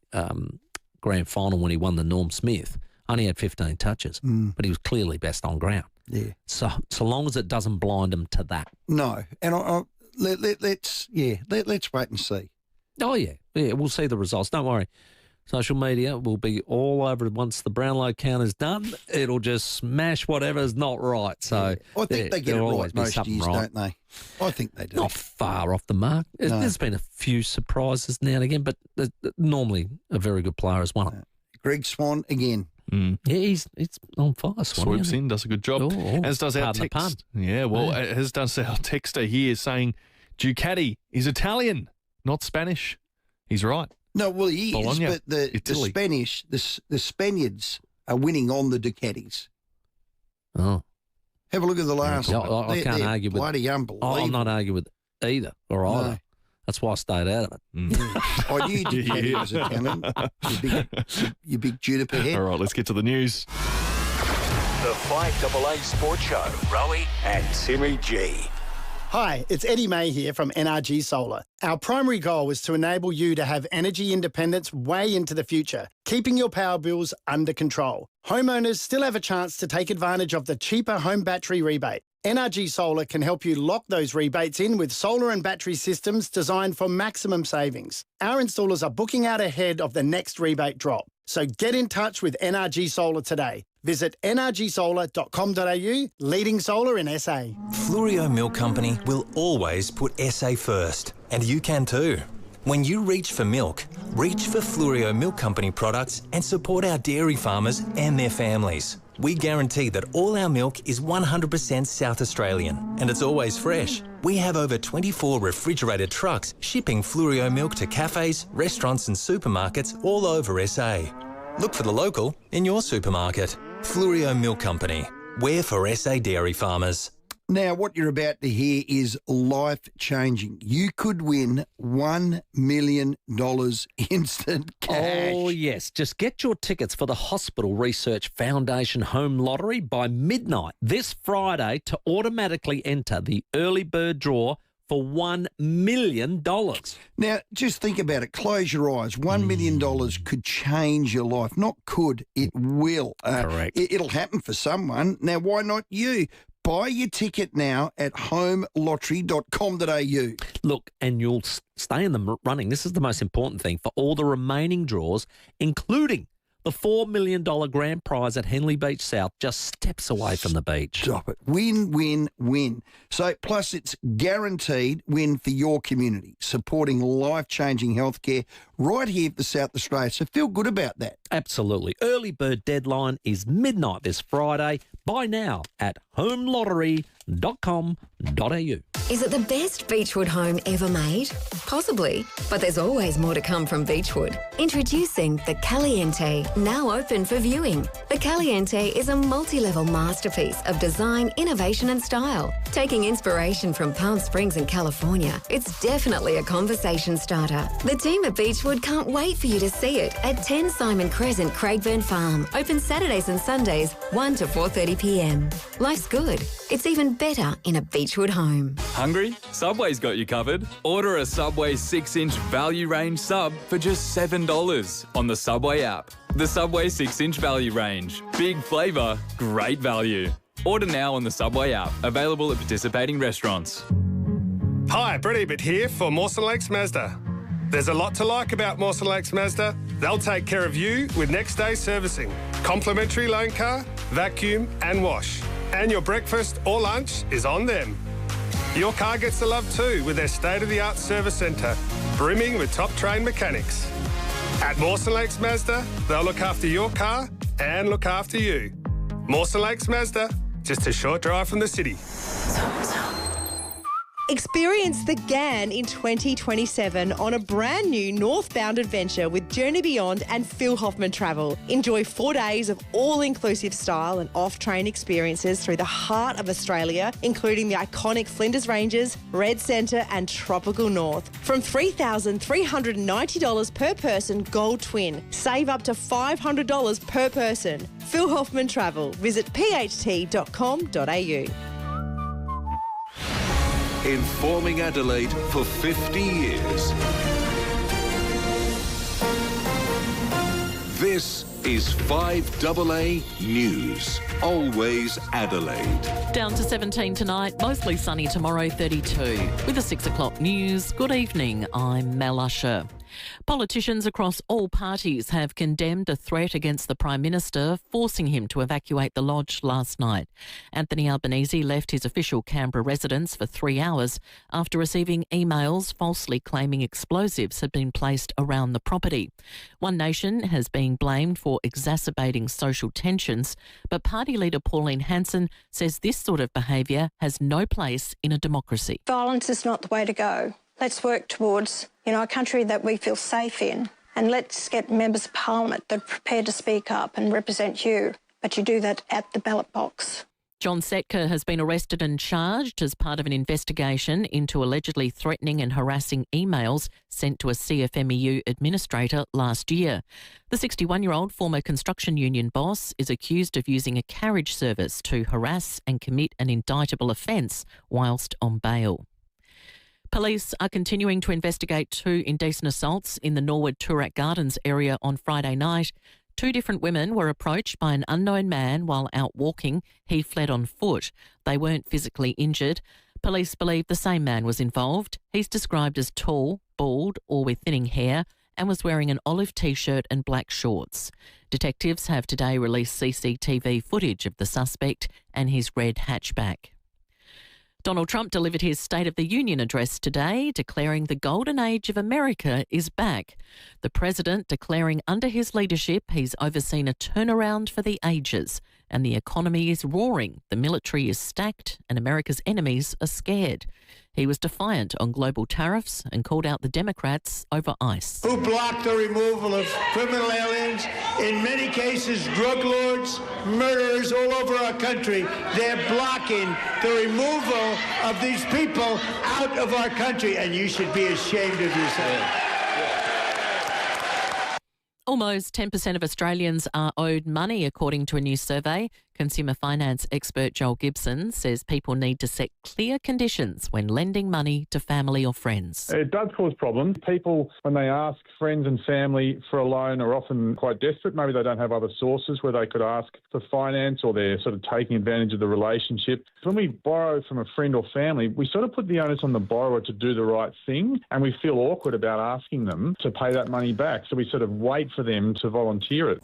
grand final when he won the Norm Smith. Only had 15 touches, but he was clearly best on ground. Yeah. So long as it doesn't blind him to that. No, and let's wait and see. Oh yeah, we'll see the results. Don't worry. Social media will be all over it once the Brownlow count is done. It'll just smash whatever's not right. So I think they get it right most years, don't they? I think they do. Not far off the mark. No. There's been a few surprises now and again, but normally a very good player has won it. Greg Swan again. Yeah, he's on fire. Swoops in, does a good job. Oh, as does our pardon the pun. text. Yeah, well, as does our texter here saying Ducati is Italian, not Spanish. He's right. No, well, he Bologna, is, but the Spaniards are winning on the Ducatis. Oh. Have a look at the last Yeah, one. I can't argue with bloody unbelievable. I'm not arguing with either or either. No. That's why I stayed out of it. I knew Ducati was Italian. You big juniper head. All right, let's get to the news. The 5AA Sports Show, Rowey and Timmy G. Hi, it's Eddie May here from NRG Solar. Our primary goal was to enable you to have energy independence way into the future, keeping your power bills under control. Homeowners still have a chance to take advantage of the cheaper home battery rebate. NRG Solar can help you lock those rebates in with solar and battery systems designed for maximum savings. Our installers are booking out ahead of the next rebate drop. So get in touch with NRG Solar today. Visit nrgsolar.com.au, leading solar in SA. Fluorio Milk Company will always put SA first, and you can too. When you reach for milk, reach for Fluorio Milk Company products and support our dairy farmers and their families. We guarantee that all our milk is 100% South Australian and it's always fresh. We have over 24 refrigerated trucks shipping Fluorio milk to cafes, restaurants and supermarkets all over SA. Look for the local in your supermarket. Fluorio Milk Company. We're for SA dairy farmers. Now, what you're about to hear is life-changing. You could win $1 million instant cash. Oh, yes. Just get your tickets for the Hospital Research Foundation Home Lottery by midnight this Friday to automatically enter the early bird draw for $1 million. Now, just think about it. Close your eyes. $1 million could change your life. Not could, it will. Correct. It'll happen for someone. Now, why not you? Buy your ticket now at homelottery.com.au. Look, and you'll stay in the running. This is the most important thing for all the remaining draws, including the $4 million grand prize at Henley Beach South, just steps away from the beach. Stop it. Win, win, win. So, plus it's guaranteed win for your community, supporting life-changing healthcare right here for South Australia. So feel good about that. Absolutely. Early bird deadline is midnight this Friday. Buy now at homelottery.com.au. Is it the best Beechwood home ever made? Possibly, but there's always more to come from Beechwood. Introducing the Caliente, now open for viewing. The Caliente is a multi-level masterpiece of design, innovation and style. Taking inspiration from Palm Springs and California, it's definitely a conversation starter. The team at Beechwood can't wait for you to see it at 10 Simon Crescent, Craigburn Farm. Open Saturdays and Sundays, 1 to 4:30 p.m. Life's good. It's even better in a Beechwood home. Hungry? Subway's got you covered. Order a Subway 6-inch value range sub for just $7 on the Subway app. The Subway 6-inch value range. Big flavour, great value. Order now on the Subway app. Available at participating restaurants. Hi, Brett Ebert here for Mawson Lakes Mazda. There's a lot to like about Mawson Lakes Mazda. They'll take care of you with next day servicing, complimentary loan car, vacuum and wash. And your breakfast or lunch is on them. Your car gets the love too with their state-of-the-art service centre, brimming with top-trained mechanics. At Mawson Lakes Mazda, they'll look after your car and look after you. Mawson Lakes Mazda, just a short drive from the city. Experience the GAN in 2027 on a brand new northbound adventure with Journey Beyond and Phil Hoffman Travel. Enjoy 4 days of all-inclusive style and off-train experiences through the heart of Australia, including the iconic Flinders Ranges, Red Centre and Tropical North. From $3,390 per person Gold Twin. Save up to $500 per person. Phil Hoffman Travel. Visit pht.com.au. Informing Adelaide for 50 years. This is 5AA News. Always Adelaide. Down to 17 tonight, mostly sunny tomorrow, 32. With the 6 o'clock news, good evening, I'm Mel Usher. Politicians across all parties have condemned a threat against the Prime Minister, forcing him to evacuate the lodge last night. Anthony Albanese left his official Canberra residence for 3 hours after receiving emails falsely claiming explosives had been placed around the property. One Nation has been blamed for exacerbating social tensions, but party leader Pauline Hanson says this sort of behaviour has no place in a democracy. Violence is not the way to go. Let's work towards, a country that we feel safe in, and let's get members of parliament that are prepared to speak up and represent you, but you do that at the ballot box. John Setka has been arrested and charged as part of an investigation into allegedly threatening and harassing emails sent to a CFMEU administrator last year. The 61-year-old former construction union boss is accused of using a carriage service to harass and commit an indictable offence whilst on bail. Police are continuing to investigate 2 indecent assaults in the Norwood Toorak Gardens area on Friday night. 2 different women were approached by an unknown man while out walking. He fled on foot. They weren't physically injured. Police believe the same man was involved. He's described as tall, bald or with thinning hair and was wearing an olive T-shirt and black shorts. Detectives have today released CCTV footage of the suspect and his red hatchback. Donald Trump delivered his State of the Union address today, declaring the golden age of America is back. The president declaring under his leadership he's overseen a turnaround for the ages and the economy is roaring, the military is stacked and America's enemies are scared. He was defiant on global tariffs and called out the Democrats over ICE. Who blocked the removal of criminal aliens, in many cases drug lords, murderers all over our country. They're blocking the removal of these people out of our country, and you should be ashamed of yourself. Almost 10% of Australians are owed money, according to a new survey. Consumer finance expert Joel Gibson says people need to set clear conditions when lending money to family or friends. It does cause problems. People, when they ask friends and family for a loan, are often quite desperate. Maybe they don't have other sources where they could ask for finance, or they're sort of taking advantage of the relationship. When we borrow from a friend or family, we sort of put the onus on the borrower to do the right thing, and we feel awkward about asking them to pay that money back. So we sort of wait for them to volunteer it.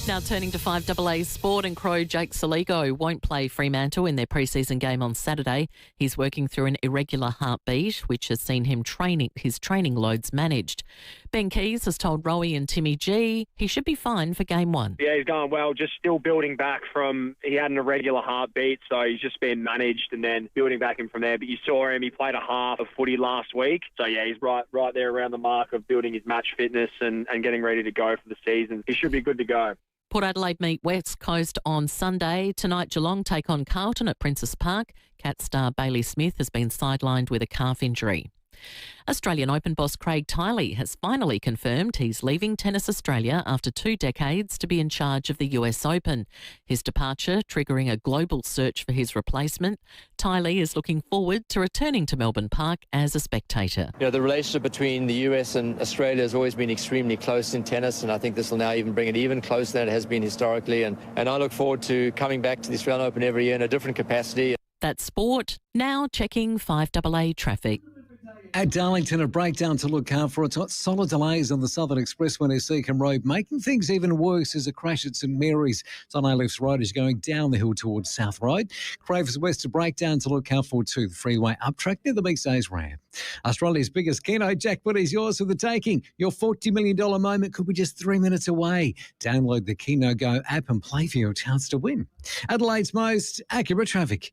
Now turning to 5AA sport, and Crow Jake Saligo won't play Fremantle in their pre-season game on Saturday. He's working through an irregular heartbeat, which has seen his training loads managed. Ben Keys has told Rowey and Timmy G he should be fine for game one. Yeah, he's going well, just still building back from, he had an irregular heartbeat, so he's just been managed and then building back in from there. But you saw him, he played a half of footy last week. So yeah, he's right there around the mark of building his match fitness and getting ready to go for the season. He should be good to go. Port Adelaide meet West Coast on Sunday. Tonight, Geelong take on Carlton at Princes Park. Cat star Bailey Smith has been sidelined with a calf injury. Australian Open boss Craig Tiley has finally confirmed he's leaving Tennis Australia after 2 decades to be in charge of the US Open. His departure triggering a global search for his replacement. Tiley is looking forward to returning to Melbourne Park as a spectator. You know, the relationship between the US and Australia has always been extremely close in tennis, and I think this will now even bring it even closer than it has been historically. And I look forward to coming back to the Australian Open every year in a different capacity. That's sport. Now checking 5AA traffic. At Darlington, a breakdown to look out for. It's got solid delays on the Southern Expressway near Seacombe Road, making things even worse as a crash at St Mary's. It's on A-Lifts Road as going down the hill towards South Road. Cravers West, a breakdown to look out for to the freeway up track near the Big Days ramp. Australia's biggest Keno jackpot is yours for the taking. Your $40 million moment could be just 3 minutes away. Download the Keno Go app and play for your chance to win. Adelaide's most accurate traffic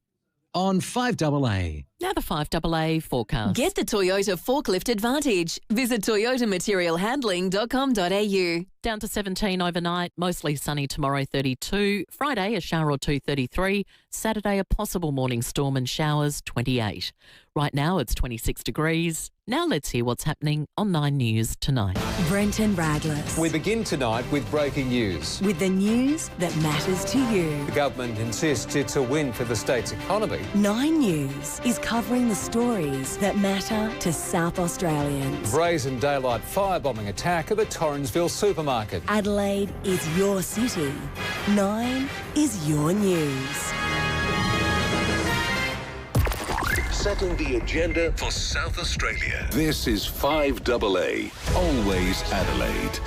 on 5AA. Now the 5AA forecast. Get the Toyota Forklift Advantage. Visit toyotamaterialhandling.com.au. Down to 17 overnight, mostly sunny tomorrow, 32. Friday, a shower or two, 33. Saturday, a possible morning storm and showers, 28. Right now, it's 26 degrees. Now let's hear what's happening on 9 News tonight. Brenton Radless. We begin tonight with breaking news. With the news that matters to you. The government insists it's a win for the state's economy. 9 News is covering the stories that matter to South Australians. Brazen daylight firebombing attack at the Torrensville supermarket. Adelaide is your city. 9 is your news. Setting the agenda for South Australia. This is 5AA, always Adelaide.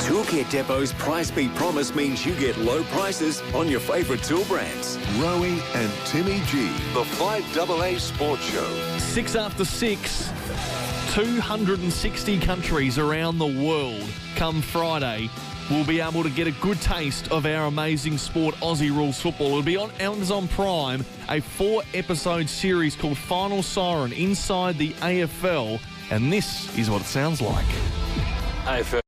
Toolkit Depot's Price Beat Promise means you get low prices on your favourite tool brands. Rowey and Timmy G, the 5AA Sports Show. 6 after 6, 260 countries around the world come Friday will be able to get a good taste of our amazing sport, Aussie Rules Football. It'll be on Amazon Prime, a 4-episode series called Final Siren inside the AFL, and this is what it sounds like. AFL.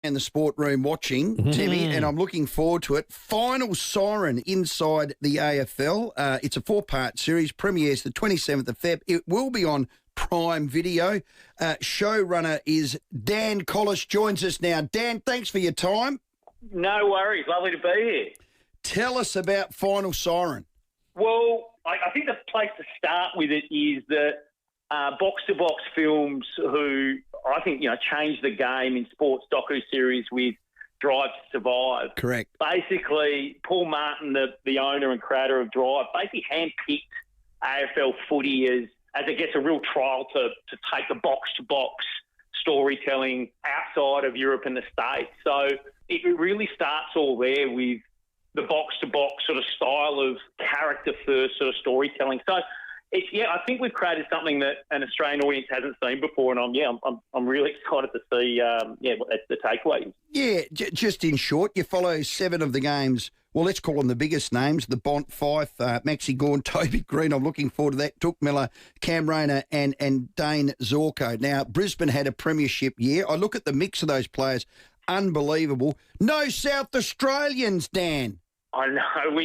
and the sport room watching, Timmy, and I'm looking forward to it. Final siren inside the AFL. It's a 4-part series. Premieres the 27th of Feb. It will be on Prime Video. Showrunner is Dan Collis, joins us now. Dan, thanks for your time. No worries. Lovely to be here. Tell us about Final Siren. Well, I think the place to start with it is that box-to-box films, who I think, changed the game in sports docu-series with Drive to Survive. Correct. Basically, Paul Martin, the owner and creator of Drive, basically handpicked AFL footy as I guess a real trial to take the box-to-box storytelling outside of Europe and the States. So it really starts all there with the box-to-box sort of style of character-first sort of storytelling. So, I think we've created something that an Australian audience hasn't seen before, and I'm really excited to see what the takeaway is. Yeah, just in short, you follow 7 of the games. Well, let's call them the biggest names: the Bont, Fife, Maxi Gawn, Toby Green. I'm looking forward to that. Took Miller, Cam Rayner, and Dane Zorko. Now, Brisbane had a premiership year. I look at the mix of those players, unbelievable. No South Australians, Dan. I know.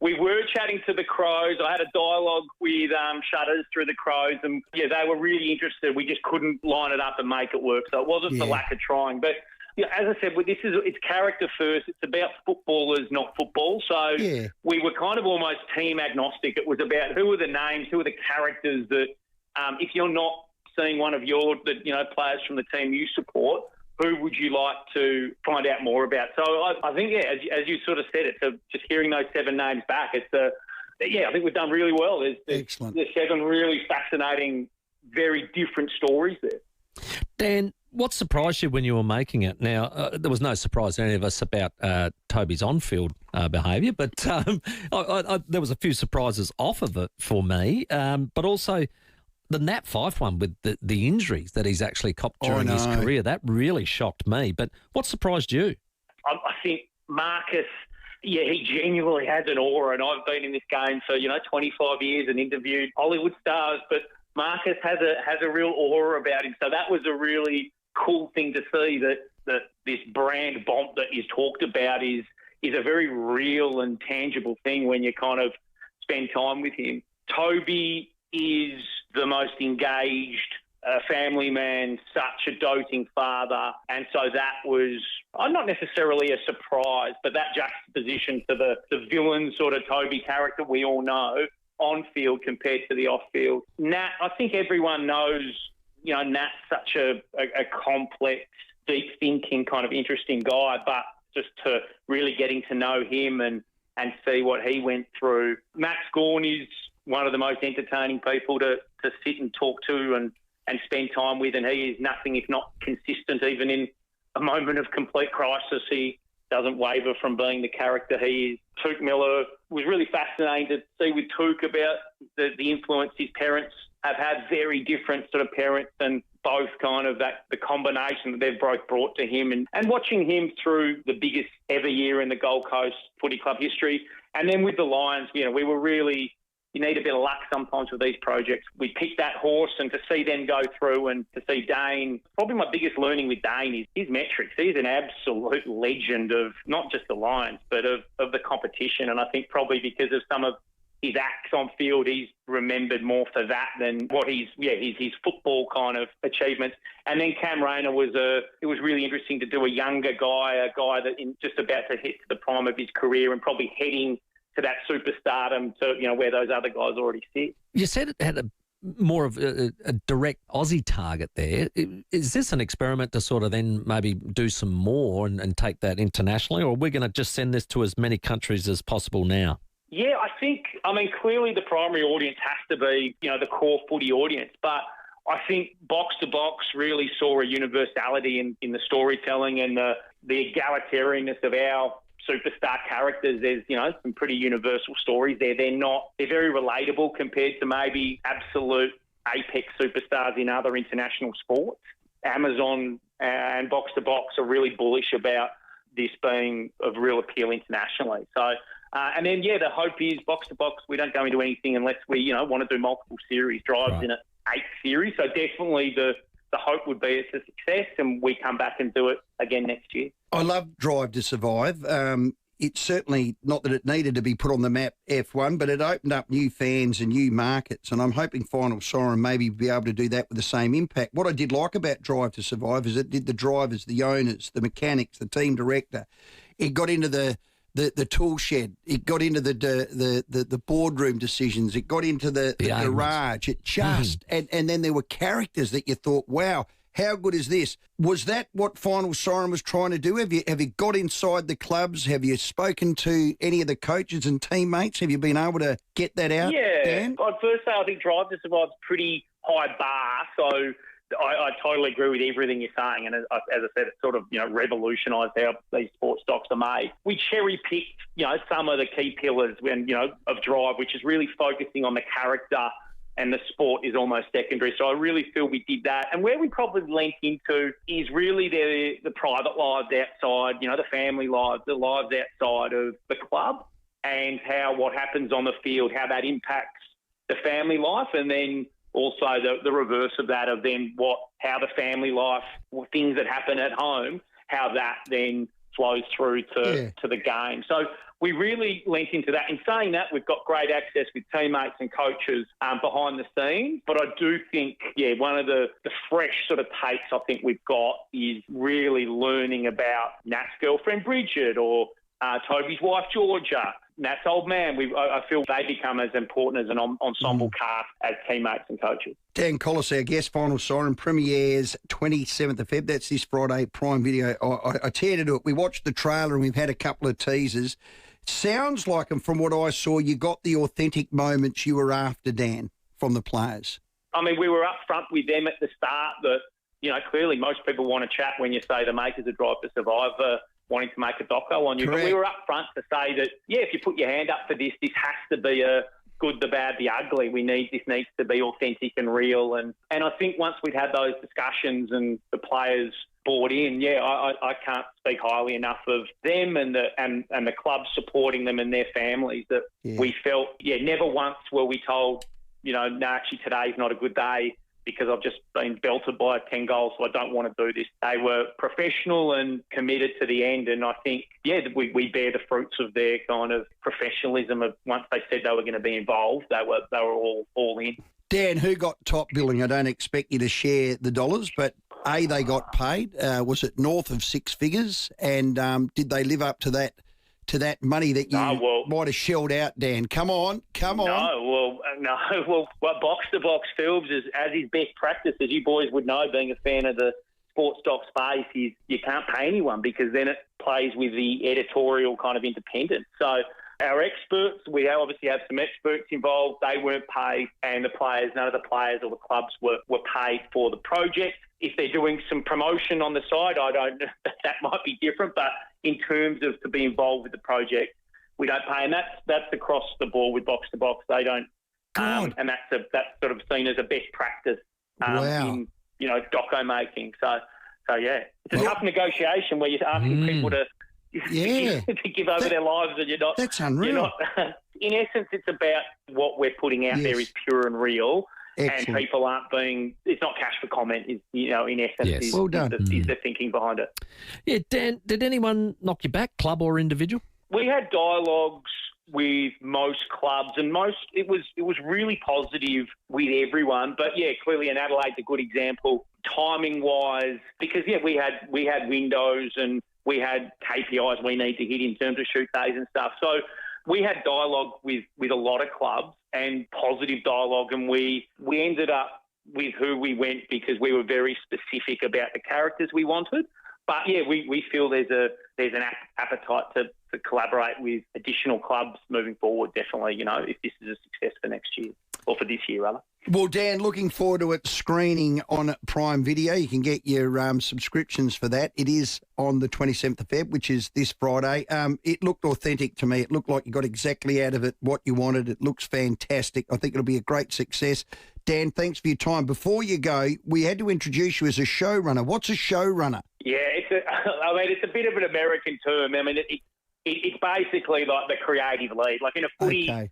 We were chatting to the Crows. I had a dialogue with Shutters through the Crows, and they were really interested. We just couldn't line it up and make it work. So it wasn't the lack of trying, but as I said, it's character first. It's about footballers, not football. So we were kind of almost team agnostic. It was about who are the names, who are the characters that if you're not seeing one of your players from the team you support, who would you like to find out more about? So I think, as you sort of said, it's just hearing those 7 names back. I think we've done really well. Excellent. There's 7 really fascinating, very different stories there. Dan, what surprised you when you were making it? Now, there was no surprise to any of us about Toby's on-field behaviour, but there was a few surprises off of it for me, but also the Nat Fife one with the injuries that he's actually copped during his career, that really shocked me. But what surprised you? I think Marcus, he genuinely has an aura, and I've been in this game for 25 years and interviewed Hollywood stars, but Marcus has a real aura about him. So that was a really cool thing to see, that this brand bomb that is talked about is a very real and tangible thing when you kind of spend time with him. Toby is the most engaged family man, such a doting father. And so that was not necessarily a surprise, but that juxtaposition to the villain sort of Toby character we all know on field compared to the off field. Nat, I think everyone knows, Nat's such a complex, deep thinking, kind of interesting guy, but just to really getting to know him and see what he went through. Max Gawn is one of the most entertaining people to sit and talk to and spend time with, and he is nothing if not consistent. Even in a moment of complete crisis, he doesn't waver from being the character he is. Took Miller was really fascinating to see with Took about the influence his parents have had. Very different sort of parents, and both kind of the combination that they've both brought to him, and watching him through the biggest ever year in the Gold Coast Footy Club history. And then with the Lions, we were really, you need a bit of luck sometimes with these projects. We picked that horse, and to see them go through and to see Dane, probably my biggest learning with Dane is his metrics. He's an absolute legend of not just the Lions, but of the competition. And I think probably because of some of his acts on field, he's remembered more for that than what his football kind of achievements. And then Cam Rayner it was really interesting to do a younger guy, a guy that just about to hit to the prime of his career and probably heading to that superstardom to, where those other guys already sit. You said it had more of a direct Aussie target there. Is this an experiment to sort of then maybe do some more and take that internationally, or are we going to just send this to as many countries as possible now? Yeah, clearly the primary audience has to be, the core footy audience, but I think box to box really saw a universality in the storytelling and the egalitarianness of our superstar characters. There's, some pretty universal stories there. They're very relatable compared to maybe absolute apex superstars in other international sports. Amazon and Box to Box are really bullish about this being of real appeal internationally. So, and then, the hope is Box to Box, we don't go into anything unless we, want to do multiple series. Drives in an 8th series. So definitely the the hope would be it's a success and we come back and do it again next year. I love Drive to Survive. It's certainly not that it needed to be put on the map, F1, but it opened up new fans and new markets, and I'm hoping Final Siren maybe be able to do that with the same impact. What I did like about Drive to Survive is it did the drivers, the owners, the mechanics, the team director. It got into the tool shed. It got into the boardroom decisions. It got into the garage. It just, and then there were characters that you thought, wow, how good is this? Was that what Final Siren was trying to do? Have you got inside the clubs? Have you spoken to any of the coaches and teammates? Have you been able to get that out, Dan? I'd first say I think Drive to Survive's pretty high bar, so I totally agree with everything you're saying. And as I said, it sort of, revolutionised how these sports stocks are made. We cherry-picked, some of the key pillars of Drive, which is really focusing on the character, and the sport is almost secondary. So I really feel we did that. And where we probably lent into is really the private lives outside, the family lives, the lives outside of the club, and how what happens on the field, how that impacts the family life, and then also the reverse of that, of then how the family life, things that happen at home, how that then flows through to the game. So we really lent into that. In saying that, we've got great access with teammates and coaches behind the scenes. But I do think, one of the fresh sort of takes I think we've got is really learning about Nat's girlfriend Bridget, or Toby's wife Georgia, Nat's old man. I feel they become as important as an ensemble cast as teammates and coaches. Dan Collis, our guest. Final Siren premieres 27th of Feb. That's this Friday, Prime Video. I tear to do it. We watched the trailer and we've had a couple of teasers. Sounds like, and from what I saw, you got the authentic moments you were after, Dan, from the players. I mean, we were up front with them at the start that, clearly most people want to chat when you say the makers of Drive to Survive wanting to make a doco on you. Correct. But we were up front to say that, if you put your hand up for this has to be a good, the bad, the ugly. This needs to be authentic and real. And I think once we'd had those discussions and the players bought in, I can't speak highly enough of them and the club supporting them and their families, that we felt, never once were we told, no, actually today's not a good day because I've just been belted by 10 goals, so I don't want to do this. They were professional and committed to the end, and I think, we bear the fruits of their kind of professionalism. Of once they said they were going to be involved, they were all in. Dan, who got top billing? I don't expect you to share the dollars, but they got paid. Was it north of six figures? And did they live up to that money that you might have shelled out, Dan? Come on. Well, Box to Box Films is, as is best practice, as you boys would know, being a fan of the sports stock space, is you can't pay anyone because then it plays with the editorial kind of independence. So our experts, we obviously have some experts involved. They weren't paid, and the players, none of the players or the clubs were paid for the project. If they're doing some promotion on the side, I don't know, that might be different. But in terms of to be involved with the project, we don't pay, and that's across the board with Box to Box. They don't, and that's sort of seen as a best practice in doco making. So it's a tough negotiation where you're asking people to give over their lives, and you're not. That's unreal. You're not, in essence, it's about what we're putting out there is pure and real. Excellent. And people aren't being. It's not cash for comment. In essence, well done. Is the thinking behind it. Yeah, Dan. Did anyone knock you back, club or individual? We had dialogues with most clubs, and it was really positive with everyone. But clearly, in Adelaide's a good example, timing wise, because we had windows and we had KPIs we need to hit in terms of shoot days and stuff. So we had dialogue with a lot of clubs, and positive dialogue, and we ended up with who we went because we were very specific about the characters we wanted. But we feel there's an appetite to collaborate with additional clubs moving forward, definitely, if this is a success for next year, or for this year rather. Well, Dan, looking forward to it screening on Prime Video. You can get your subscriptions for that. It is on the 27th of Feb, which is this Friday. It looked authentic to me. It looked like you got exactly out of it what you wanted. It looks fantastic. I think it'll be a great success. Dan, thanks for your time. Before you go, we had to introduce you as a showrunner. What's a showrunner? Yeah, it's a bit of an American term. I mean, It's basically like the creative lead. Like in footy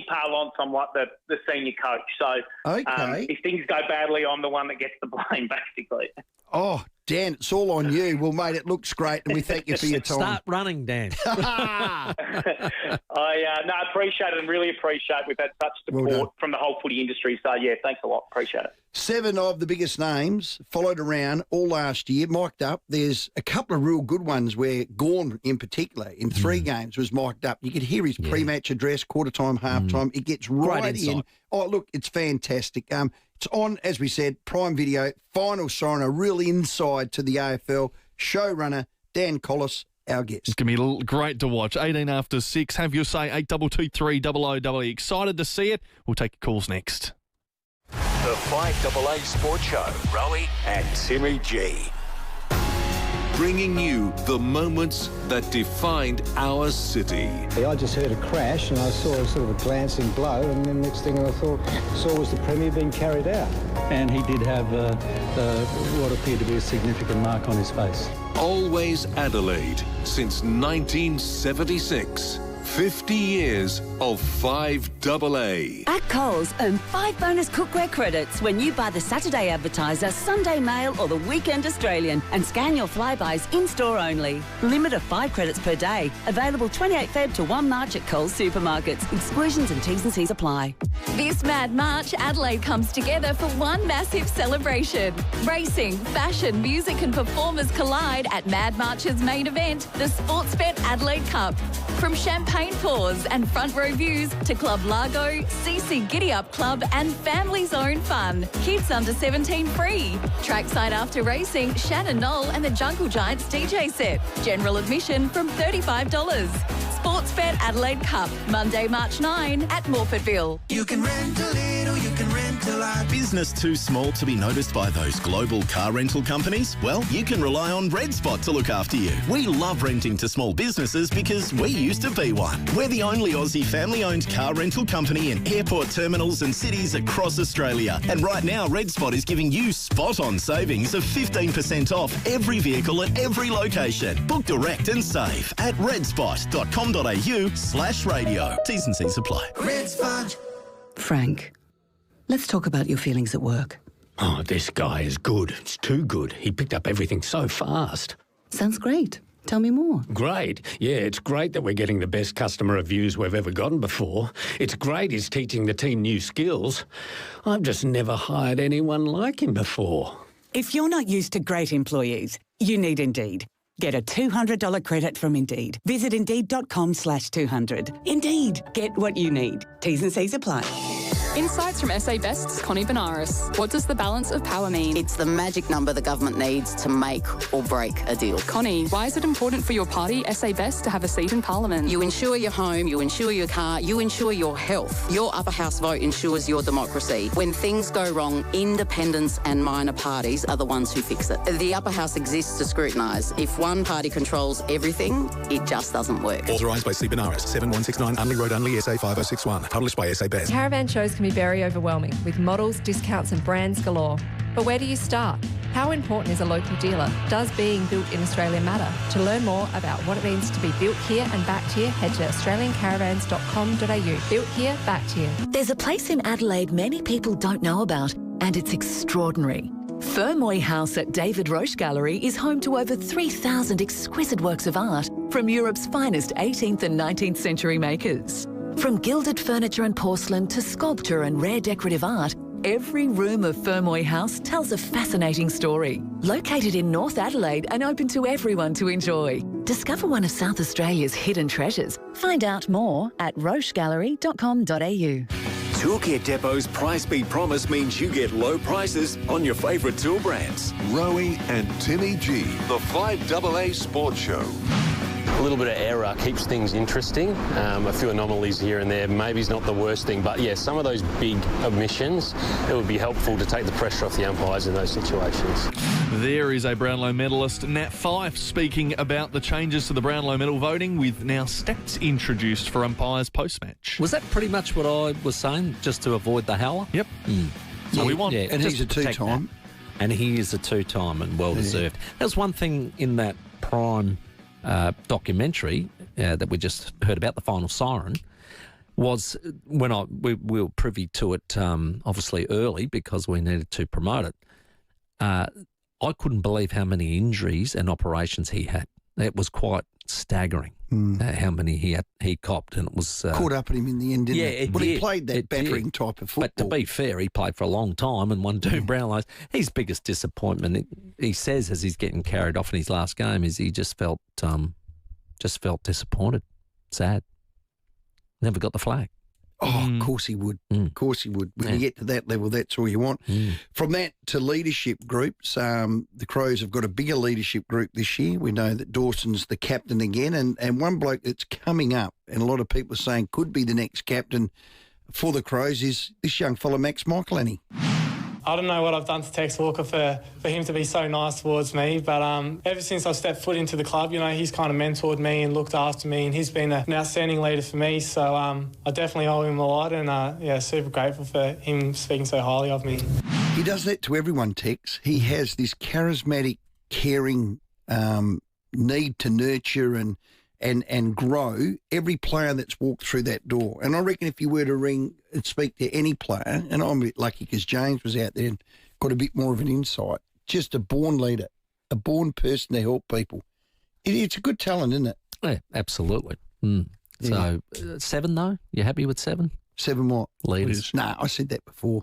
parlance, I'm like the senior coach. So if things go badly, I'm the one that gets the blame, basically. Oh, Dan, it's all on you. Well, mate, it looks great, and we thank you for your time. Start running, Dan. I appreciate it and really appreciate we've had such support from the whole footy industry. So, yeah, thanks a lot. Appreciate it. 7 of the biggest names followed around all last year, mic'd up. There's a couple of real good ones where Gawn, in particular, in 3 games was mic'd up. You could hear his pre-match address, quarter time, half time. It gets right in. Oh, look, it's fantastic. It's on, as we said, Prime Video, final sign, a real inside to the AFL. Showrunner, Dan Collis, our guest. It's going to be great to watch. 18 after 6. Have your say, 8223 00. Excited to see it. We'll take your calls next. The 5AA Sports Show, Rowey and Timmy G. Bringing you the moments that defined our city. I just heard a crash and I saw sort of a glancing blow, and then next thing I saw was the Premier being carried out. And he did have what appeared to be a significant mark on his face. Always Adelaide since 1976. 50 years of 5AA. At Coles, earn 5 bonus cookware credits when you buy the Saturday Advertiser, Sunday Mail or the Weekend Australian and scan your flybys in-store only. Limit of 5 credits per day. Available 28 Feb to 1 March at Coles supermarkets. Exclusions and T's and C's apply. This Mad March, Adelaide comes together for one massive celebration. Racing, fashion, music and performers collide at Mad March's main event, the Sportsbet Adelaide Cup. From champagne pours and front row views to Club Largo, CC Giddy Up Club and family's own fun. Kids under 17 free. Trackside after racing, Shannon Knoll and the Jungle Giants DJ set. General admission from $35. Sportsbet Adelaide Cup, Monday, March 9 at Morfettville. You can rent a little, you can rent a lot. Business too small to be noticed by those global car rental companies? Well, you can rely on Red Spot to look after you. We love renting to small businesses because we used to be one. We're the only Aussie family-owned car rental company in airport terminals and cities across Australia. And right now, Red Spot is giving you spot-on savings of 15% off every vehicle at every location. Book direct and save at redspot.com.au/radio. T's and C's apply. Red Spot. Frank, let's talk about your feelings at work. Oh, this guy is good. It's too good. He picked up everything so fast. Sounds great. Tell me more. Great. Yeah, it's great that we're getting the best customer reviews we've ever gotten before. It's great he's teaching the team new skills. I've just never hired anyone like him before. If you're not used to great employees, you need Indeed. Get a $200 credit from Indeed. Visit Indeed.com/200. Indeed. Get what you need. T's and C's apply. Insights from SA Best's Connie Benares. What does the balance of power mean? It's the magic number the government needs to make or break a deal. Connie, why is it important for your party, SA Best, to have a seat in Parliament? You insure your home, you insure your car, you insure your health. Your upper house vote ensures your democracy. When things go wrong, independents and minor parties are the ones who fix it. The upper house exists to scrutinise. If one party controls everything, it just doesn't work. Authorised by C. Benares, 7169 Unley Road, Unley, SA 5061. Published by SA Best. Caravan shows can be very overwhelming with models, discounts and brands galore. But where do you start? How important is a local dealer? Does being built in Australia matter? To learn more about what it means to be built here and backed here, head to australiancaravans.com.au. Built here, backed here. There's a place in Adelaide many people don't know about, and it's extraordinary. FIVEAA House at David Roche Gallery is home to over 3,000 exquisite works of art from Europe's finest 18th and 19th century makers. From gilded furniture and porcelain to sculpture and rare decorative art, every room of FIVEAA House tells a fascinating story. Located in North Adelaide and open to everyone to enjoy. Discover one of South Australia's hidden treasures. Find out more at rochegallery.com.au. Toolkit Depot's Price Beat Promise means you get low prices on your favourite tool brands. Rowey and Timmy G, the 5AA Sports Show. A little bit of error keeps things interesting. A few anomalies here and there maybe is not the worst thing, but yeah, some of those big omissions, it would be helpful to take the pressure off the umpires in those situations. There is a Brownlow medalist, Nat Fyfe, speaking about the changes to the Brownlow medal voting with now stats introduced for umpires post-match. Was that pretty much what I was saying, just to avoid the howler? Yep. So we want. Yeah, and he's a two-time. And he is a two-time and well-deserved. That was one thing in that Prime documentary. that we just heard about, the final siren, was when we were privy to it, obviously early because we needed to promote it. I couldn't believe how many injuries and operations he had. It was quite staggering how many he copped, and it was caught up at him in the end, didn't it? But he played that battering type of football. But to be fair, he played for a long time and won 2 Brownlows. His biggest disappointment, he says, as he's getting carried off in his last game, is he just felt disappointed, sad. Never got the flag. Oh, of course he would. Of course he would. When you get to that level, that's all you want. From that to leadership groups, the Crows have got a bigger leadership group this year. We know that Dawson's the captain again, and one bloke that's coming up, and a lot of people are saying could be the next captain for the Crows, is this young fella, Max Michelani. I don't know what I've done to Tex Walker for him to be so nice towards me, but ever since I stepped foot into the club, you know, he's kind of mentored me and looked after me, and he's been an outstanding leader for me, so I definitely owe him a lot, and super grateful for him speaking so highly of me. He does that to everyone, Tex. He has this charismatic, caring need to nurture and grow every player that's walked through that door. And I reckon if you were to ring and speak to any player, and I'm a bit lucky because James was out there and got a bit more of an insight, just a born leader, a born person to help people. It's a good talent, isn't it? Yeah, absolutely. So 7 though? You happy with 7? 7 what? Leaders. No, I said that before.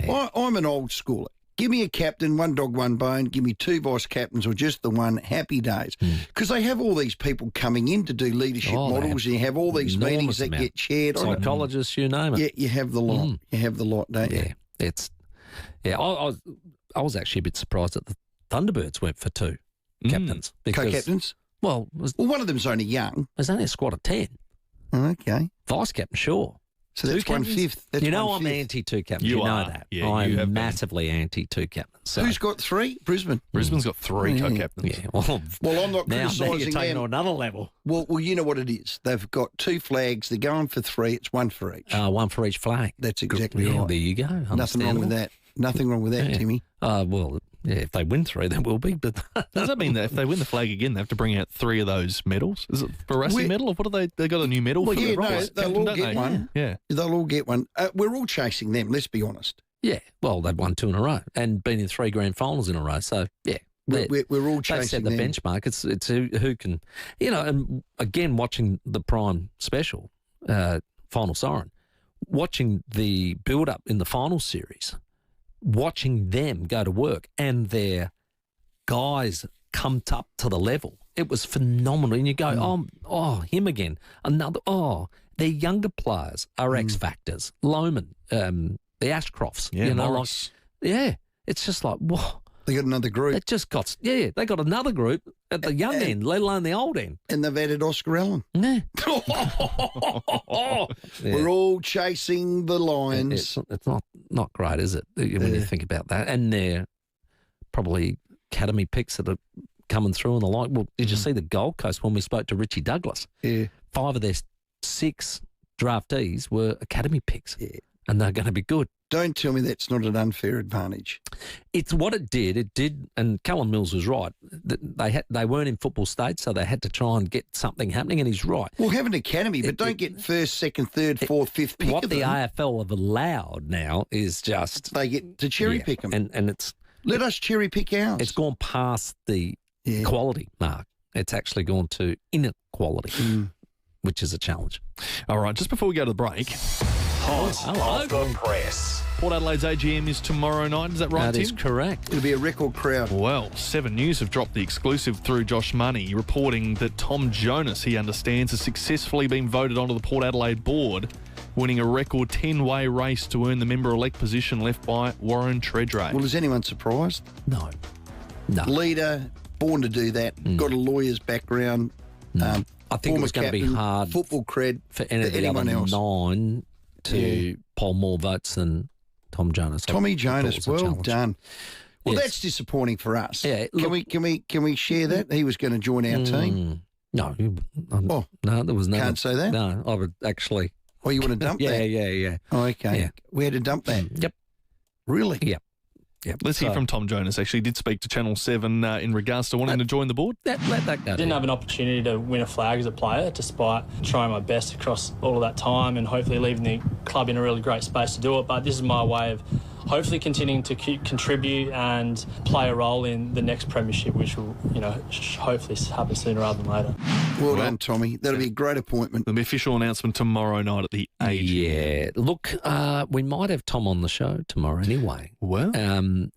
Yeah. I'm an old schooler. Give me a captain, 1 dog, 1 bone. Give me 2 vice captains or just the one. Happy days. Because they have all these people coming in to do leadership models, and you have all these meetings that get chaired. Psychologists, you name it. Yeah, you have the lot. You have the lot, don't you? Yeah, I was actually a bit surprised that the Thunderbirds went for 2 captains. Co-captains? Well, one of them's only young. There's only a squad of 10. Okay. Vice captain, sure. So that's 1/5. That's you know 1/5. I'm anti-2 captains. You know that. Yeah, I'm massively anti-2 captains. So. Who's got 3? Brisbane. Brisbane's got 3 co-captains. Yeah. Well, I'm not criticising you're taking them. to another level. Well, you know what it is. They've got 2 flags. They're going for 3. It's 1 for each. 1 for each flag. That's exactly right. There you go. Nothing wrong with that. Nothing wrong with that, Timmy. Well, yeah, if they win 3, there will be. But does that mean that if they win the flag again, they have to bring out 3 of those medals? Is it Barassi medal, or what are they got a new medal for? Yeah, they'll all get one. Yeah. They'll all get one. We're all chasing them, let's be honest. Yeah, well, they've won 2 in a row and been in 3 grand finals in a row. So, yeah. We're all chasing They set the them. benchmark. It's who can, and again, watching the Prime special, Final Siren, watching the build-up in the final series, watching them go to work and their guys come up to the level. It was phenomenal. And you go, him again. Their younger players are X factors. Loman, the Ashcrofts. Yeah, Morris. It's just like, whoa. They got another group. They got another group at the young end, let alone the old end. And they've added Oscar Allen. Yeah. We're all chasing the Lions. It's not great, is it, when you think about that? And they're probably academy picks that are coming through and the like. Well, did you see the Gold Coast when we spoke to Richie Douglas? Yeah. 5 of their 6 draftees were academy picks. Yeah. And they're going to be good. Don't tell me that's not an unfair advantage. It's what it did. It did, and Callum Mills was right. They weren't in football state, so they had to try and get something happening, and he's right. Well, have an academy, but don't get 1st, 2nd, 3rd, 4th, 5th pick What of the them. AFL have allowed now is just... They get to cherry pick them. And it's... Let us cherry pick ours. It's gone past the quality mark. It's actually gone to inequality, which is a challenge. All right, just before we go to the break... Hot off the press. Port Adelaide's AGM is tomorrow night. Is that right, Tim? That is correct. It'll be a record crowd. Well, 7 News have dropped the exclusive through Josh Money, reporting that Tom Jonas, he understands, has successfully been voted onto the Port Adelaide board, winning a record 10-way race to earn the member-elect position left by Warren Tredrea. Well, is anyone surprised? No. Leader, born to do that, got a lawyer's background. I think it was going to be hard football cred for any of the other else. 9 to poll more votes than Tom Jonas. Tommy Jonas, well done. Well, Yes. that's disappointing for us. Yeah, Can we share that? He was going to join our team. No, there was no. Can't say that? No, I would actually. Oh, you want to dump that? Yeah. Oh, okay. Yeah. We had to dump that. Yep. Really? Yep. Yep. Let's hear from Tom Jonas. Actually, did speak to Channel 7 in regards to wanting to join the board. Let that go. I didn't have an opportunity to win a flag as a player, despite trying my best across all of that time and hopefully leaving the club in a really great space to do it. But this is my way of hopefully continuing to contribute and play a role in the next premiership, which will, hopefully happen sooner rather than later. Well done, Tommy. That'll be a great appointment. There'll be official announcement tomorrow night at the Age. Yeah. Look, we might have Tom on the show tomorrow anyway. Well,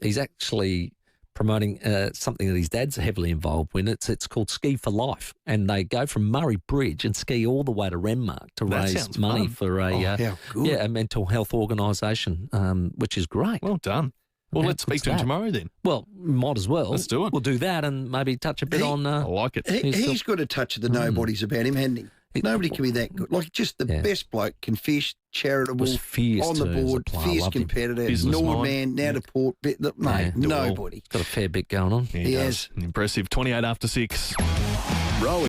he's actually promoting something that his dad's heavily involved with. It's called Ski for Life, and they go from Murray Bridge and ski all the way to Renmark to raise money for a mental health organisation, which is great. Well done. Well, let's speak to him tomorrow then. Well, might as well. Let's do it. We'll do that and maybe touch a bit on... I like it. He's got a touch of the nobodies about him, hasn't he? Nobody can be that good. Like, just the best bloke, can fish, charitable, on the board, fierce competitor, Nordman, now to Port. Mate, nobody. Got a fair bit going on. He has. Impressive. 28 after 6. Rowey.